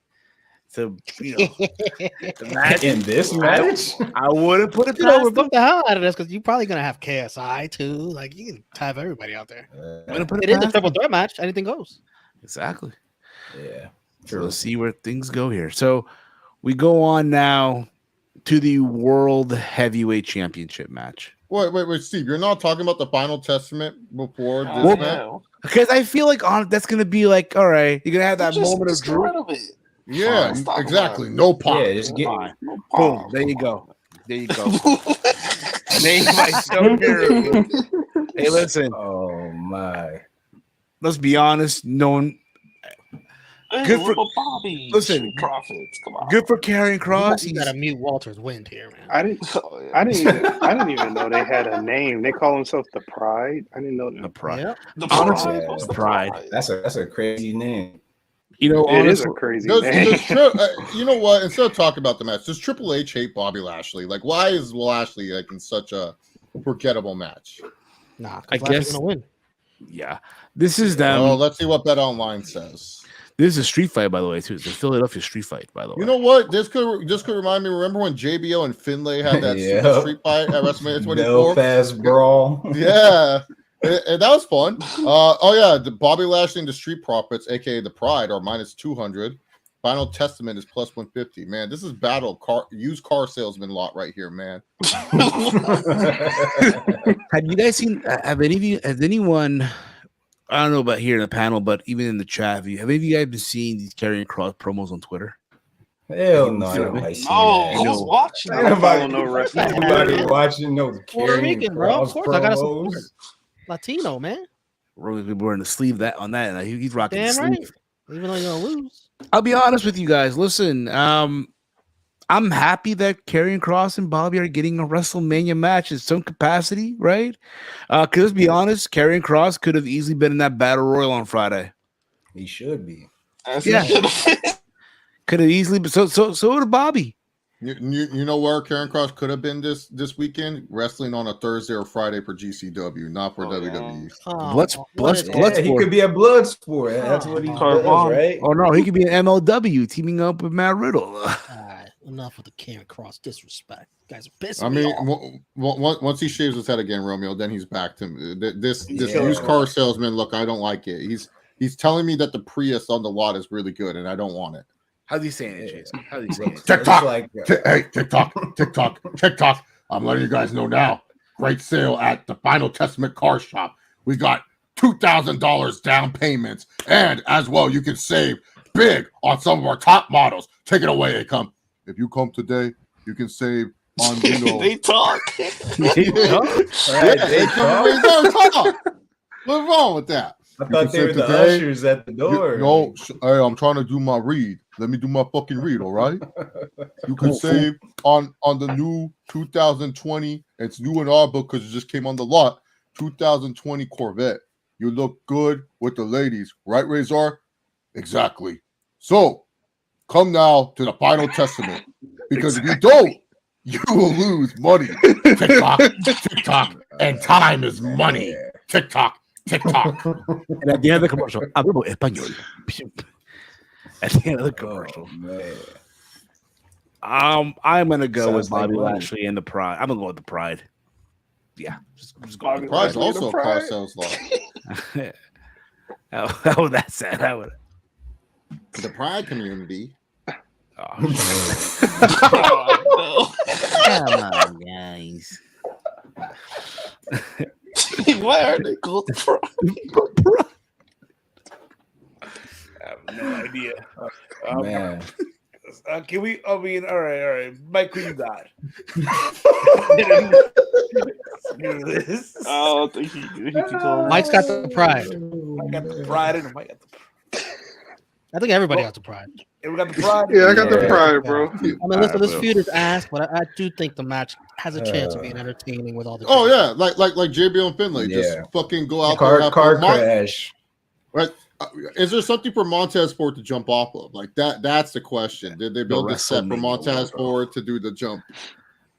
So, the match in this match, I wouldn't put it past them. The hell out of this because you're probably gonna have KSI too. Like you can have everybody out there. It is a triple threat match. Anything goes. Exactly. Yeah. So let's see where things go here. So we go on now to the World Heavyweight Championship match. Wait, Steve, you're not talking about the Final Testament before this match? Because I feel like that's going to be like, all right, you're going to have that moment of Drew. Yeah, exactly. No pop. Yeah, just get boom. There you go. Name my show here. Hey, listen. Oh, my. Let's be honest. No one. Good for Bobby. Listen, profits. Come on. Good for Karrion Kross. You gotta mute Walter's wind here, man. I didn't even know they had a name. They call themselves the Pride. I didn't know that. The Pride. Yep. The Pride. That's a crazy name. It is a crazy name. You know what? Instead of talking about the match, does Triple H hate Bobby Lashley? Like, why is Lashley like in such a forgettable match? Nah, I guess gonna win. Yeah, this is them. Oh, let's see what Bet Online says. This is a street fight, by the way, too. It's a Philadelphia street fight, by the way. You know what? This could remind me. Remember when JBL and Finlay had that super street fight at WrestleMania 24? Belfast brawl. Yeah, and that was fun. The Bobby Lashley and the Street Profits, aka the Pride, are minus 200. Final Testament is plus 150. Man, this is used car salesman lot right here, man. Have you guys seen? Have anyone? I don't know about here in the panel, but even in the chat, have any of you guys been seeing these Karrion Kross promos on Twitter? Hell no, I don't like seeing that. Who's watching? Nobody watching no Puerto Rican, bro. Of course, I gotta support Latino, man. We're wearing the sleeve and he's rocking the sleeve. Right. Even though you're gonna lose. I'll be honest with you guys. Listen, I'm happy that Karrion Kross and Bobby are getting a WrestleMania match in some capacity, right? Because let's be honest, Karrion Kross could have easily been in that Battle Royal on Friday. He should be. Yeah, could have easily been. So would Bobby. You know where Karrion Kross could have been this weekend? Wrestling on a Thursday or Friday for GCW, not for WWE. Bloodsport. He could be a Bloodsport. That's what he does, right? Oh no, he could be an MLW teaming up with Matt Riddle. Enough with the Karrion Kross disrespect. You guys are pissing I me mean, off. once he shaves his head again, Romeo, then he's back to this used car salesman. Look, I don't like it. He's telling me that the Prius on the lot is really good, and I don't want it. How's he saying it, Jason? How's he saying it? TikTok. I'm letting you guys know now. Great sale at the Final Testament car shop. We got $2,000 down payments, and as well, you can save big on some of our top models. Take it away, Acom. If you come today, you can save on They talk. They talk. What's wrong with that? I thought they were the ushers at the door. No, hey, I'm trying to do my read. Let me do my fucking read, all right? You can save on the new 2020. It's new in our book because it just came on the lot. 2020 Corvette. You look good with the ladies, right, Razor? Exactly. So, come now to the final testament. Because if you don't, you will lose money. TikTok, TikTok, and time is money. TikTok, TikTok. And at the end of the commercial, hablo español. At the end of the commercial. I'm gonna go with Bobby Lashley and the Pride. I'm gonna go with the Pride. Yeah, just go with the Pride's Pride. also a car sales law. How would that sound? How would The Pride community. Oh, come on, guys. Why are they called Pride? I have no idea. Man. Can we? I mean, all right. Mike, who you got? Oh, I think he can go. Mike's got the Pride. I got the Pride, and Mike got the Pride. I think everybody got the Pride. And we got the Pride. Yeah, I got the Pride, bro. I mean, listen, this feud is ass, but I do think the match has a chance of being entertaining with all the. Oh yeah, like JBL and Finlay, just fucking go out there. Car crash. Right? Is there something for Montez Ford to jump off of? Like that? That's the question. Did they build a set for Montez Ford to do the jump?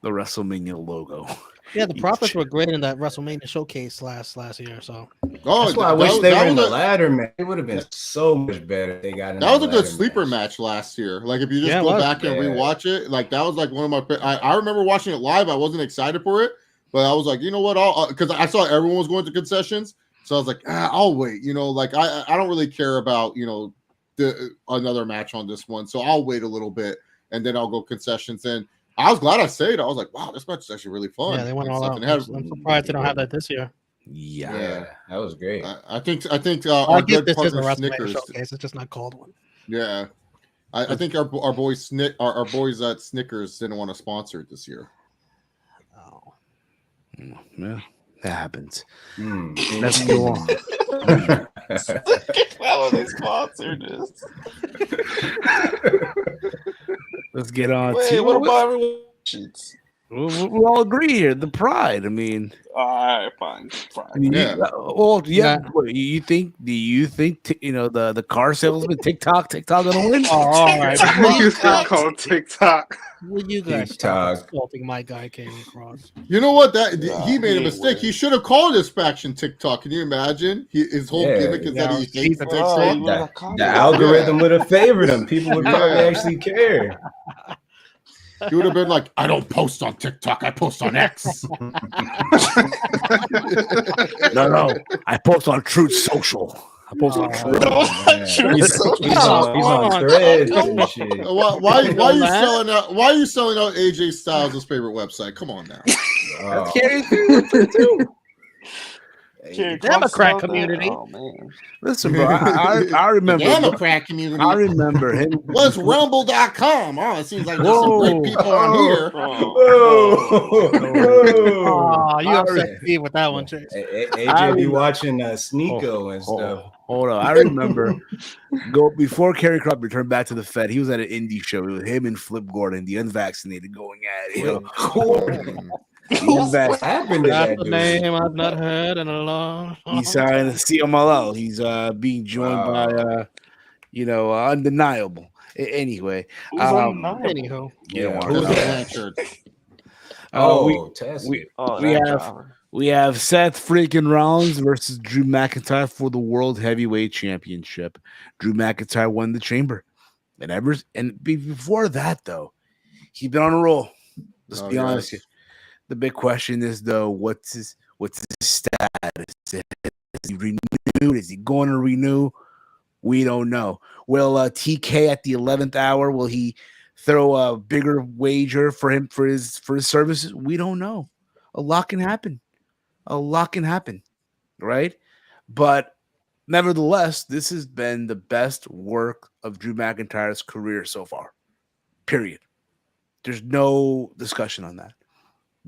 The WrestleMania logo. Yeah, the Profits were great in that WrestleMania showcase last year. So that's why I wish they were in the ladder match. It would have been so much better if they got in. That was a good sleeper match last year. Like if you just go back and rewatch it, like that was like one of my. I remember watching it live. I wasn't excited for it, but I was like, you know what? Because I saw everyone was going to concessions, so I was like, I'll wait. You know, like I don't really care about another match on this one, so I'll wait a little bit and then I'll go concessions. And I was glad I stayed. I was like, wow, this match is actually really fun. Yeah, they went all out. I'm surprised they don't have that this year. Yeah, that was great. I think our good partner Snickers showcase. It's just not called one. Yeah, I think our boys our boys at Snickers didn't want to sponsor it this year. Oh, yeah, that happens. Let's go on. How they sponsored this? Let's get on. Wait, what about everyone? We all agree here. The Pride. I mean, all right, fine. Yeah. You think? Do you think? The car salesman TikTok gonna win? Oh, all right. You still call TikTok? Will you guys stop insulting my guy came across? You know what? He made a mistake. He should have called his faction TikTok. Can you imagine? His whole gimmick is that he hates TikTok. The algorithm would have favored him. People would probably actually care. He would have been like, I don't post on TikTok, I post on X. No. I post on Truth Social. I post on Truth. He's on Threads and shit. Why are you selling out? Why are you selling out AJ Styles' favorite website? Come on now. That's Carrie's favorite too. Democrat community. Oh man. Listen, bro, I remember Democrat community. I remember him. What's rumble.com? Oh, it seems like there's some great people on here. Oh, you upset me with that one, Chase. AJ be watching Sneeko and stuff. Hold on. I remember before Kerry Cross returned back to the Fed, he was at an indie show. It was him and Flip Gordon, the unvaccinated, going at it. What happened to that dude? Name I've not heard in a long. He's signed CMLL. He's being joined by Undeniable. Anyway, anywho, we have Seth freaking Rollins versus Drew McIntyre for the World Heavyweight Championship. Drew McIntyre won the Chamber, and before that though, he's been on a roll. Let's be honest. The big question is though, what's his status? Is he renewed? Is he going to renew? We don't know. Will TK at the 11th hour? Will he throw a bigger wager for him for his services? We don't know. A lot can happen. Right? But nevertheless, this has been the best work of Drew McIntyre's career so far. Period. There's no discussion on that.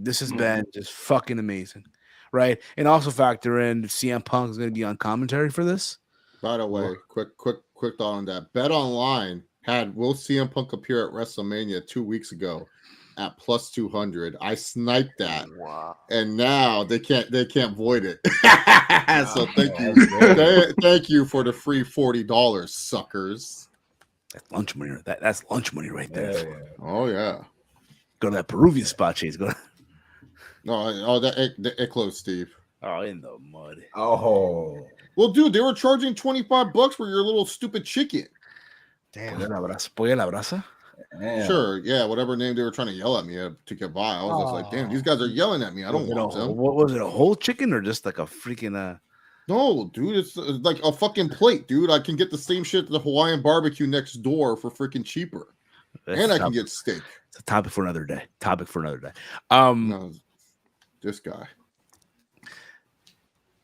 This has been just fucking amazing, right? And also factor in CM Punk is going to be on commentary for this. By the way, quick thought on that. Bet Online had will CM Punk appear at WrestleMania 2 weeks ago at plus 200. I sniped that. Wow. And now they can't void it. So thank you for the free $40, suckers. That's lunch money. That's lunch money right there. Yeah. Oh yeah. Go to that Peruvian spot, Chase. Go. It closed, Steve. Oh, in the mud. Oh. Well, dude, they were charging $25 for your little stupid chicken. Damn. Pollo la brasa. Damn. Sure, yeah, whatever name they were trying to yell at me to get by. I was just like, damn, these guys are yelling at me. I don't want them. What was it? A whole chicken or just like a freaking No, dude, it's like a fucking plate, dude. I can get the same shit at the Hawaiian barbecue next door for freaking cheaper. And I can get steak. It's a topic for another day. No, this guy.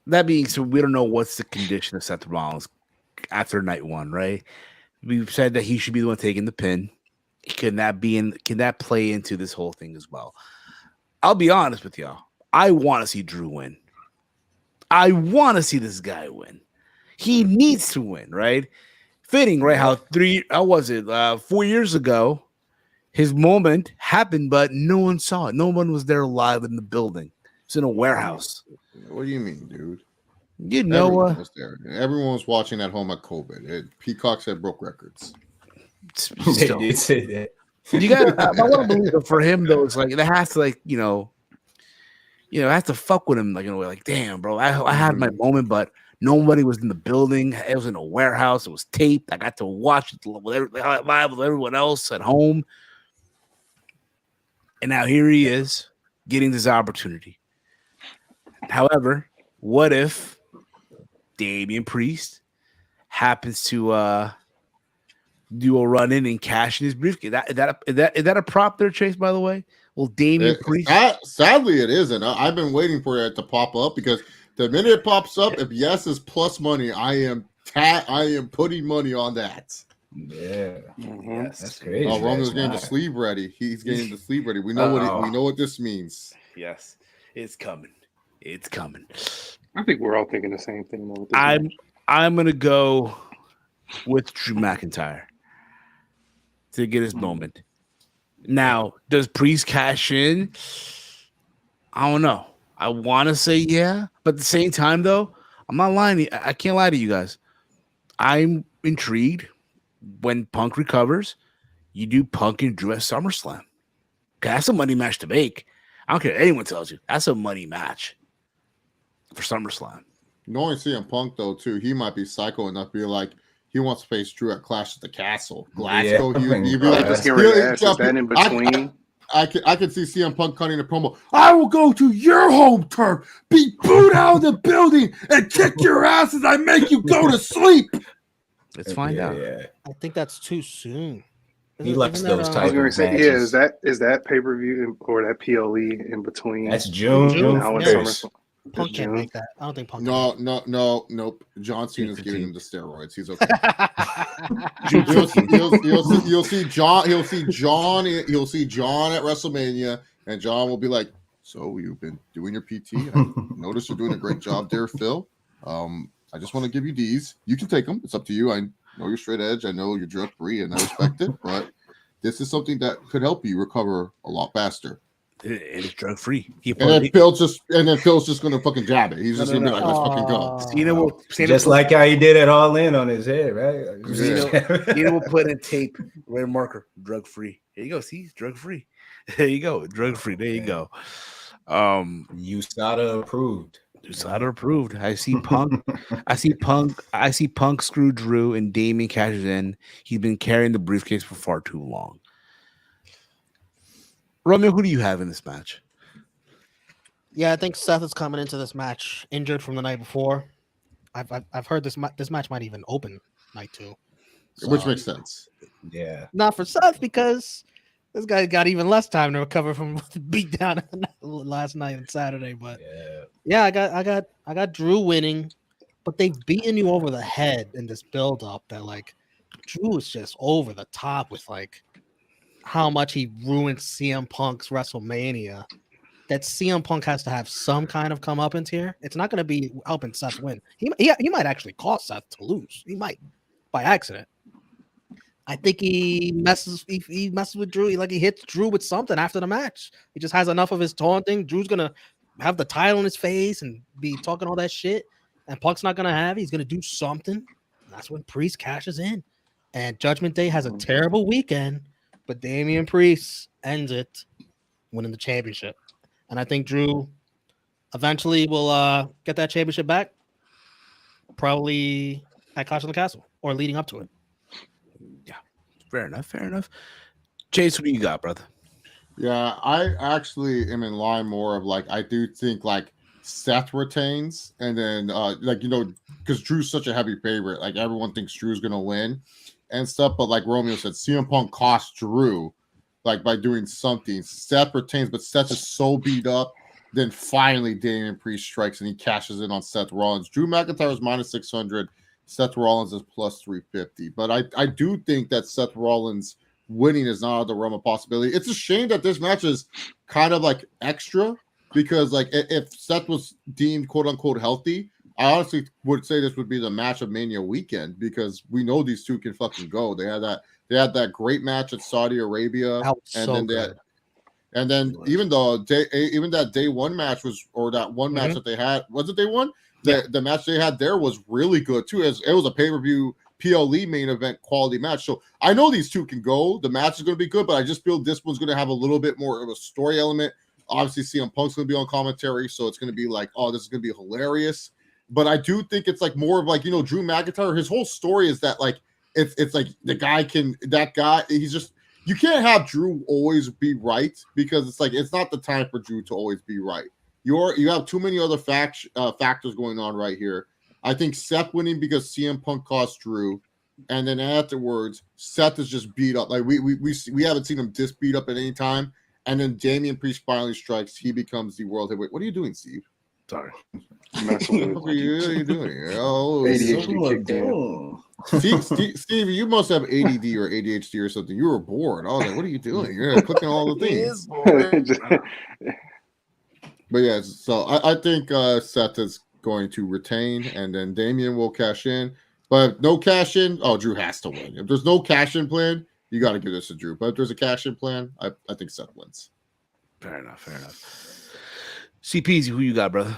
That being so, we don't know what's the condition of Seth Rollins after night one, right? We've said that he should be the one taking the pin. Can that play into this whole thing as well? I'll be honest with y'all. I want to see Drew win. I want to see this guy win. He needs to win, right? Fitting, right? How 4 years ago, his moment happened, but no one saw it. No one was there live in the building. It's in a warehouse. What do you mean, dude? You know everyone was there. Everyone was watching at home at COVID. Peacock said broke records. They did say that. You got. I want to believe that for him though. It's like it has to, like it has to fuck with him, like in a way. Like, damn, bro, I had my moment, but nobody was in the building. It was in a warehouse. It was taped. I got to watch it live with everyone else at home, and now here he is getting this opportunity. However, what if Damian Priest happens to do a run in and cash in his briefcase? Is that a prop there, Chase? By the way, well, Damian Priest. Sadly, it isn't. I've been waiting for it to pop up because the minute it pops up, if yes is plus money, I am putting money on that. Yeah, yes, that's crazy. Oh, Roman's getting the sleeve ready. He's getting the sleeve ready. We know we know what this means. Yes, it's coming. It's coming. I think we're all thinking the same thing. Though, I'm gonna go with Drew McIntyre to get his moment. Now, does Priest cash in? I don't know. I want to say yeah, but at the same time, though, I'm not lying. I can't lie to you guys. I'm intrigued. When Punk recovers, you do Punk and Drew at SummerSlam. Okay, that's a money match to make. I don't care what anyone tells you. That's a money match for SummerSlam. Knowing CM Punk, though, too, he might be psycho enough to be like, he wants to face Drew at Clash at the Castle. Glasgow, he'd be like, just get ready to ask, is that in between? I could see CM Punk cutting a promo. I will go to your home turf, be booed out of the building, and kick your ass as I make you go to sleep. Let's find out. Yeah. I think that's too soon. He likes those type I was going of to say, matches. is that pay-per-view or that PLE in between? That's June. June Now first. it's SummerSlam. Punk can't make that. I don't think Punk. Nope. John Cena's giving him the steroids. He's okay. You'll see John. He'll see John at WrestleMania, and John will be like, "So you've been doing your PT? I noticed you're doing a great job there, Phil. I just want to give you these. You can take them. It's up to you. I know you're straight edge. I know you're drug free, and I respect it. But this is something that could help you recover a lot faster." It's drug free. And then Phil's just gonna fucking jab it. He's just gonna be like, "Let's fucking go." Cena Just like how he did it all in on his head, right? Cena will put in tape, red marker, drug free. Here you go. See, he's drug free. There you go, drug free. There you go. USADA approved. USADA approved. I see Punk. I see Punk screw Drew and Damian cashes in. He's been carrying the briefcase for far too long. Romeo, who do you have in this match? Yeah, I think Seth is coming into this match injured from the night before. I've heard this match might even open night 2, so, which makes sense. Yeah, not for Seth because this guy got even less time to recover from the beatdown last night and Saturday. But yeah, I got Drew winning, but they've beaten you over the head in this build up that like Drew is just over the top with like how much he ruined CM Punk's WrestleMania. that CM Punk has to have some kind of comeuppance here. It's not going to be helping Seth win. He might actually cause Seth to lose. He might by accident. I think he messes with Drew. He hits Drew with something after the match. He just has enough of his taunting. Drew's gonna have the title in his face and be talking all that shit. And Punk's not gonna have it. He's gonna do something. That's when Priest cashes in. And Judgment Day has a terrible weekend, but Damian Priest ends it, winning the championship. And I think Drew eventually will get that championship back, probably at Clash of the Castle or leading up to it. Yeah, fair enough. Chase, what do you got, brother? Yeah, I actually am in line more of I do think Seth retains, and then because Drew's such a heavy favorite, everyone thinks Drew's gonna win and stuff. But like Romeo said, CM Punk cost Drew by doing something. Seth retains, but Seth is so beat up. Then finally, Damian Priest strikes and he cashes in on Seth Rollins. Drew McIntyre is -600. Seth Rollins is +350. But I do think that Seth Rollins winning is not out of the realm of possibility. It's a shame that this match is kind of extra because if Seth was deemed quote unquote healthy, I honestly would say this would be the match of Mania weekend because we know these two can fucking go. They had that great match at Saudi Arabia, and then even that day one match that match that they had, was it day one? The match they had there was really good too. It was a pay-per-view PLE main event quality match. So I know these two can go. The match is going to be good, but I just feel this one's going to have a little bit more of a story element. Obviously, CM Punk's going to be on commentary, so it's going to be this is going to be hilarious. But I do think it's more of Drew McIntyre. His whole story is that it's he's just, you can't have Drew always be right because it's not the time for Drew to always be right. You have too many other factors going on right here. I think Seth winning because CM Punk cost Drew, and then afterwards Seth is just beat up. We haven't seen him this beat up at any time. And then Damian Priest finally strikes. He becomes the world heavyweight. What are you doing, Steve? Sorry. What are you doing? Oh, Steve, you must have ADD or ADHD or something. You were bored. I was like, what are you doing? You're clicking all the things. But yeah, so I think Seth is going to retain, and then Damian will cash in. But no cash in, Drew has to win. If there's no cash in plan, you got to give this to Drew. But if there's a cash in plan, I think Seth wins. Fair enough. CPZ, who you got, brother?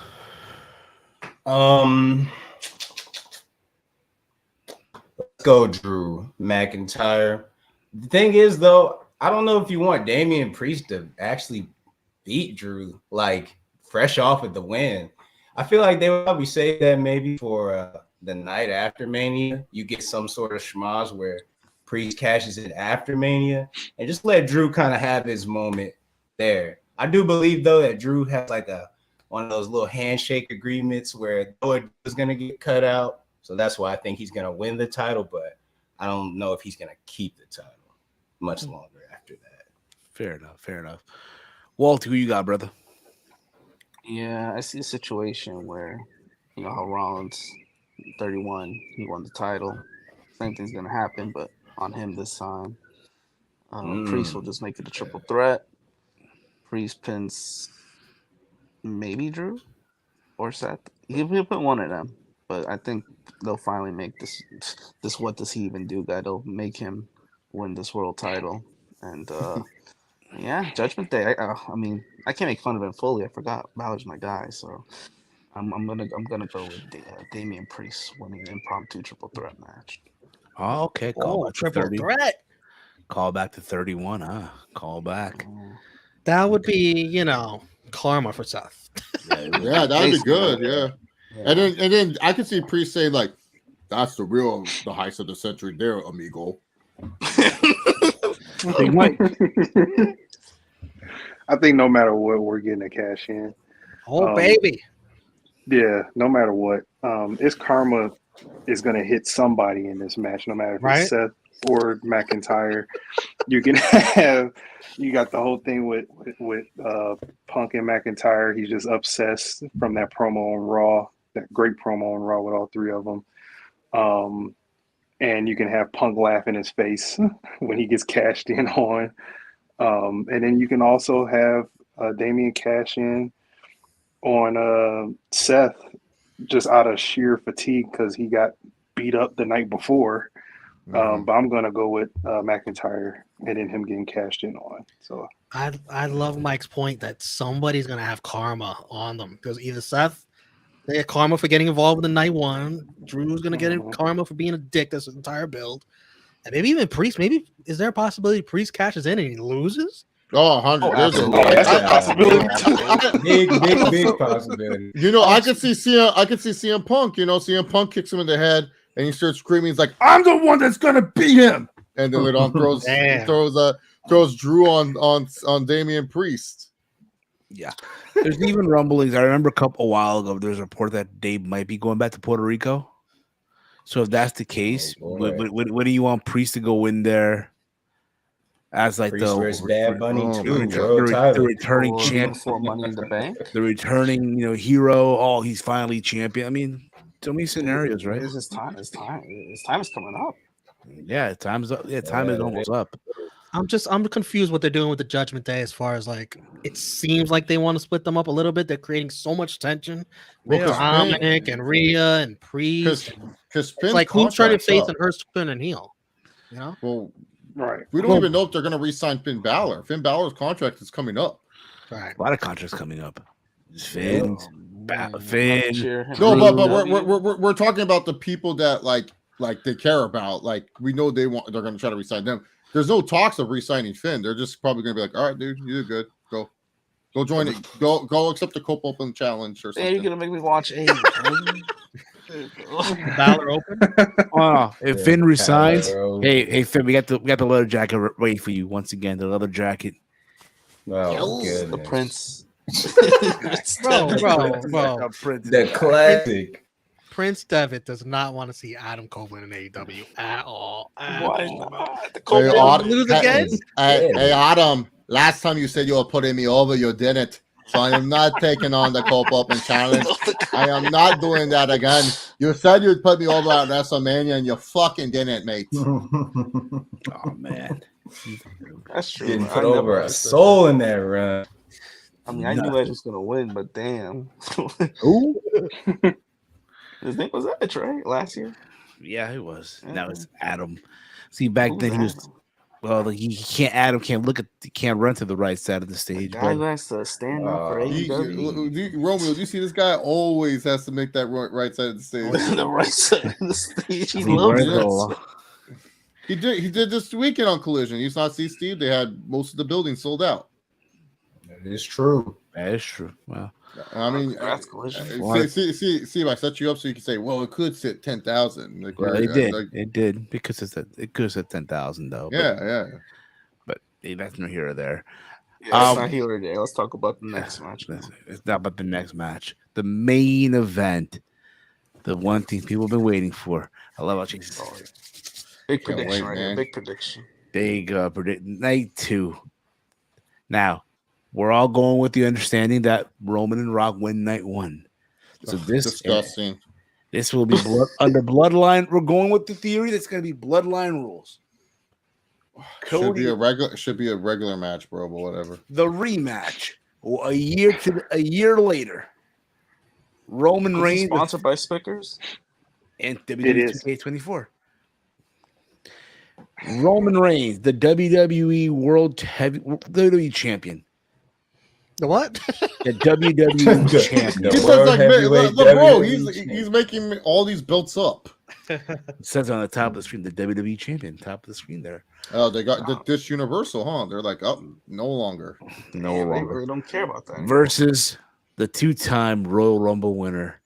Let's go, Drew McIntyre. The thing is, though, I don't know if you want Damian Priest to actually beat Drew fresh off with the win. I feel like they would probably say that maybe for the night after Mania, you get some sort of schmoz where Priest cashes in after Mania and just let Drew kind of have his moment there. I do believe, though, that Drew has one of those little handshake agreements where Noah is going to get cut out. So that's why I think he's going to win the title, but I don't know if he's going to keep the title much longer after that. Fair enough. Walt, who you got, brother? Yeah, I see a situation where, how Rollins, 31, he won the title. Same thing's going to happen, but on him this time. Priest will just make it a triple threat. Priest pins maybe Drew or Seth. He'll put one of them, but I think they'll finally make this what does he even do guy. They'll make him win this world title. And yeah, Judgment Day. I mean, I can't make fun of him fully. I forgot Balor's my guy, so I'm gonna go with Damian Priest winning an impromptu triple threat match. Oh, okay. Triple threat. Call back to 31, huh? Call back. That would be, karma for Seth. Yeah, that'd be good. Yeah. And then I can see Priest saying that's the heist of the century there, amigo. I think no matter what, we're getting a cash in. Oh, baby. Yeah, no matter what. It's karma is going to hit somebody in this match, no matter if it's Seth or McIntyre. You can you got the whole thing with Punk and McIntyre. He's just obsessed from that promo on Raw, that great promo on Raw with all three of them. And you can have Punk laugh in his face when he gets cashed in on. And then you can also have Damian cash in on Seth just out of sheer fatigue because he got beat up the night before. But I'm gonna go with McIntyre and then him getting cashed in on. So I love Mike's point that somebody's gonna have karma on them because either Seth, they get karma for getting involved in the night one. Drew's gonna get karma for being a dick this entire build, and maybe even Priest. Maybe is there a possibility Priest cashes in and he loses? Oh, 100. That's a possibility. Big possibility. You know, I could see CM Punk. You know, CM Punk kicks him in the head, and he starts screaming. He's like, "I'm the one that's gonna beat him!" And then later on throws Drew on Damian Priest. Yeah, there's even rumblings. I remember a while ago there's a report that Dave might be going back to Puerto Rico. So if that's the case, what do you want Priest to go in there as like Priest versus Bad Bunny the returning champ for Money in the Bank? The returning, hero. Oh, he's finally champion. I mean, so many scenarios, right? His time is coming up. Yeah, time's up. Yeah, time is almost up. I'm confused what they're doing with the Judgment Day as far as like it seems like they want to split them up a little bit. They're creating so much tension with Dominic and Rhea and Priest. Because like who's trying to face an Earth Spin and heel? You know? Well, right. We don't even know if they're going to re-sign Finn Balor. Finn Balor's contract is coming up. Right. A lot of contracts coming up. Finn. No, but we're talking about the people that like they care about. Like we know they're going to try to re-sign them. There's no talks of re-signing Finn. They're just probably going to be like, all right, dude, you did good. Go join it. Go accept the Cope Open challenge or something. You're going to make me watch a Balor Open. Oh, if Finn resigns, hey Finn, we got the leather jacket ready for you once again. The leather jacket. Oh, the Prince. bro. The classic. Prince Devitt does not want to see Adam Copeland in AEW at all. Why not? The Copeland lose again? Hey, Adam. Last time you said you were putting me over, you didn't. So I am not taking on the Cope Open challenge. I am not doing that again. You said you'd put me over at WrestleMania, and you fucking didn't, mate. Oh man, that's true. Didn't put over a soul in that run. I mean, I knew Edge was gonna win, but damn. Who? His name was Edge, right? Last year. Yeah, it was. Now it's Adam. See, back then he was. Well, he can't. Adam can't run to the right side of the stage. The guy who has to stand up for AEW. Romeo, do you see this guy always has to make that right side of the stage? The right side of the stage. He loves it. He did this weekend on Collision. You saw Steve. They had most of the building sold out. That is true. That is true. Well, I mean, that's Collision. See, if I set you up so you can say, well, it could sit 10,000. Like, well, it did because it could have said 10,000 though. Yeah. But that's no here or there. Yeah, it's not here or there. Let's talk about the next match. It's not about the next match. The main event. The one thing people have been waiting for. I love how Chase. Big prediction, right here. Big prediction. Big prediction. Night 2. Now, we're all going with the understanding that Roman and Rock win night 1. So disgusting. This will be under Bloodline. We're going with the theory that's going to be Bloodline rules. Cody, should be a regular match, bro, but whatever. The rematch a year later. Roman Reigns sponsored by Spickers and WWE 2K24. Roman Reigns, the WWE WWE champion. The what? The WWE champion. Bro, he's making all these belts up. It says on the top of the screen, the WWE champion, top of the screen there. Oh, they got this Universal, huh? They're like, no longer. No longer. They really don't care about that. Versus the 2-time Royal Rumble winner,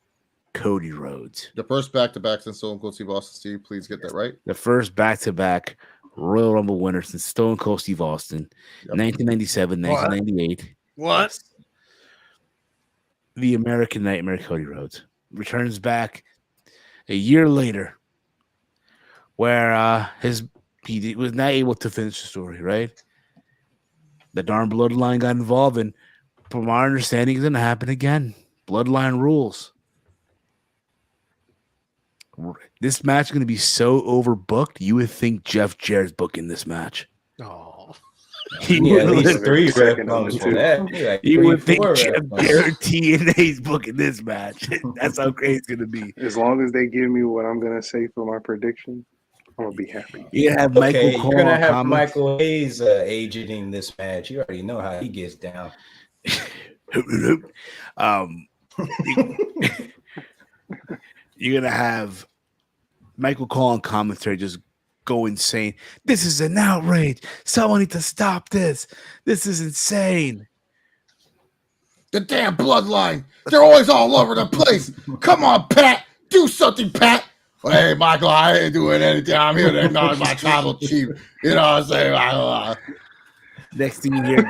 Cody Rhodes. The first back-to-back since Stone Cold Steve Austin. Steve, please get that right. The first back-to-back Royal Rumble winner since Stone Cold Steve Austin, 1997, 1998. What? The American Nightmare, Cody Rhodes, returns back a year later, where he was not able to finish the story. Right, the darn Bloodline got involved, and from our understanding, it's going to happen again. Bloodline rules. This match is going to be so overbooked. You would think Jeff Jarrett's booking this match. Oh. He at least 3 ref Second bumps number for two. that. He like You 3, would think 4 Jeff ref bumps. Jarrett and A's booking this match. That's how crazy it's gonna be. As long as they give me what I'm gonna say for my prediction, I'm gonna be happy. You have Michael Okay, Cole you're gonna on have comments. Michael Hayes agenting this match. You already know how he gets down. You're gonna have Michael Cole on commentary just go insane. This is an outrage. Someone needs to stop this. This is insane. The damn bloodline. They're always all over the place. Come on, Pat. Do something, Pat. Well, hey, Michael, I ain't doing anything. I'm here to acknowledge my tribal chief. You know what I'm saying? Next thing you hear,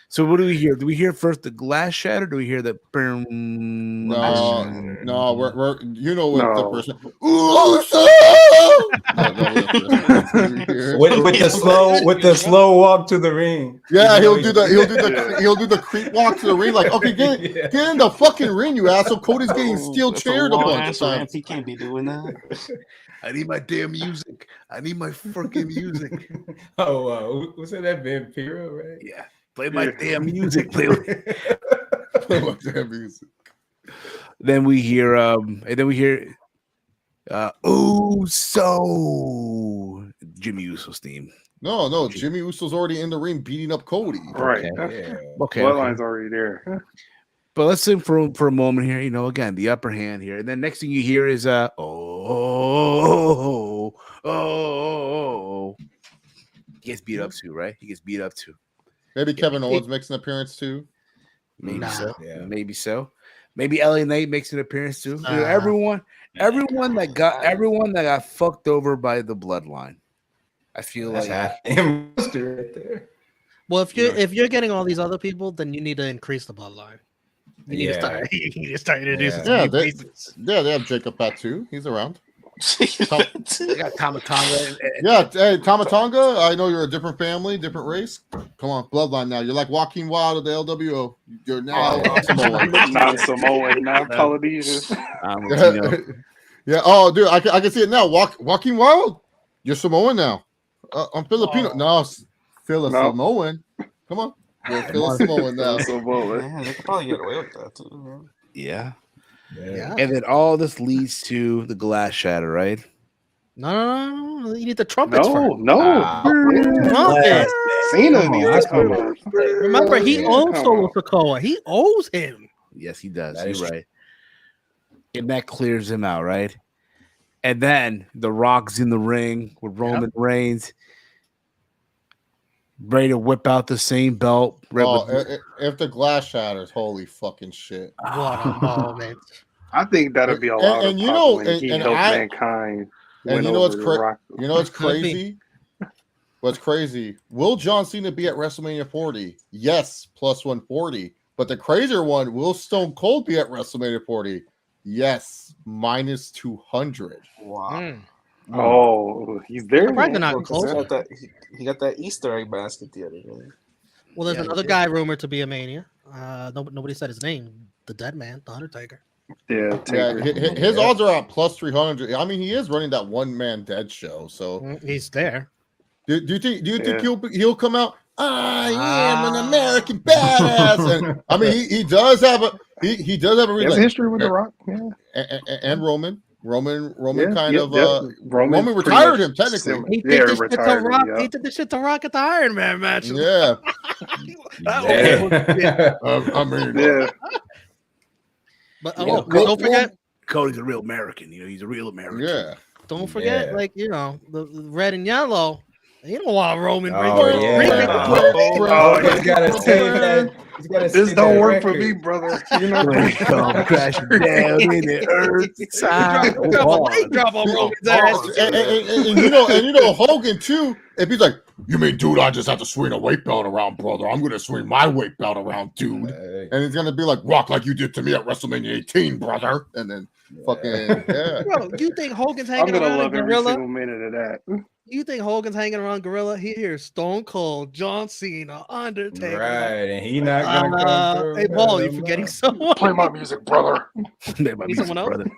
so what do we hear? Do we hear first the glass shatter? Do we hear the No, we're you know what the No. person with the slow walk to the ring. Yeah, he'll do the creep walk to the ring. Like, okay, get in the fucking ring, you asshole. Cody's getting steel chaired a bunch of times. He can't be doing that. I need my damn music. I need my freaking music. Was that Vampiro, right? Yeah. Play my damn music. Play my damn music. Then we hear Uso. Jimmy Uso's theme. No, Jimmy Uso's already in the ring beating up Cody. Right. Okay. Bloodline's already there. But let's think for a moment here. You know, again, the upper hand here, and then next thing you hear is He gets beat up too, right? He gets beat up too. Maybe Kevin Owens makes an appearance too. Maybe so. Yeah. Maybe so. Maybe LA Knight makes an appearance too. You know, everyone that got fucked over by the bloodline. I feel like right there. Well, if you're getting all these other people, then you need to increase the bloodline. You need to start introducing. Yeah, they have Jacob Patu. He's around. They got Tamatonga. Hey, Tamatonga, I know you're a different family, different race. Come on, bloodline now. You're like Joaquin Wild of the LWO. You're now Samoan. Not Samoan, not Polynesian. Yeah. Oh, dude, I can see it now. Joaquin Wild, you're Samoan now. I'm Filipino. No, Samoan. Come on. You're Samoan now. Yeah, they could probably get away with that too. Yeah. And then all this leads to the glass shatter, right? No. You need the trumpets first. Trumpets. Cena needs to come out. Remember, he owns Solo Sikoa. He owes him. Yes, he does. You're right. And that clears him out, right? And then The Rock's in the ring with Roman Reigns, ready to whip out the same belt. If the glass shatters, holy fucking shit! What a moment! I think that'd be a lot of fun when he helped Mankind. And you know what's crazy? You know what's crazy? What's crazy? Will John Cena be at WrestleMania 40? Yes, plus 140. But the crazier one, will Stone Cold be at WrestleMania 40? Yes, minus 200. Wow. Oh, he's there. Probably not close. He got that Easter egg basket the other day. Well, there's another guy rumored to be a Mania. Nobody said his name. The Dead Man, the Undertaker. Yeah, his odds are at plus 300. I mean, he is running that one man dead show, so he's there. Do you think he'll come out? I am an American badass. And I mean, he does have a he does have a history with The Rock, and Roman Roman retired him technically. He did this shit to Rock. He did this shit to Rock at the Iron Man match. Yeah. I mean, yeah. But don't forget, Cody's a real American. You know, he's a real American. Yeah. Don't forget, like, you know, the red and yellow. You don't want Roman. He's gotta say that. This don't work for me, brother. You know, come crashing down in the earth side. Drop on Roman's ass. And you know Hogan too. If he's like, you mean, dude, I just have to swing a weight belt around, brother. I'm gonna swing my weight belt around, dude. And he's gonna be like, Rock, like you did to me at WrestleMania 18, brother. And then fucking Bro, you think Hogan's hanging around? I'm gonna love every Gorilla? single minute of that. You think Hogan's hanging around Gorilla? He hears Stone Cold, John Cena, Undertaker. Right, and he not gonna come through. Hey, Paul, you forgetting someone? Play my music, brother. Play my music, brother.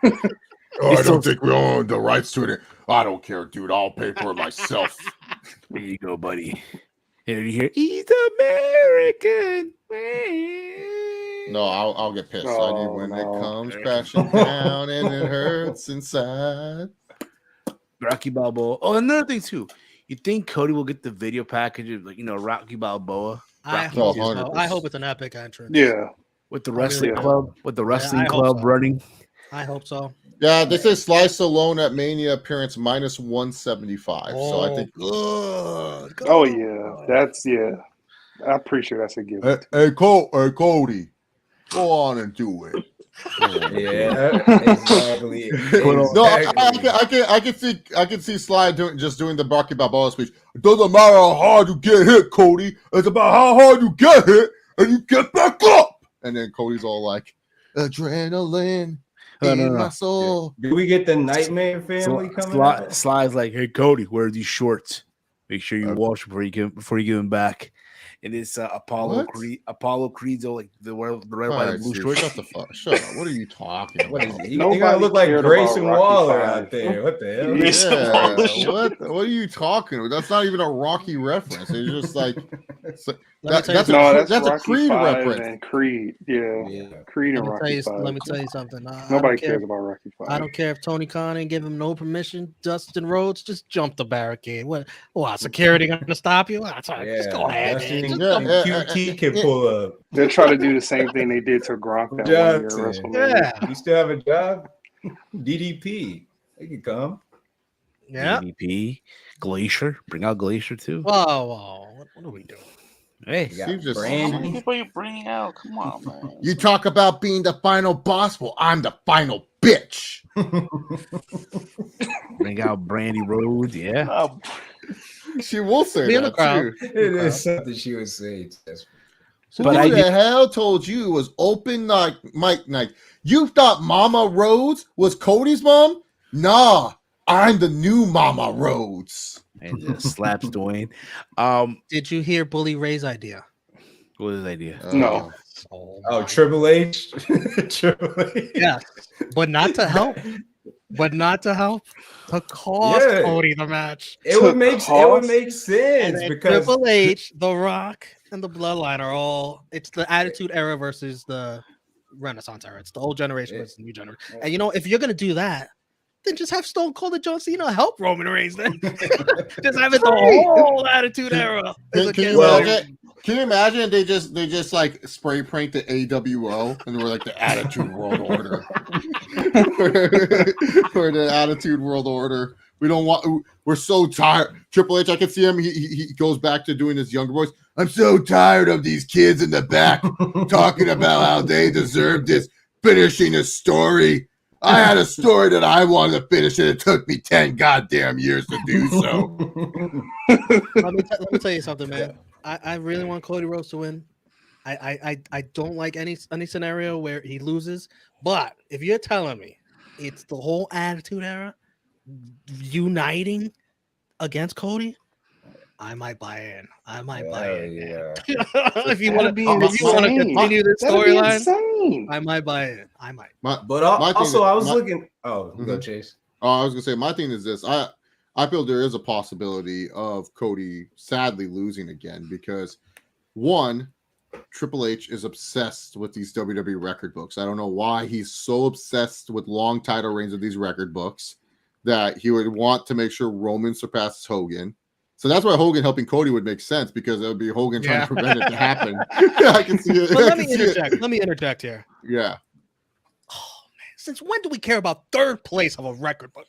I don't think we own the rights to it. I don't care, dude. I'll pay for it myself. There you go, buddy. And you hear, he's American. No, I'll get pissed. I need when it comes crashing down and it hurts inside. Rocky Balboa. Oh, another thing too. You think Cody will get the video package of, like, Rocky Balboa? I Rocky hope Oh, so. 100%. I hope it's an epic entrance. Yeah. with the I wrestling really club, with the wrestling I hope club so. running. I hope so. Yeah, they say Slice alone at Mania appearance minus 175. So I think. Good. Oh yeah, that's I'm pretty sure that's a given. Hey, Cody, go on and do it. Yeah, exactly. No, I can see Sly doing the Rocky Balboa speech. It doesn't matter how hard you get hit, Cody. It's about how hard you get hit and you get back up. And then Cody's all like, adrenaline in my soul. Do we get the Nightmare Family coming out? Sly's like, hey Cody, wear these shorts. Make sure you wash before you give them back. And it's Apollo Creed's like the red, white, and blue shorts. Shut up. What are you talking about? What is he? You're gonna look like Grayson Waller out there. What the hell? Yeah. What are you talking about? That's not even a Rocky reference. It's just like that's a Creed reference. And Creed, Creed and Rocky 5. Let me tell you something. Nobody cares about Rocky 5. I don't care if Tony Khan ain't give him no permission. Dustin Rhodes, just jump the barricade. What? Security gonna stop you? Just go ahead. QT can pull up. They'll try to do the same thing they did to Gronk that 1 year at WrestleMania. Yeah. You still have a job? DDP. They can come. Yeah. DDP, Glacier. Bring out Glacier too. Whoa. What are we doing? Hey, How many people you bringing out? Come on, man. You talk about being the final boss. Well, I'm the final bitch. bring out Brandy Rhodes. Yeah. She will say that too. It is something she would say. Who the hell told you it was open mic night? You thought Mama Rhodes was Cody's mom? Nah, I'm the new Mama Rhodes. And just slaps Dwayne. Did you hear Bully Ray's idea? What was his idea? No. Triple H. Triple H. Yeah, but not to help. To cost Cody the match. It would make sense because Triple H, The Rock, and the Bloodline are all. It's the Attitude Era versus the Renaissance Era. It's the old generation versus the new generation. And if you're gonna do that, then just have Stone Cold and John Cena help Roman Reigns. Then just have it the whole Attitude Era. Can you imagine they just like spray paint the AWO and we're like the Attitude World Order or the Attitude World Order? We're so tired. Triple H, I can see him. He goes back to doing his younger voice. I'm so tired of these kids in the back talking about how they deserve this, finishing a story. I had a story that I wanted to finish, and it took me 10 goddamn years to do so. Let me tell you something, man. I really want Cody Rhodes to win. I don't like any scenario where he loses. But if you're telling me it's the whole Attitude Era uniting against Cody, I might buy in. Yeah. If you want to continue this storyline, I might buy it. I might. I was looking. Go Chase. I was gonna say my thing is this. I feel there is a possibility of Cody sadly losing again because one, Triple H is obsessed with these WWE record books. I don't know why he's so obsessed with long title reigns of these record books that he would want to make sure Roman surpasses Hogan. So that's why Hogan helping Cody would make sense because it would be Hogan trying to prevent it to happen. I can see it. But let me interject here. Yeah. Oh man, since when do we care about third place of a record book?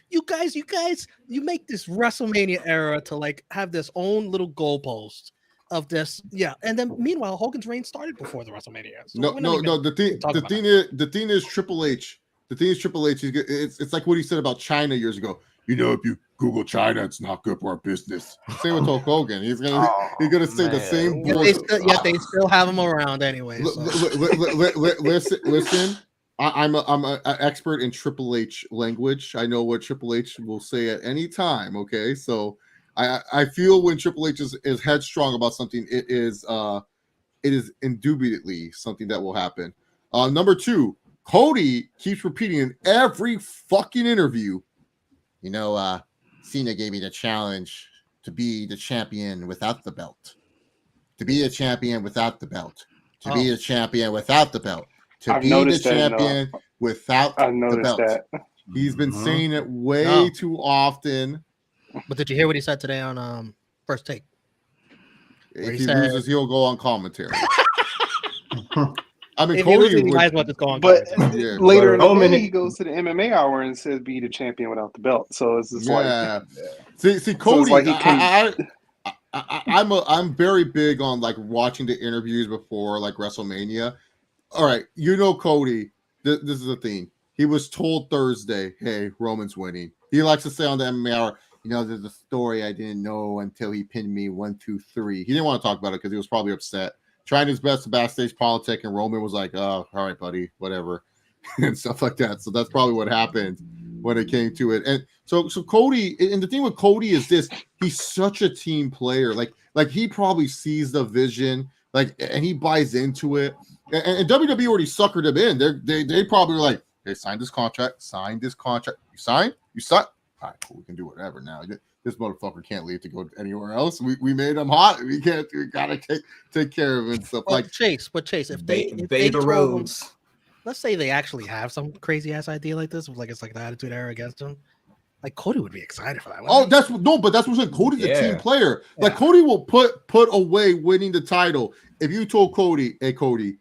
You guys, you make this WrestleMania era to like have this own little goalpost of this. Yeah, and then meanwhile, Hogan's reign started before the WrestleMania. So no. The thing is Triple H. The thing is Triple H. It's like what he said about China years ago. If you Google China, it's not good for our business. Same with Hulk Hogan. He's gonna say the same. Yet they still have him around anyway. So. Listen. I'm an expert in Triple H language. I know what Triple H will say at any time. Okay, so I feel when Triple H is headstrong about something, it is indubitably something that will happen. Number two, Cody keeps repeating in every fucking interview. Cena gave me the challenge to be the champion without the belt, to be a champion without the belt, to be a champion without the belt, to I've be the noticed that, champion without I've the noticed belt. that. He's been saying it way No. too often. But did you hear what he said today on First Take? If he loses, he'll go on commentary. I mean, If Cody he loses, he would, might as well just go on. But yeah, later in the Roman- day, he goes to the MMA hour and says, "Be the champion without the belt." So it's just like, see, Cody. like he can- I'm very big on like watching the interviews before like WrestleMania. All right, you know Cody. This is the thing. He was told Thursday, "Hey, Roman's winning." He likes to say on the MMA hour, "You know, there's a story I didn't know until he pinned me 1, 2, 3." He didn't want to talk about it because he was probably upset, trying his best to backstage politic, and Roman was like, "Oh, all right, buddy, whatever," and stuff like that. So that's probably what happened when it came to it. And so Cody, and the thing with Cody is this: he's such a team player. Like he probably sees the vision, like, and he buys into it. And WWE already suckered him in. They probably were like, "Hey, sign this contract. Sign this contract. You sign. You sign. All right, cool. We can do whatever now. This motherfucker can't leave to go anywhere else. We made him hot. We gotta take care of him and stuff." But Chase, if they Beta told him, Rhodes. let's say they actually have some crazy ass idea like this, like it's like the Attitude Era against him, like Cody would be excited for that. Oh, but that's what I'm saying. Cody's a team player. Like Cody will put away winning the title. If you told Cody, "Hey Cody,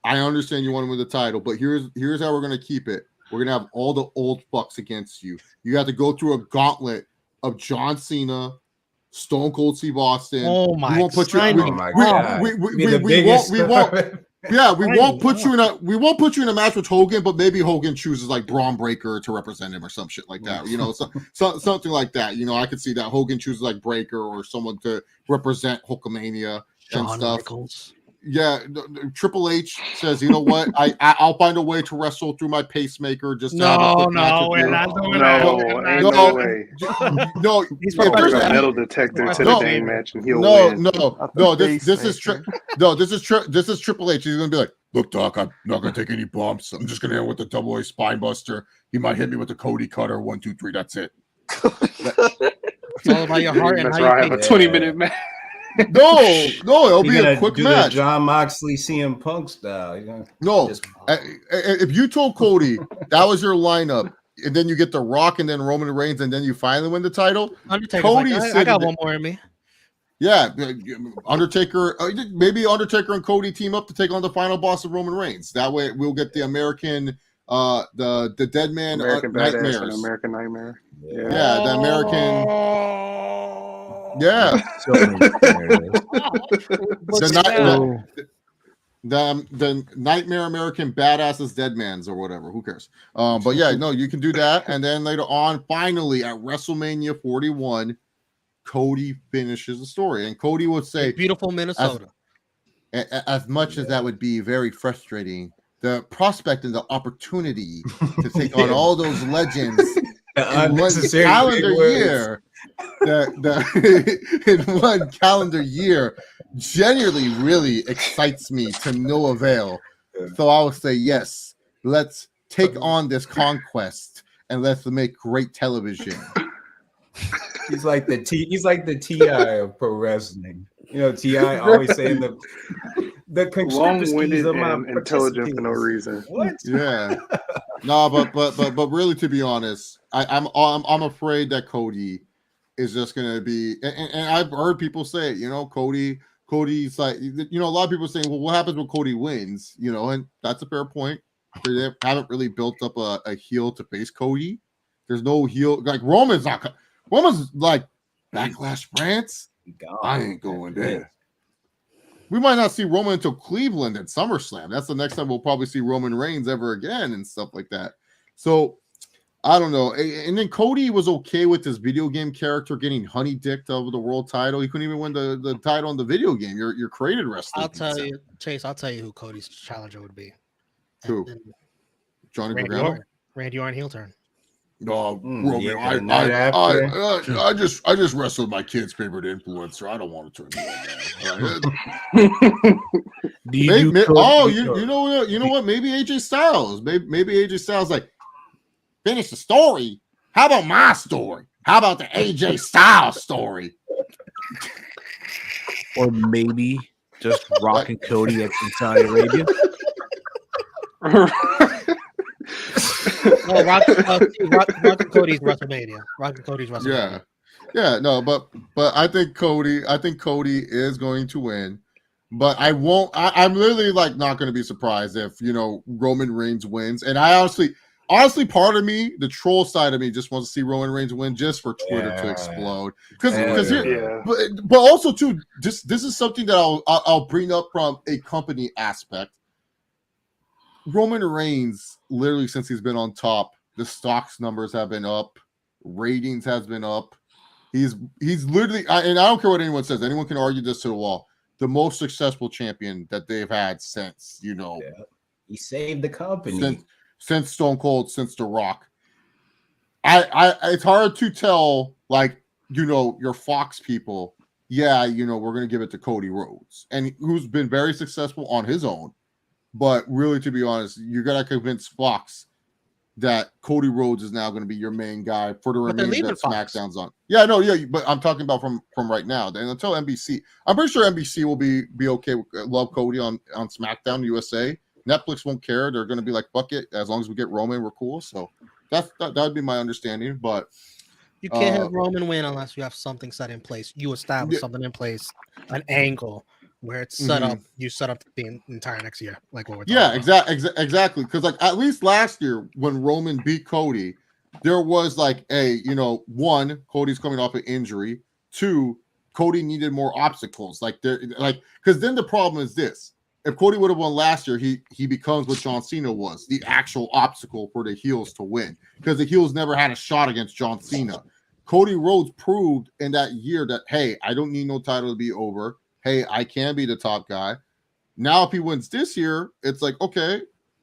I understand you want to win the title, but here's how we're gonna keep it. We're gonna have all the old fucks against you. You have to go through a gauntlet of John Cena, Stone Cold Steve Austin. Oh my! We won't put you. God! We won't put you in a match with Hogan, but maybe Hogan chooses like Braun Breaker to represent him or some shit like that. You know, something like that. You know, I could see that Hogan chooses like Breaker or someone to represent Hulkamania and stuff. Michaels. Yeah, Triple H says, "You know what? I'll find a way to wrestle through my pacemaker." Just to have a quick match with we're you. not doing no way. No, He's probably there's a metal detector to the Dane match, and he'll win. No. This is Triple H. He's gonna be like, "Look, Doc, I'm not gonna take any bumps. I'm just gonna hit with the double A spine buster. He might hit me with the Cody cutter. 1, 2, 3. That's it." It's all about your heart and That's how why I you have a think. 20-minute match. No, it'll be a quick match. John Moxley, CM Punk style. You know? No, if you told Cody that was your lineup, and then you get The Rock and then Roman Reigns, and then you finally win the title, Cody, I got one more in me. Yeah, Undertaker, maybe Undertaker and Cody team up to take on the final boss of Roman Reigns. That way, we'll get the American, the Dead Man American Nightmares. Badass and American Nightmare. Yeah, the American. Yeah, the Nightmare American Badasses Deadmans or whatever. Who cares? But yeah, no, you can do that, and then later on, finally at WrestleMania 41, Cody finishes the story, and Cody would say, "Beautiful Minnesota." As much as that would be very frustrating, the prospect and the opportunity to take on all those legends in one calendar year, in one calendar year, genuinely really excites me to no avail. So I would say, yes, let's take on this conquest and let's make great television. He's like the TI of pro wrestling. You know, TI always saying the long-winded and intelligent for no reason. What? Yeah. No, but really, to be honest, I'm afraid that Cody is just gonna be, and I've heard people say, you know, Cody's like, you know, a lot of people saying, well, what happens when Cody wins? You know, and that's a fair point. They haven't really built up a heel to face Cody. There's no heel, like Roman's like Backlash France. I ain't going there. We might not see Roman until Cleveland at SummerSlam. That's the next time we'll probably see Roman Reigns ever again and stuff like that. So I don't know. And then Cody was okay with this video game character getting honey dicked over the world title. He couldn't even win the title in the video game. Your created wrestler. I'll tell you, Chase. I'll tell you who Cody's challenger would be. Who? Johnny Randy Gargano. Orton. Randy Orton heel turn. No, I just wrestled my kid's favorite influencer. I don't want to turn you know what? Maybe AJ Styles. Maybe AJ Styles like finish the story. How about my story? How about the AJ Styles story? Or maybe just Rock and Cody in Saudi Arabia. No, Rock and Cody's WrestleMania. Rock and Cody's WrestleMania. Yeah, no, but I think Cody is going to win. But I'm literally like not going to be surprised if Roman Reigns wins. And I honestly, part of me, the troll side of me, just wants to see Roman Reigns win just for Twitter to explode. But also too, this is something that I'll bring up from a company aspect. Roman Reigns, literally since he's been on top, the stocks numbers have been up, ratings has been up. He's literally, and I don't care what anyone says. Anyone can argue this to the wall. The most successful champion that they've had since, he saved the company. Since Stone Cold, since The Rock. It's hard to tell, like, your Fox people, we're going to give it to Cody Rhodes, and who's been very successful on his own. But really, to be honest, you got to convince Fox that Cody Rhodes is now going to be your main guy for the remainder that SmackDown's on. But I'm talking about from right now. And until NBC, I'm pretty sure NBC will be okay with love Cody on SmackDown USA. Netflix won't care. They're going to be like, fuck it. As long as we get Roman, we're cool. So that would be my understanding. But you can't have Roman win unless you have something set in place. You establish something in place, an angle where it's set up. You set up the entire next year, like what we're talking about. Exactly. Because like at least last year when Roman beat Cody, there was like one, Cody's coming off an injury. Two, Cody needed more obstacles. Because then the problem is this. If Cody would have won last year, he becomes what John Cena was, the actual obstacle for the heels to win. Because the heels never had a shot against John Cena. Cody Rhodes proved in that year that, hey, I don't need no title to be over. Hey, I can be the top guy. Now, if he wins this year, it's like, okay,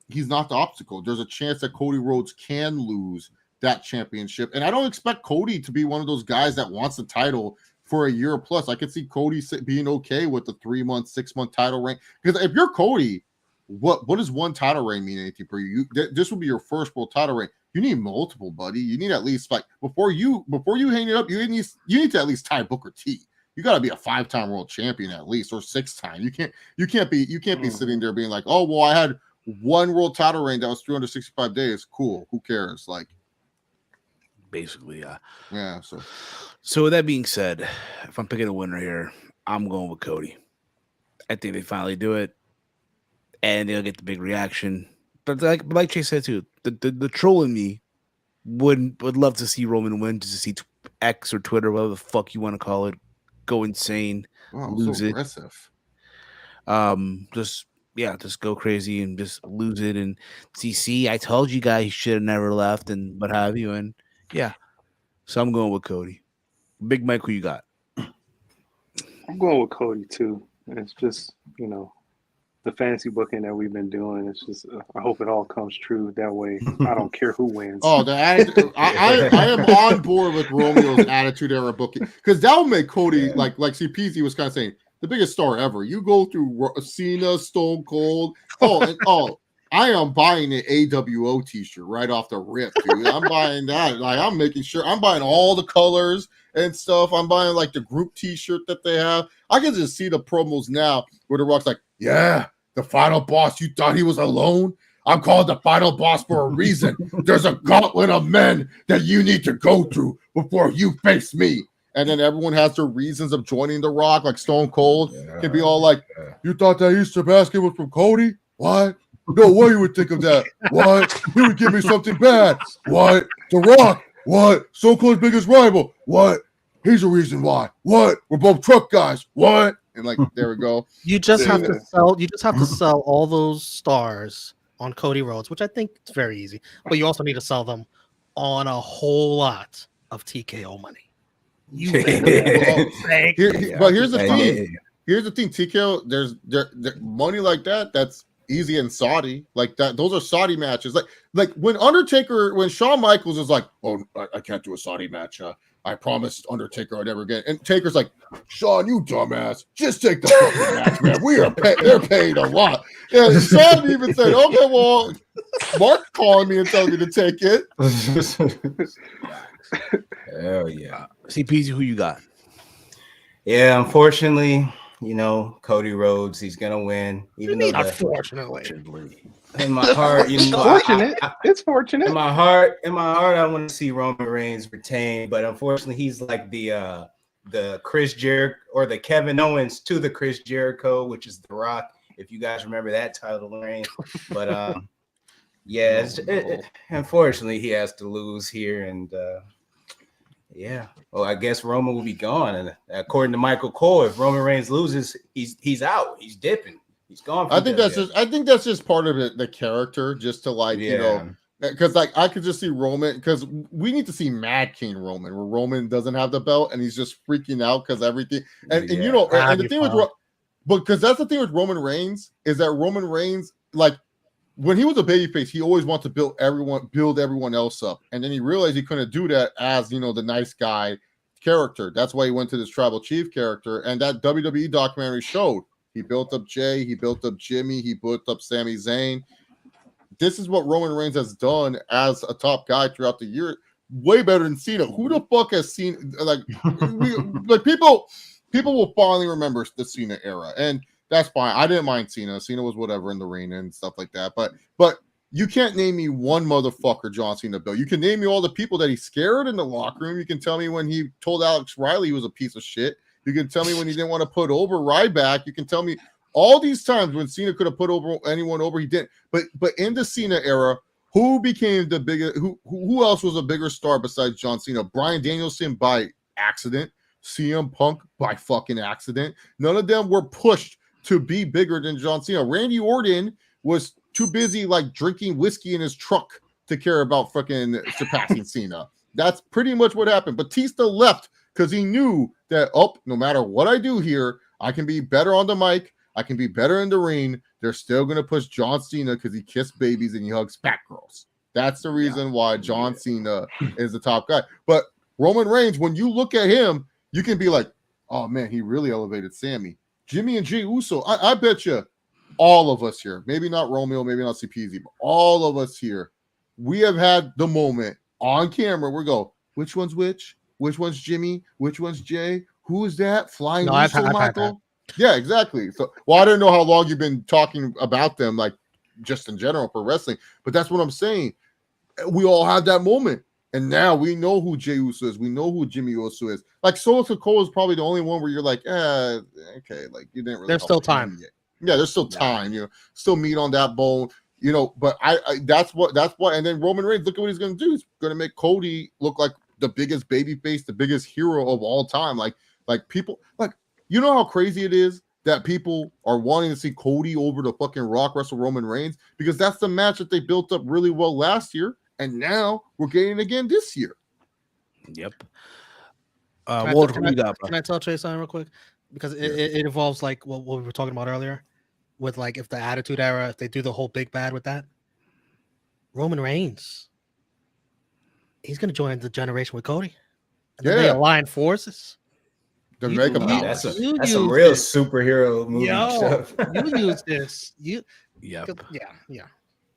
he's not the obstacle. There's a chance that Cody Rhodes can lose that championship. And I don't expect Cody to be one of those guys that wants the title for a year plus. I could see Cody being okay with the 3-month, 6-month title reign. Because if you're Cody, what does one title reign mean anything for you? This will be your first world title reign. You need multiple, buddy. You need at least before you hang it up, you need to at least tie Booker T. You got to be a 5-time world champion at least, or 6-time. You can't be sitting there being like, oh well, I had one world title reign that was 365 days. Cool, who cares? Like, basically, yeah. So with that being said, if I'm picking a winner here, I'm going with Cody. I think they finally do it, and they'll get the big reaction. But like Chase said too, the troll in me would love to see Roman win, just to see X or Twitter, whatever the fuck you want to call it, go insane, lose it. Aggressive. Just go crazy and just lose it and see, I told you guys you should have never left and what have you. And yeah, so I'm going with Cody. Big Mike, who you got? I'm going with Cody too. It's just, the fantasy booking that we've been doing. It's just, I hope it all comes true that way. I don't care who wins. Oh, the attitude! I am on board with Romeo's attitude era booking, because that will make Cody like CPZ was kind of saying, the biggest star ever. You go through Cena, Stone Cold. I am buying an AWO t-shirt right off the rip, dude. I'm buying that. Like, I'm making sure I'm buying all the colors and stuff. I'm buying like the group t-shirt that they have. I can just see the promos now where The Rock's like, yeah, the final boss. You thought he was alone? I'm called the final boss for a reason. There's a gauntlet of men that you need to go through before you face me. And then everyone has their reasons of joining The Rock, like Stone Cold can be all like, you thought that Easter basket was from Cody? What? No way you would think of that. What? He would give me something bad. What? The Rock? What? Stone Cold's biggest rival? What? He's the reason why. What? We're both truck guys. What? And like, there we go. You just have to sell. You just have to sell all those stars on Cody Rhodes, which I think is very easy. But you also need to sell them on a whole lot of TKO money. But here's the thing. Here's the thing. TKO. There's money like that. That's easy in Saudi, like that. Those are Saudi matches. Like when Shawn Michaels is like, oh, I can't do a Saudi match. I promised Undertaker I'd never get. And Taker's like, Shawn, you dumbass, just take the fucking match, man. They're paying a lot. And Shawn even said, okay, well, Mark's calling me and telling me to take it. Hell yeah. CPZ, who you got? Yeah, unfortunately, Cody Rhodes, he's gonna win. Even though unfortunately, in my heart, it's fortunate. It's fortunate. In my heart, I want to see Roman Reigns retain, but unfortunately, he's like the Chris Jericho or the Kevin Owens to the Chris Jericho, which is The Rock. If you guys remember that title reign, but yeah, unfortunately, he has to lose here, and yeah. Well, I guess Roman will be gone, and according to Michael Cole, if Roman Reigns loses, he's out. He's dipping. He's gone. I think that's just part of it, the character, just to because like I could just see Roman, because we need to see Mad King Roman, where Roman doesn't have the belt and he's just freaking out because everything, and the thing with, but because that's the thing with Roman Reigns is that Roman Reigns, like, when he was a babyface, he always wanted to build everyone else up, and then he realized he couldn't do that as the nice guy character. That's why he went to this tribal chief character, and that WWE documentary showed he built up Jay, he built up Jimmy, he built up Sami Zayn. This is what Roman Reigns has done as a top guy throughout the year, way better than Cena. Who the fuck has seen people will finally remember the Cena era, and that's fine. I didn't mind Cena. Cena was whatever in the ring and stuff like that. But you can't name me one motherfucker John Cena built. You can name me all the people that he scared in the locker room. You can tell me when he told Alex Riley he was a piece of shit. You can tell me when he didn't want to put over Ryback. You can tell me all these times when Cena could have put over anyone over, he didn't. But in the Cena era, who became the biggest? Who else was a bigger star besides John Cena? Bryan Danielson by accident. CM Punk by fucking accident. None of them were pushed to be bigger than John Cena. Randy Orton was too busy like drinking whiskey in his truck to care about fucking surpassing Cena. That's pretty much what happened. Batista left because he knew that, no matter what I do here, I can be better on the mic. I can be better in the ring. They're still going to push John Cena because he kissed babies and he hugs fat girls. That's the reason why John Cena is the top guy. But Roman Reigns, when you look at him, you can be like, oh man, he really elevated Sammy. Jimmy and Jey Uso, I bet you all of us here, maybe not Romeo, maybe not CPZ, but all of us here, we have had the moment on camera where we go, which one's which? Which one's Jimmy? Which one's Jay? Who is that? Flying Uso, Michael? Yeah, exactly. So, I don't know how long you've been talking about them, like just in general for wrestling, but that's what I'm saying. We all have that moment. And now we know who Jey Uso is. We know who Jimmy Uso is. Like, Solo Sikoa is probably the only one where you're like, okay, like you didn't really. There's still time. Yet. Yeah, there's still time. Still meat on that bone. But I that's what. And then Roman Reigns, look at what he's going to do. He's going to make Cody look like the biggest babyface, the biggest hero of all time. Like people, like, you know how crazy it is that people are wanting to see Cody over the fucking Rock wrestle Roman Reigns, because that's the match that they built up really well last year. And now we're getting it again this year. Yep. Can I tell Trey something real quick? Because it involves like what we were talking about earlier, with like if the Attitude Era, if they do the whole big bad with that, Roman Reigns, he's going to join the generation with Cody. And then they align forces. To make them that's some real superhero movie stuff. You use this. Yeah.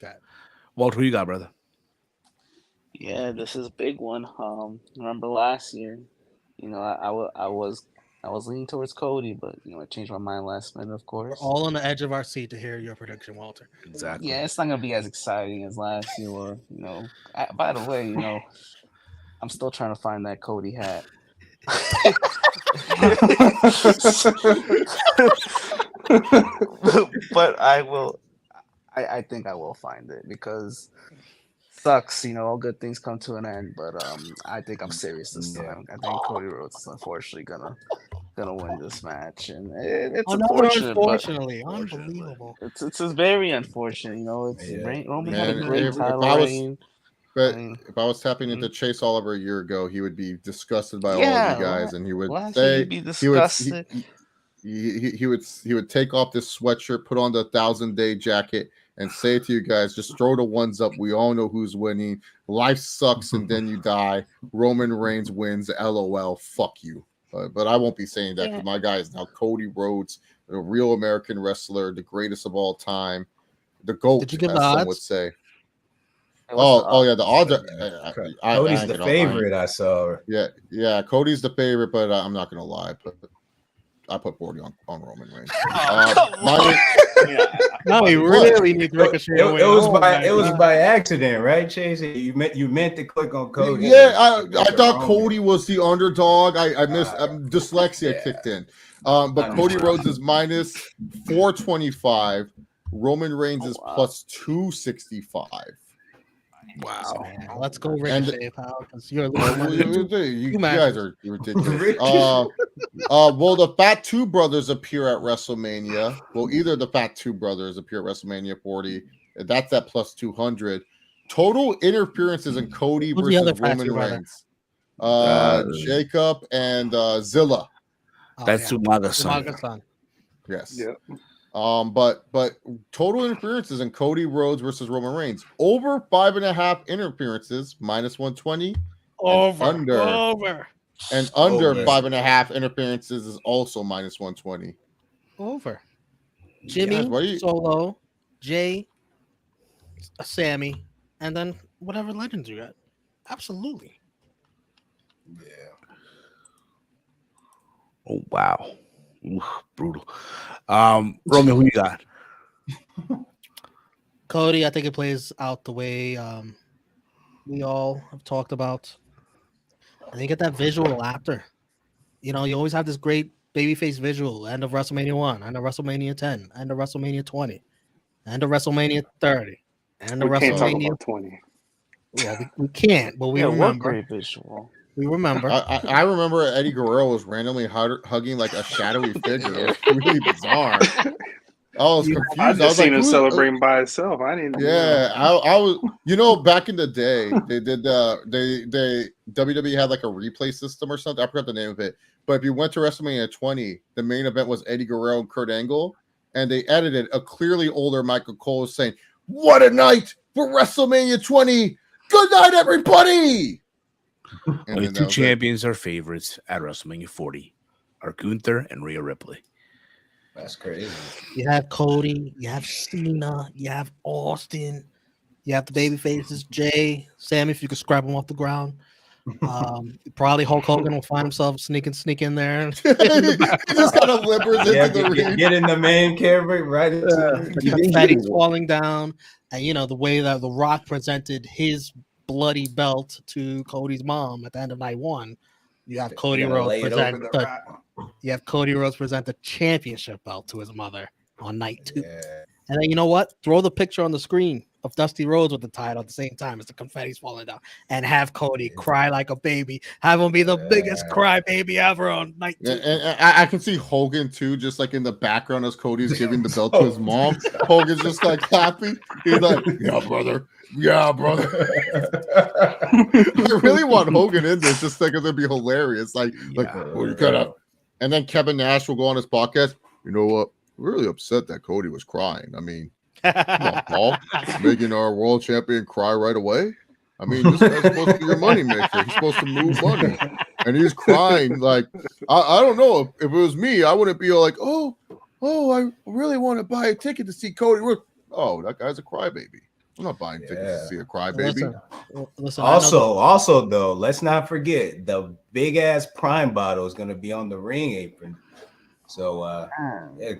That. Walt, who you got, brother? Yeah, this is a big one. Remember last year, I was leaning towards Cody, but I changed my mind last minute, of course. We're all on the edge of our seat to hear your prediction, Walter. Exactly. Yeah, it's not gonna be as exciting as last year, or by the way, I'm still trying to find that Cody hat. But I think I will find it, because sucks, all good things come to an end, but I think I'm serious this time. I think Cody Rhodes is unfortunately gonna win this match, and it's unfortunately unbelievable. It's very unfortunate, Roman had a great title reign. But if I was tapping into Chase Oliver a year ago, he would be disgusted by all of you guys, and he would say he'd be disgusted. He would take off this sweatshirt, put on the 1,000-day jacket, and say to you guys, just throw the ones up. We all know who's winning. Life sucks, and then you die. Roman Reigns wins. LOL. Fuck you. But I won't be saying that, because my guy is now Cody Rhodes, a real American wrestler, the greatest of all time, the GOAT, Did you give as the some odds? would say. Oh yeah, the odds are. Cody's the favorite. I saw. Yeah, Cody's the favorite, but I'm not gonna lie. But put 40 on Roman Reigns. No, he really needs Ricochet. It was by accident, right, Chase? You meant to click on Cody. Yeah, I thought Cody was the underdog. I missed dyslexia kicked in. But Cody Rhodes is minus 425. Roman Reigns is plus 265. Wow. Man, let's go Ricochet, pal, because you're losing you guys are ridiculous. Will the Fat Two Brothers appear at WrestleMania? Will either of the Fat Two Brothers appear at WrestleMania 40? That's at plus 200. Total interferences in Cody versus Roman Reigns. Jacob and Zilla. That's Umaga's son. Yes. Yeah. But total interferences in Cody Rhodes versus Roman Reigns. Over 5.5 interferences, minus 120. Over. And under 5.5 interferences is also minus 120. Over. Jimmy, Solo, Jay, Sammy, and then whatever legends you got. Absolutely. Yeah. Oh wow. Ooh, brutal. Roman, who you got? Cody, I think it plays out the way we all have talked about. I think get that visual after. You know, you always have this great babyface visual. End of WrestleMania 1, end of WrestleMania 10, end of WrestleMania 20, end of WrestleMania 30, end of WrestleMania 20. Well, we can't, but we remember. Great visual. We remember. I remember Eddie Guerrero was randomly hugging like a shadowy figure. It was really bizarre. I was confused. I just seen him celebrating by himself. I didn't. Yeah, I was. You know, back in the day, they did WWE had like a replay system or something. I forgot the name of it. But if you went to WrestleMania 20, the main event was Eddie Guerrero and Kurt Angle, and they edited a clearly older Michael Cole saying, "What a night for WrestleMania 20! Good night, everybody." Only two champions are favorites at WrestleMania 40 are Gunther and Rhea Ripley. That's crazy. You have Cody, you have Cena, you have Austin, you have the baby faces, Jay, Sammy, if you could scrap him off the ground. Probably Hulk Hogan will find himself sneak in there. He just kind of limpers into the ring. Get in the main camera, right? Confetti's falling down. And you know, the way that The Rock presented his bloody belt to Cody's mom at the end of night 1. You have Cody Rhodes present the championship belt to his mother on night 2. Yeah. And then you know what? Throw the picture on the screen of Dusty Rhodes with the title at the same time as the confetti's falling down, and have Cody cry like a baby. Have him be the biggest cry baby ever on night 2. And I can see Hogan too, just like in the background as Cody's giving the belt to his mom. Hogan's just like happy. He's like, "Yeah, brother. Yeah, brother." I really want Hogan in this, just like it'd be hilarious. Like, well, you gotta. And then Kevin Nash will go on his podcast. You know what? We're really upset that Cody was crying. I mean, come on, Paul, making our world champion cry right away. I mean, this guy's supposed to be your money maker. He's supposed to move money, and he's crying. Like, I don't know if it was me, I wouldn't be like, oh, I really want to buy a ticket to see Cody. Oh, that guy's a crybaby. I'm not buying tickets to see a crybaby. Listen, also, though, let's not forget the big ass Prime bottle is going to be on the ring apron. So,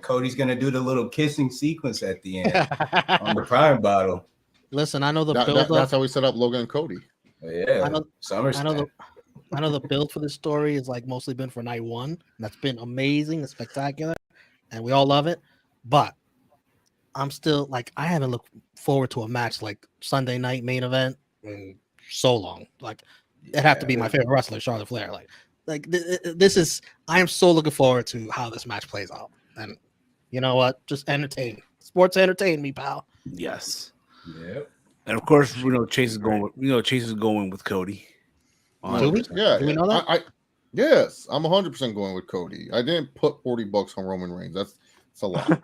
Cody's going to do the little kissing sequence at the end on the Prime bottle. Listen, I know the build. That's how we set up Logan and Cody. Yeah, I know the build for this story is like mostly been for night 1. That's been amazing and spectacular, and we all love it. But I'm still like, I haven't looked forward to a match like Sunday night main event in so long. Like, it'd have to be my favorite wrestler, Charlotte Flair. This is, I am so looking forward to how this match plays out. And you know what? Just entertain. Sports entertain me, pal. Yes. Yep. And of course, Chase is going. Chase is going with Cody. Do we? Yeah. Do we know that? Yes, I'm 100% going with Cody. I didn't put $40 on Roman Reigns. That's a lot.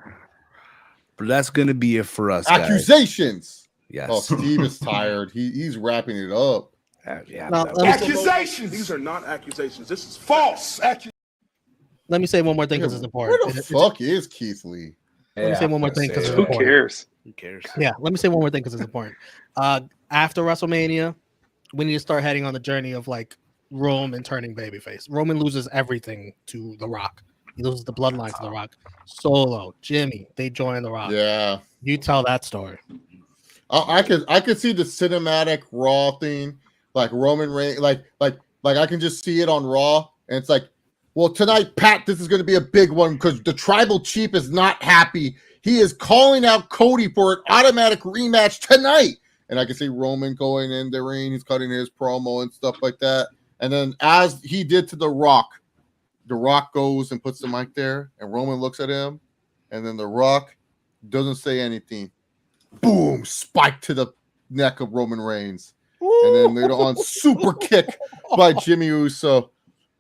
But that's going to be it for us. Accusations. Guys. Yes. Oh, Steve is tired. He's wrapping it up. Accusations. These are not accusations. This is false. Let me say one more thing because it's important. Where the fuck is Keith Lee? Let me say one more thing because it's Who important. cares? Who cares? Yeah, let me say one more thing because it's important. After WrestleMania, we need to start heading on the journey of like Roman turning babyface. Roman loses everything to The Rock. He loses the bloodline to The Rock. Solo, Jimmy, they join The Rock. Yeah. You tell that story. I could see the cinematic Raw thing, like Roman Reigns, like I can just see it on Raw, and it's like, well, tonight, Pat, this is going to be a big one because the tribal chief is not happy. He is calling out Cody for an automatic rematch tonight, and I can see Roman going in the ring, he's cutting his promo and stuff like that, and then as he did to The Rock goes and puts the mic there, and Roman looks at him, and then The Rock doesn't say anything. Boom! Spike to the neck of Roman Reigns. And then later on, super kick by Jimmy Uso.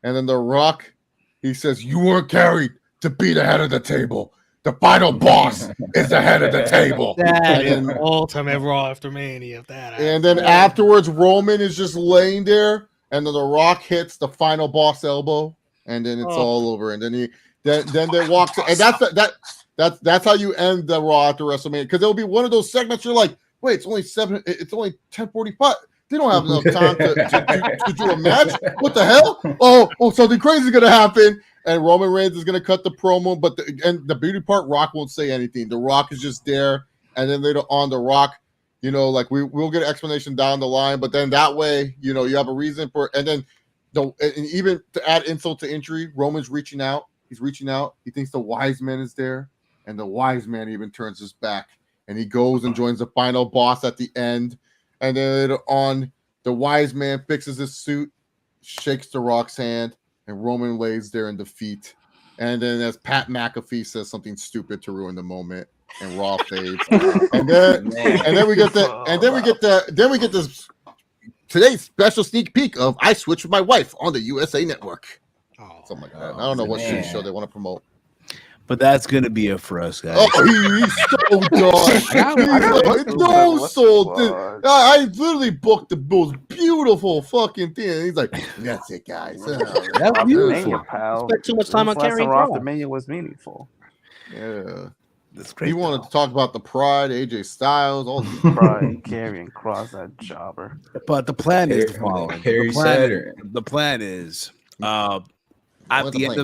And then The Rock, he says, you weren't carried to be the head of the table. The final boss is the head of the table. That is ultimate Raw after Mania. And then afterwards, Roman is just laying there, and then The Rock hits the final boss elbow, and then it's all over. And then then they walk, and that's how you end the Raw after WrestleMania, because it'll be one of those segments you're like, wait, it's only 10:45. They don't have enough time to do a match. What the hell? Oh, something crazy is gonna happen, and Roman Reigns is gonna cut the promo. But the beauty part, Rock won't say anything. The Rock is just there, and then later on, The Rock, like we'll get an explanation down the line. But then that way, you have a reason for, and then and even to add insult to injury, Roman's reaching out. He's reaching out. He thinks the wise man is there. And the wise man even turns his back, and he goes and joins the final boss at the end. And then later on, the wise man fixes his suit, shakes The Rock's hand, and Roman lays there in defeat. And then as Pat McAfee says something stupid to ruin the moment, and Raw fades. and then we get this today's special sneak peek of I Switched with My Wife on the USA Network. Something like that. I don't know what show they want to promote. But that's gonna be it for us, guys. Oh, he's so done. I literally booked the most beautiful fucking thing. And he's like, "That's it, guys." That's beautiful. Spent too much time on carrying Raw. The mania was meaningful. Yeah, that's great. He wanted to talk about the Pride, AJ Styles, all the Pride, carrying Cross, that jobber. But the plan is the following. The plan is. At the end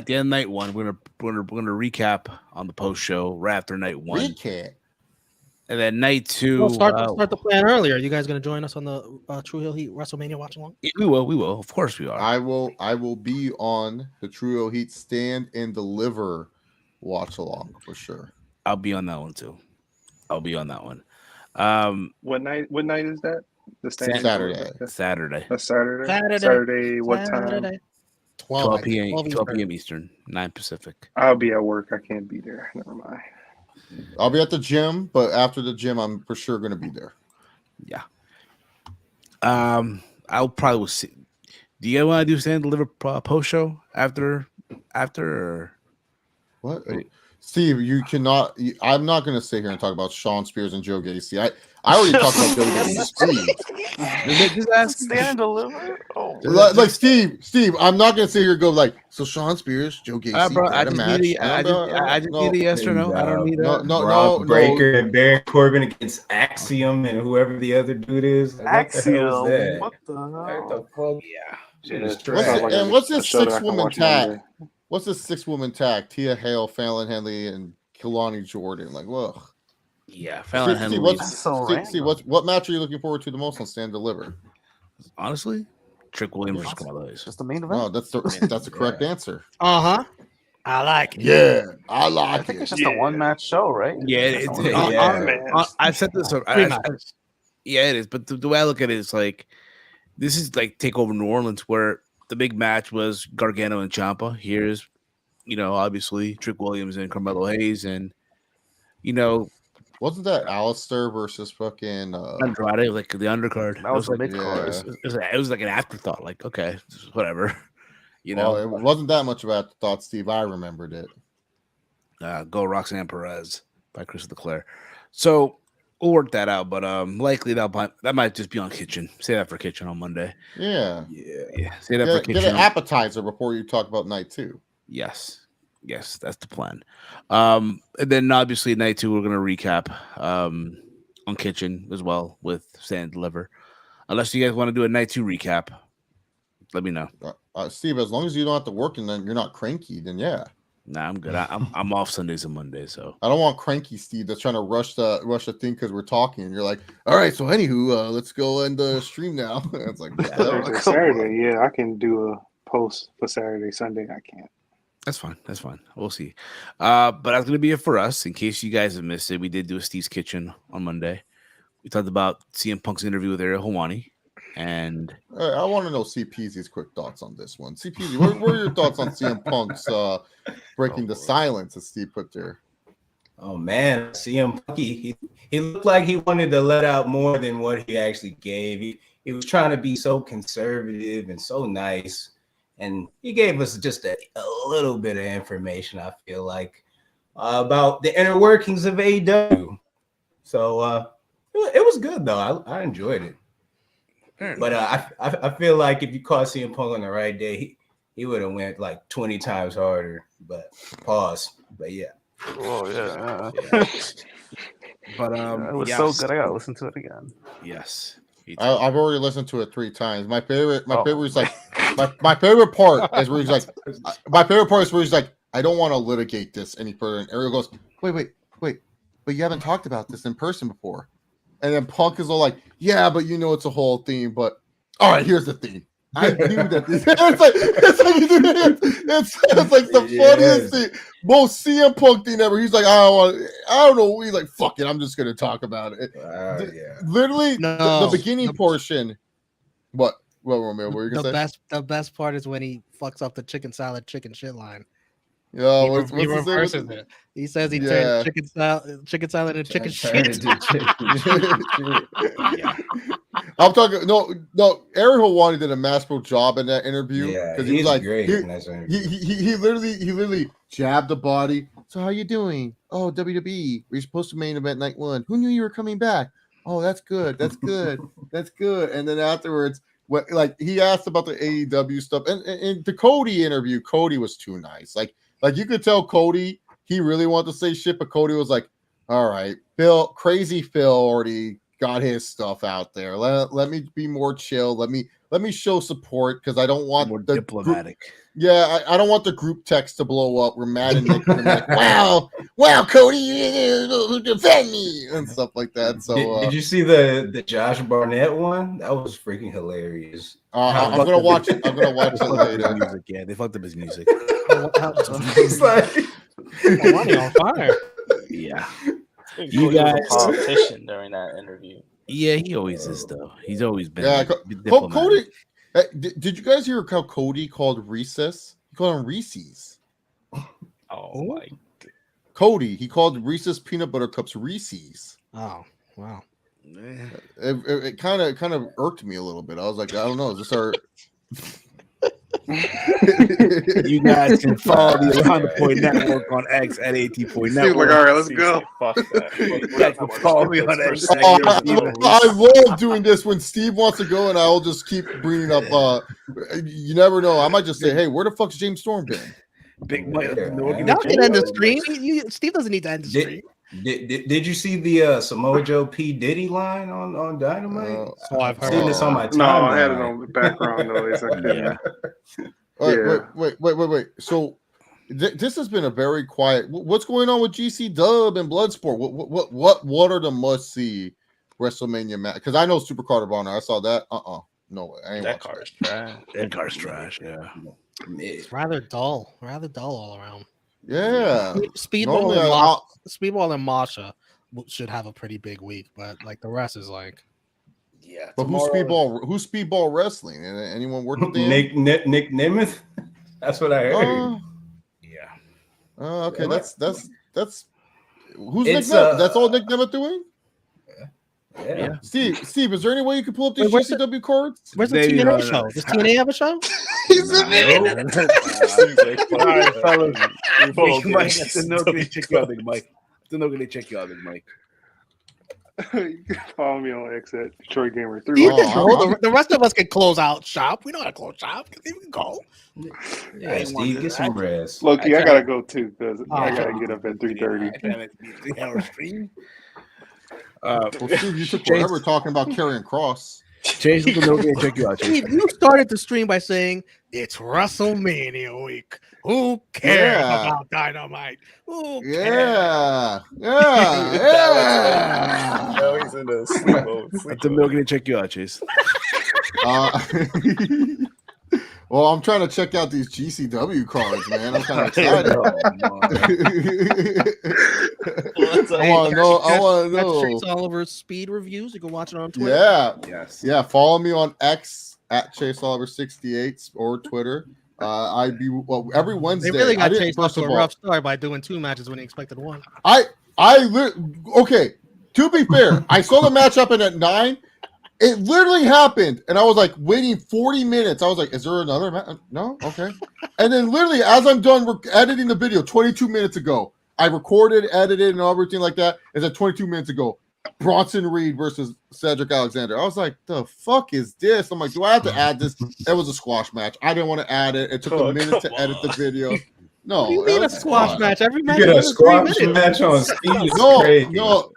of night one, we're gonna recap on the post show right after night one. Recap. And then night two. We'll start the plan earlier. Are you guys gonna join us on the True Hill Heat WrestleMania watch along? We will. Of course we are. I will be on the True Hill Heat Stand and Deliver watch along for sure. I'll be on that one too. What night is that? The stand? Saturday. That's Saturday. What time? 12 p.m. Eastern, 9 Pacific. I'll be at work. I can't be there. Never mind. I'll be at the gym, but after the gym, I'm for sure going to be there. Yeah. I'll probably see. Do you want to do stand deliver post show after or what? Steve, you cannot. I'm not going to sit here and talk about Sean Spears and Joe Gacy. I already talked about Joe Gacy. Just ask. Stand and deliver. Oh, like Steve, I'm not going to sit here and go like, so Sean Spears, Joe Gacy, bro, I just need a yes or no. I don't need no Breaker and Baron Corbin against Axiom and whoever the other dude is. Axiom. What the hell? Yeah. What's this 6-woman tag? What's this 6-woman tag? Tia Hale, Fallon Henley, and Kelani Jordan. Like, look. Yeah, Fallon Henley. What match are you looking forward to the most on Stand Deliver? Honestly, Trick Williams versus Carmelo Hayes. Just the main event. No, that's the correct answer. I like it. Yeah, I like I think it's just a one-match show, right? Yeah, I said this. Yeah, it is. But the way I look at it is like this is like Takeover New Orleans, where the big match was Gargano and Ciampa. Here's, obviously Trick Williams and Carmelo Hayes, and wasn't that Alistair versus fucking Andrade, like the undercard? That was like mid-card. It was like an afterthought. Like, okay, whatever. Well, it wasn't that much of an afterthought, Steve. I remembered it. Go Roxanne Perez by Chris Leclerc. So we'll work that out, but likely that might just be on Kitchen. Say that for Kitchen on Monday. Yeah. Say that for Kitchen. Get an appetizer before you talk about night 2. Yes, that's the plan. And then obviously night 2 we're gonna recap on Kitchen as well with Stand Deliver. Unless you guys want to do a night 2 recap, let me know. Steve, as long as you don't have to work and then you're not cranky, then yeah. Nah, I'm good. I'm off Sundays and Mondays, so I don't want cranky Steve that's trying to rush the thing because we're talking and you're like, all right, so anywho, let's go and stream now. It's like Saturday, yeah, I can do a post for Saturday, Sunday. I can't. that's fine. That's fine. We'll see. But that's gonna be it for us. In case you guys have missed it, we did do a Steve's Kitchen on Monday. We talked about CM Punk's interview with Ariel Helwani, and I want to know CPZ's quick thoughts on this one. CPZ, what are your thoughts on CM Punk's breaking the silence that Steve put there? Oh man, CM Punk, he looked like he wanted to let out more than what he actually gave. He was trying to be so conservative and so nice, and he gave us just a little bit of information, I feel like, about the inner workings of AEW. So it was good though. I enjoyed it. But I feel like if you caught CM Punk on the right day, he would have went like 20 times harder. But pause. But yeah. Oh yeah. but it was yes. so good. I gotta listen to it again. Yes, I've already listened to it 3 times. My favorite is like my favorite part is where he's like, I don't want to litigate this any further. And Ariel goes, wait, but you haven't talked about this in person before. And then Punk is all like, yeah, but you know it's a whole theme. But all right, here's the theme. I knew that this. It's like the funniest thing, most CM Punk thing ever. He's like, I don't know. He's like, fuck it, I'm just gonna talk about it. Literally, the beginning portion. What, Romeo? What were you gonna say? The best part is when he fucks up the chicken salad, chicken shit line. Yeah, he reverses it. He says he turned chicken salad into chicken shit. I'm talking. No. Ariel Helwani did a masterful job in that interview because he was like, great. He literally jabbed the body. So how you doing? Oh, WWE. We're supposed to main event night 1. Who knew you were coming back? Oh, that's good. That's good. That's good. And then afterwards, he asked about the AEW stuff, and the Cody interview, Cody was too nice. Like you could tell Cody, he really wanted to say shit, but Cody was like, all right, crazy Phil already got his stuff out there. Let me be more chill. Let me show support because I don't want more diplomatic. I don't want the group text to blow up. We're mad and Nick like, wow, Cody, you defend me and stuff like that. So did you see the Josh Barnett one? That was freaking hilarious. I'm gonna watch it. I'm gonna watch it later. Music, yeah, they fucked up his music. He's like, on fire. Yeah. You guys was a politician during that interview. Yeah, he always is though. He's always been. Yeah, Cody. Did you guys hear how Cody called Reese's? He called him Reese's. Oh my God. Cody. He called Reese's peanut butter cups Reese's. Oh wow. It kind of irked me a little bit. I was like, I don't know. Is this our? You guys can follow the Around the Point Network on X at AT Point Network. Like, all right, let's go. You guys can follow me on X. I love doing this when Steve wants to go, and I'll just keep bringing up. You never know. I might just say, "Hey, where the fuck's James Storm been?" Big Mike. Y'all can end the stream. Steve doesn't need to end the stream. Did you see the Samoa Joe P. Diddy line on Dynamite? I've heard seen this on my timeline. No, I had it on the background noise. Wait. So this has been a very quiet. What's going on with GC Dub and Bloodsport? What are the must see WrestleMania match? Because I know Super Card of Honor. I saw that. No way. I ain't That card's trash. That card's trash. Yeah. It's rather dull all around. Yeah. Speedball and Masha should have a pretty big week, but like the rest is like. Yeah. But who's speedball wrestling? Anyone working there? Nick Nemeth? That's what I heard. Yeah. Okay. Yeah. That's who's Nick Nemeth? That's all Nick Nemeth doing? Yeah. Steve, is there any way you can pull up these GCW cards? Where's the TNA show? Does TNA have a show? He's in it. All right, fellas. Mike, check you out, Big Mike. Check you out, Big Mike. You can follow me on X at Detroit Gamer 3. The rest of us can close out shop. We know how to close shop. We can go. Yeah, Steve, get some rest. Loki, I gotta go too because I gotta get up at 3:30. 3-hour stream. Steve, you took forever talking about Karrion Kross. Chase, let them know where to check you out. Chase. Steve, you started the stream by saying it's WrestleMania week. Who cares about Dynamite? Who cares? Now he's in a sleep mode. Let them know where to check you out, Chase. Well, I'm trying to check out these GCW cards, man. I'm kind of excited. I want to know. That's Chase Oliver's speed reviews. You can watch it on Twitter. Yeah. Yes. Yeah. Follow me on X at Chase Oliver 68 or Twitter. Every Wednesday. They really got Chase off to a rough start by doing 2 matches when he expected 1. Okay. To be fair, I saw the match up at 9. It literally happened, and I was like waiting 40 minutes. I was like, "Is there another match?" No, okay. And then literally, as I'm done editing the video, 22 minutes ago, I recorded, edited, and everything like that. Is at 22 minutes ago, Bronson Reed versus Cedric Alexander. I was like, "The fuck is this?" I'm like, "Do I have to add this?" It was a squash match. I didn't want to add it. It took a minute to edit the video. No, what do you mean a squash match? Every match you get a is squash 3 minutes. match on speed. No,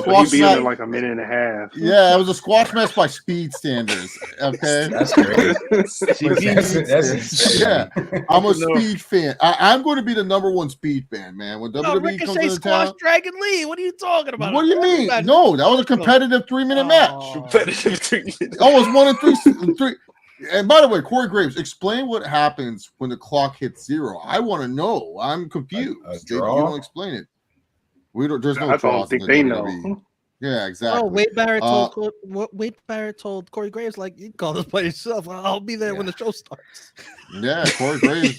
but he beat him in like a minute and a half. Yeah, it was a squash match by speed standards. Okay, that's great. That's yeah. I'm a speed fan. I'm going to be the ¡1 speed fan, man. When WWE comes into town, Dragon Lee. What are you talking about? What do you mean? No, that was a competitive 3-minute match. Competitive 3 minutes. Oh, it was 1 and 3. And by the way, Corey Graves, explain what happens when the clock hits 0. I want to know. I'm confused. You don't explain it. We don't. There's no. I don't think they know. Yeah, exactly. Oh, Wade Barrett told Corey Graves, like, you call this by yourself. I'll be there when the show starts. Yeah, Corey Graves.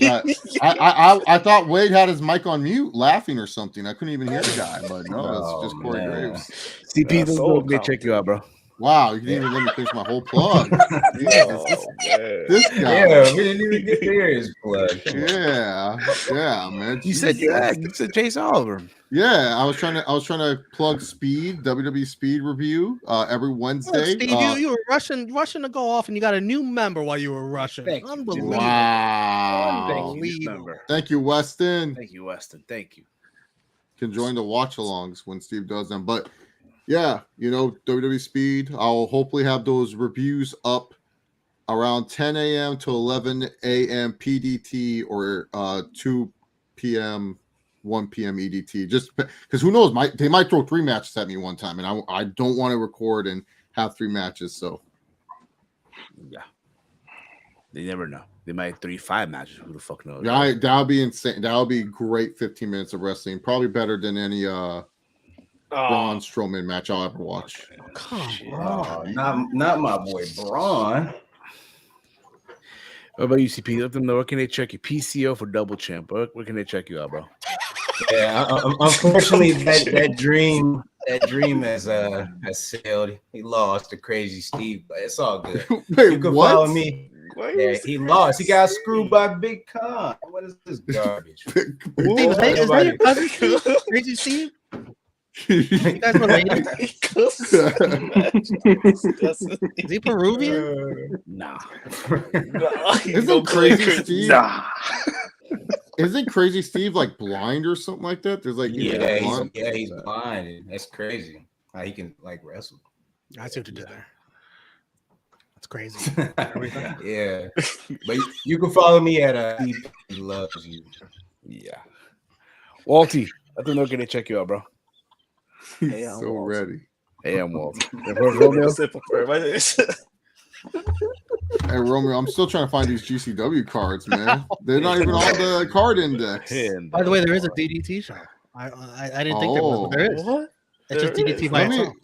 I thought Wade had his mic on mute, laughing or something. I couldn't even hear the guy, but no, it's just Corey Graves. CP, they'll check you out, bro. Wow, you didn't even let me finish my whole plug. This guy. Yeah, we didn't even get there his plug. Yeah, man. You said Chase Oliver. Yeah, I was trying to plug Speed, WWE Speed review every Wednesday. Steve, you were rushing to go off, and you got a new member while you were rushing. Unbelievable! Wow. Thank you, Weston. Thank you, Weston. Thank you. Can join the watch-alongs when Steve does them, but. Yeah, WWE Speed. I'll hopefully have those reviews up around 10 a.m. to 11 a.m. PDT or 2 p.m., 1 p.m. EDT. Just because who knows? They might throw 3 matches at me one time, and I don't want to record and have 3 matches. So, yeah, they never know. They might 5 matches. Who the fuck knows? Yeah, that'll be insane. That'll be great. 15 minutes of wrestling, probably better than any Braun Strowman match I'll ever watch. Come on. Not my boy Braun. What about UCP? Let them know where can they check you. PCO for Double Champ. Where can they check you out, bro? Yeah, unfortunately, that dream has sailed. He lost to Crazy Steve, but it's all good. Wait, you can what? follow me. Yeah, he lost. He got screwed by Big Con. What is this garbage? Is that your cousin, Steve? Crazy Steve? You guys related? Is he Peruvian? Nah. Isn't Crazy Steve? Nah. Isn't Crazy Steve like blind or something like that? There's like he's blind. That's crazy. How he can like wrestle. I see what you did there. That's crazy. Yeah, but you can follow me at He Loves You. Yeah. Walty, I think they're gonna check you out, bro. He's so ready. Hey, I'm Walt. Hey, Romeo, I'm still trying to find these GCW cards, man. They're not even on the card index. By the way, there is a DDT show. I didn't think there was, but there is. What? It's just DDT by itself.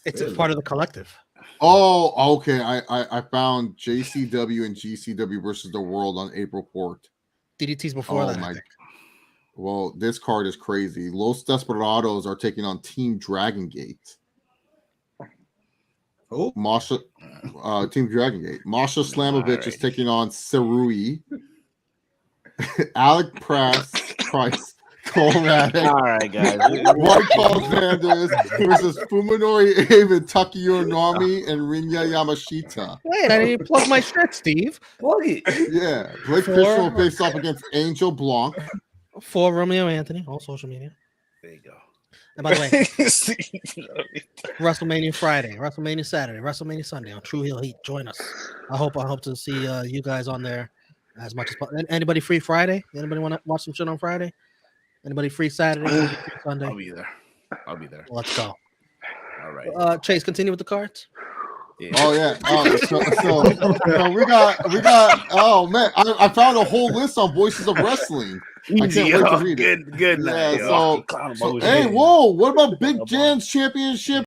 It's part of the collective. Oh, okay. I found JCW and GCW versus the World on April 4th. DDT's before that. I think. Well, this card is crazy. Los Desperados are taking on Team Dragon Gate. Oh, Masha, Team Dragon Gate. Masha Slamovich is taking on Sarui. Alec Price, Colmatic. All right, guys. White Paul Sanders versus Fuminori Abe, Takiyo Nami, and Rinya Yamashita. Wait, I didn't plug my shirt, Steve. Plug it. Yeah. Blake Fisher will face off against Angel Blanc. For Romeo Anthony on social media. There you go. And by the way, WrestleMania Friday, WrestleMania Saturday, WrestleMania Sunday on True Heel Heat. Join us. I hope to see you guys on there as much as possible. Anybody free Friday? Anybody want to watch some shit on Friday? Anybody free Saturday? Anybody free Sunday? I'll be there. I'll be there. Well, let's go. All right. Chase, continue with the cards. Yeah. Oh yeah. So we got. Oh man, I found a whole list on Voices of Wrestling. I can't wait to read it. Good night. Yeah. So hey, whoa! What about Big Jan's Championship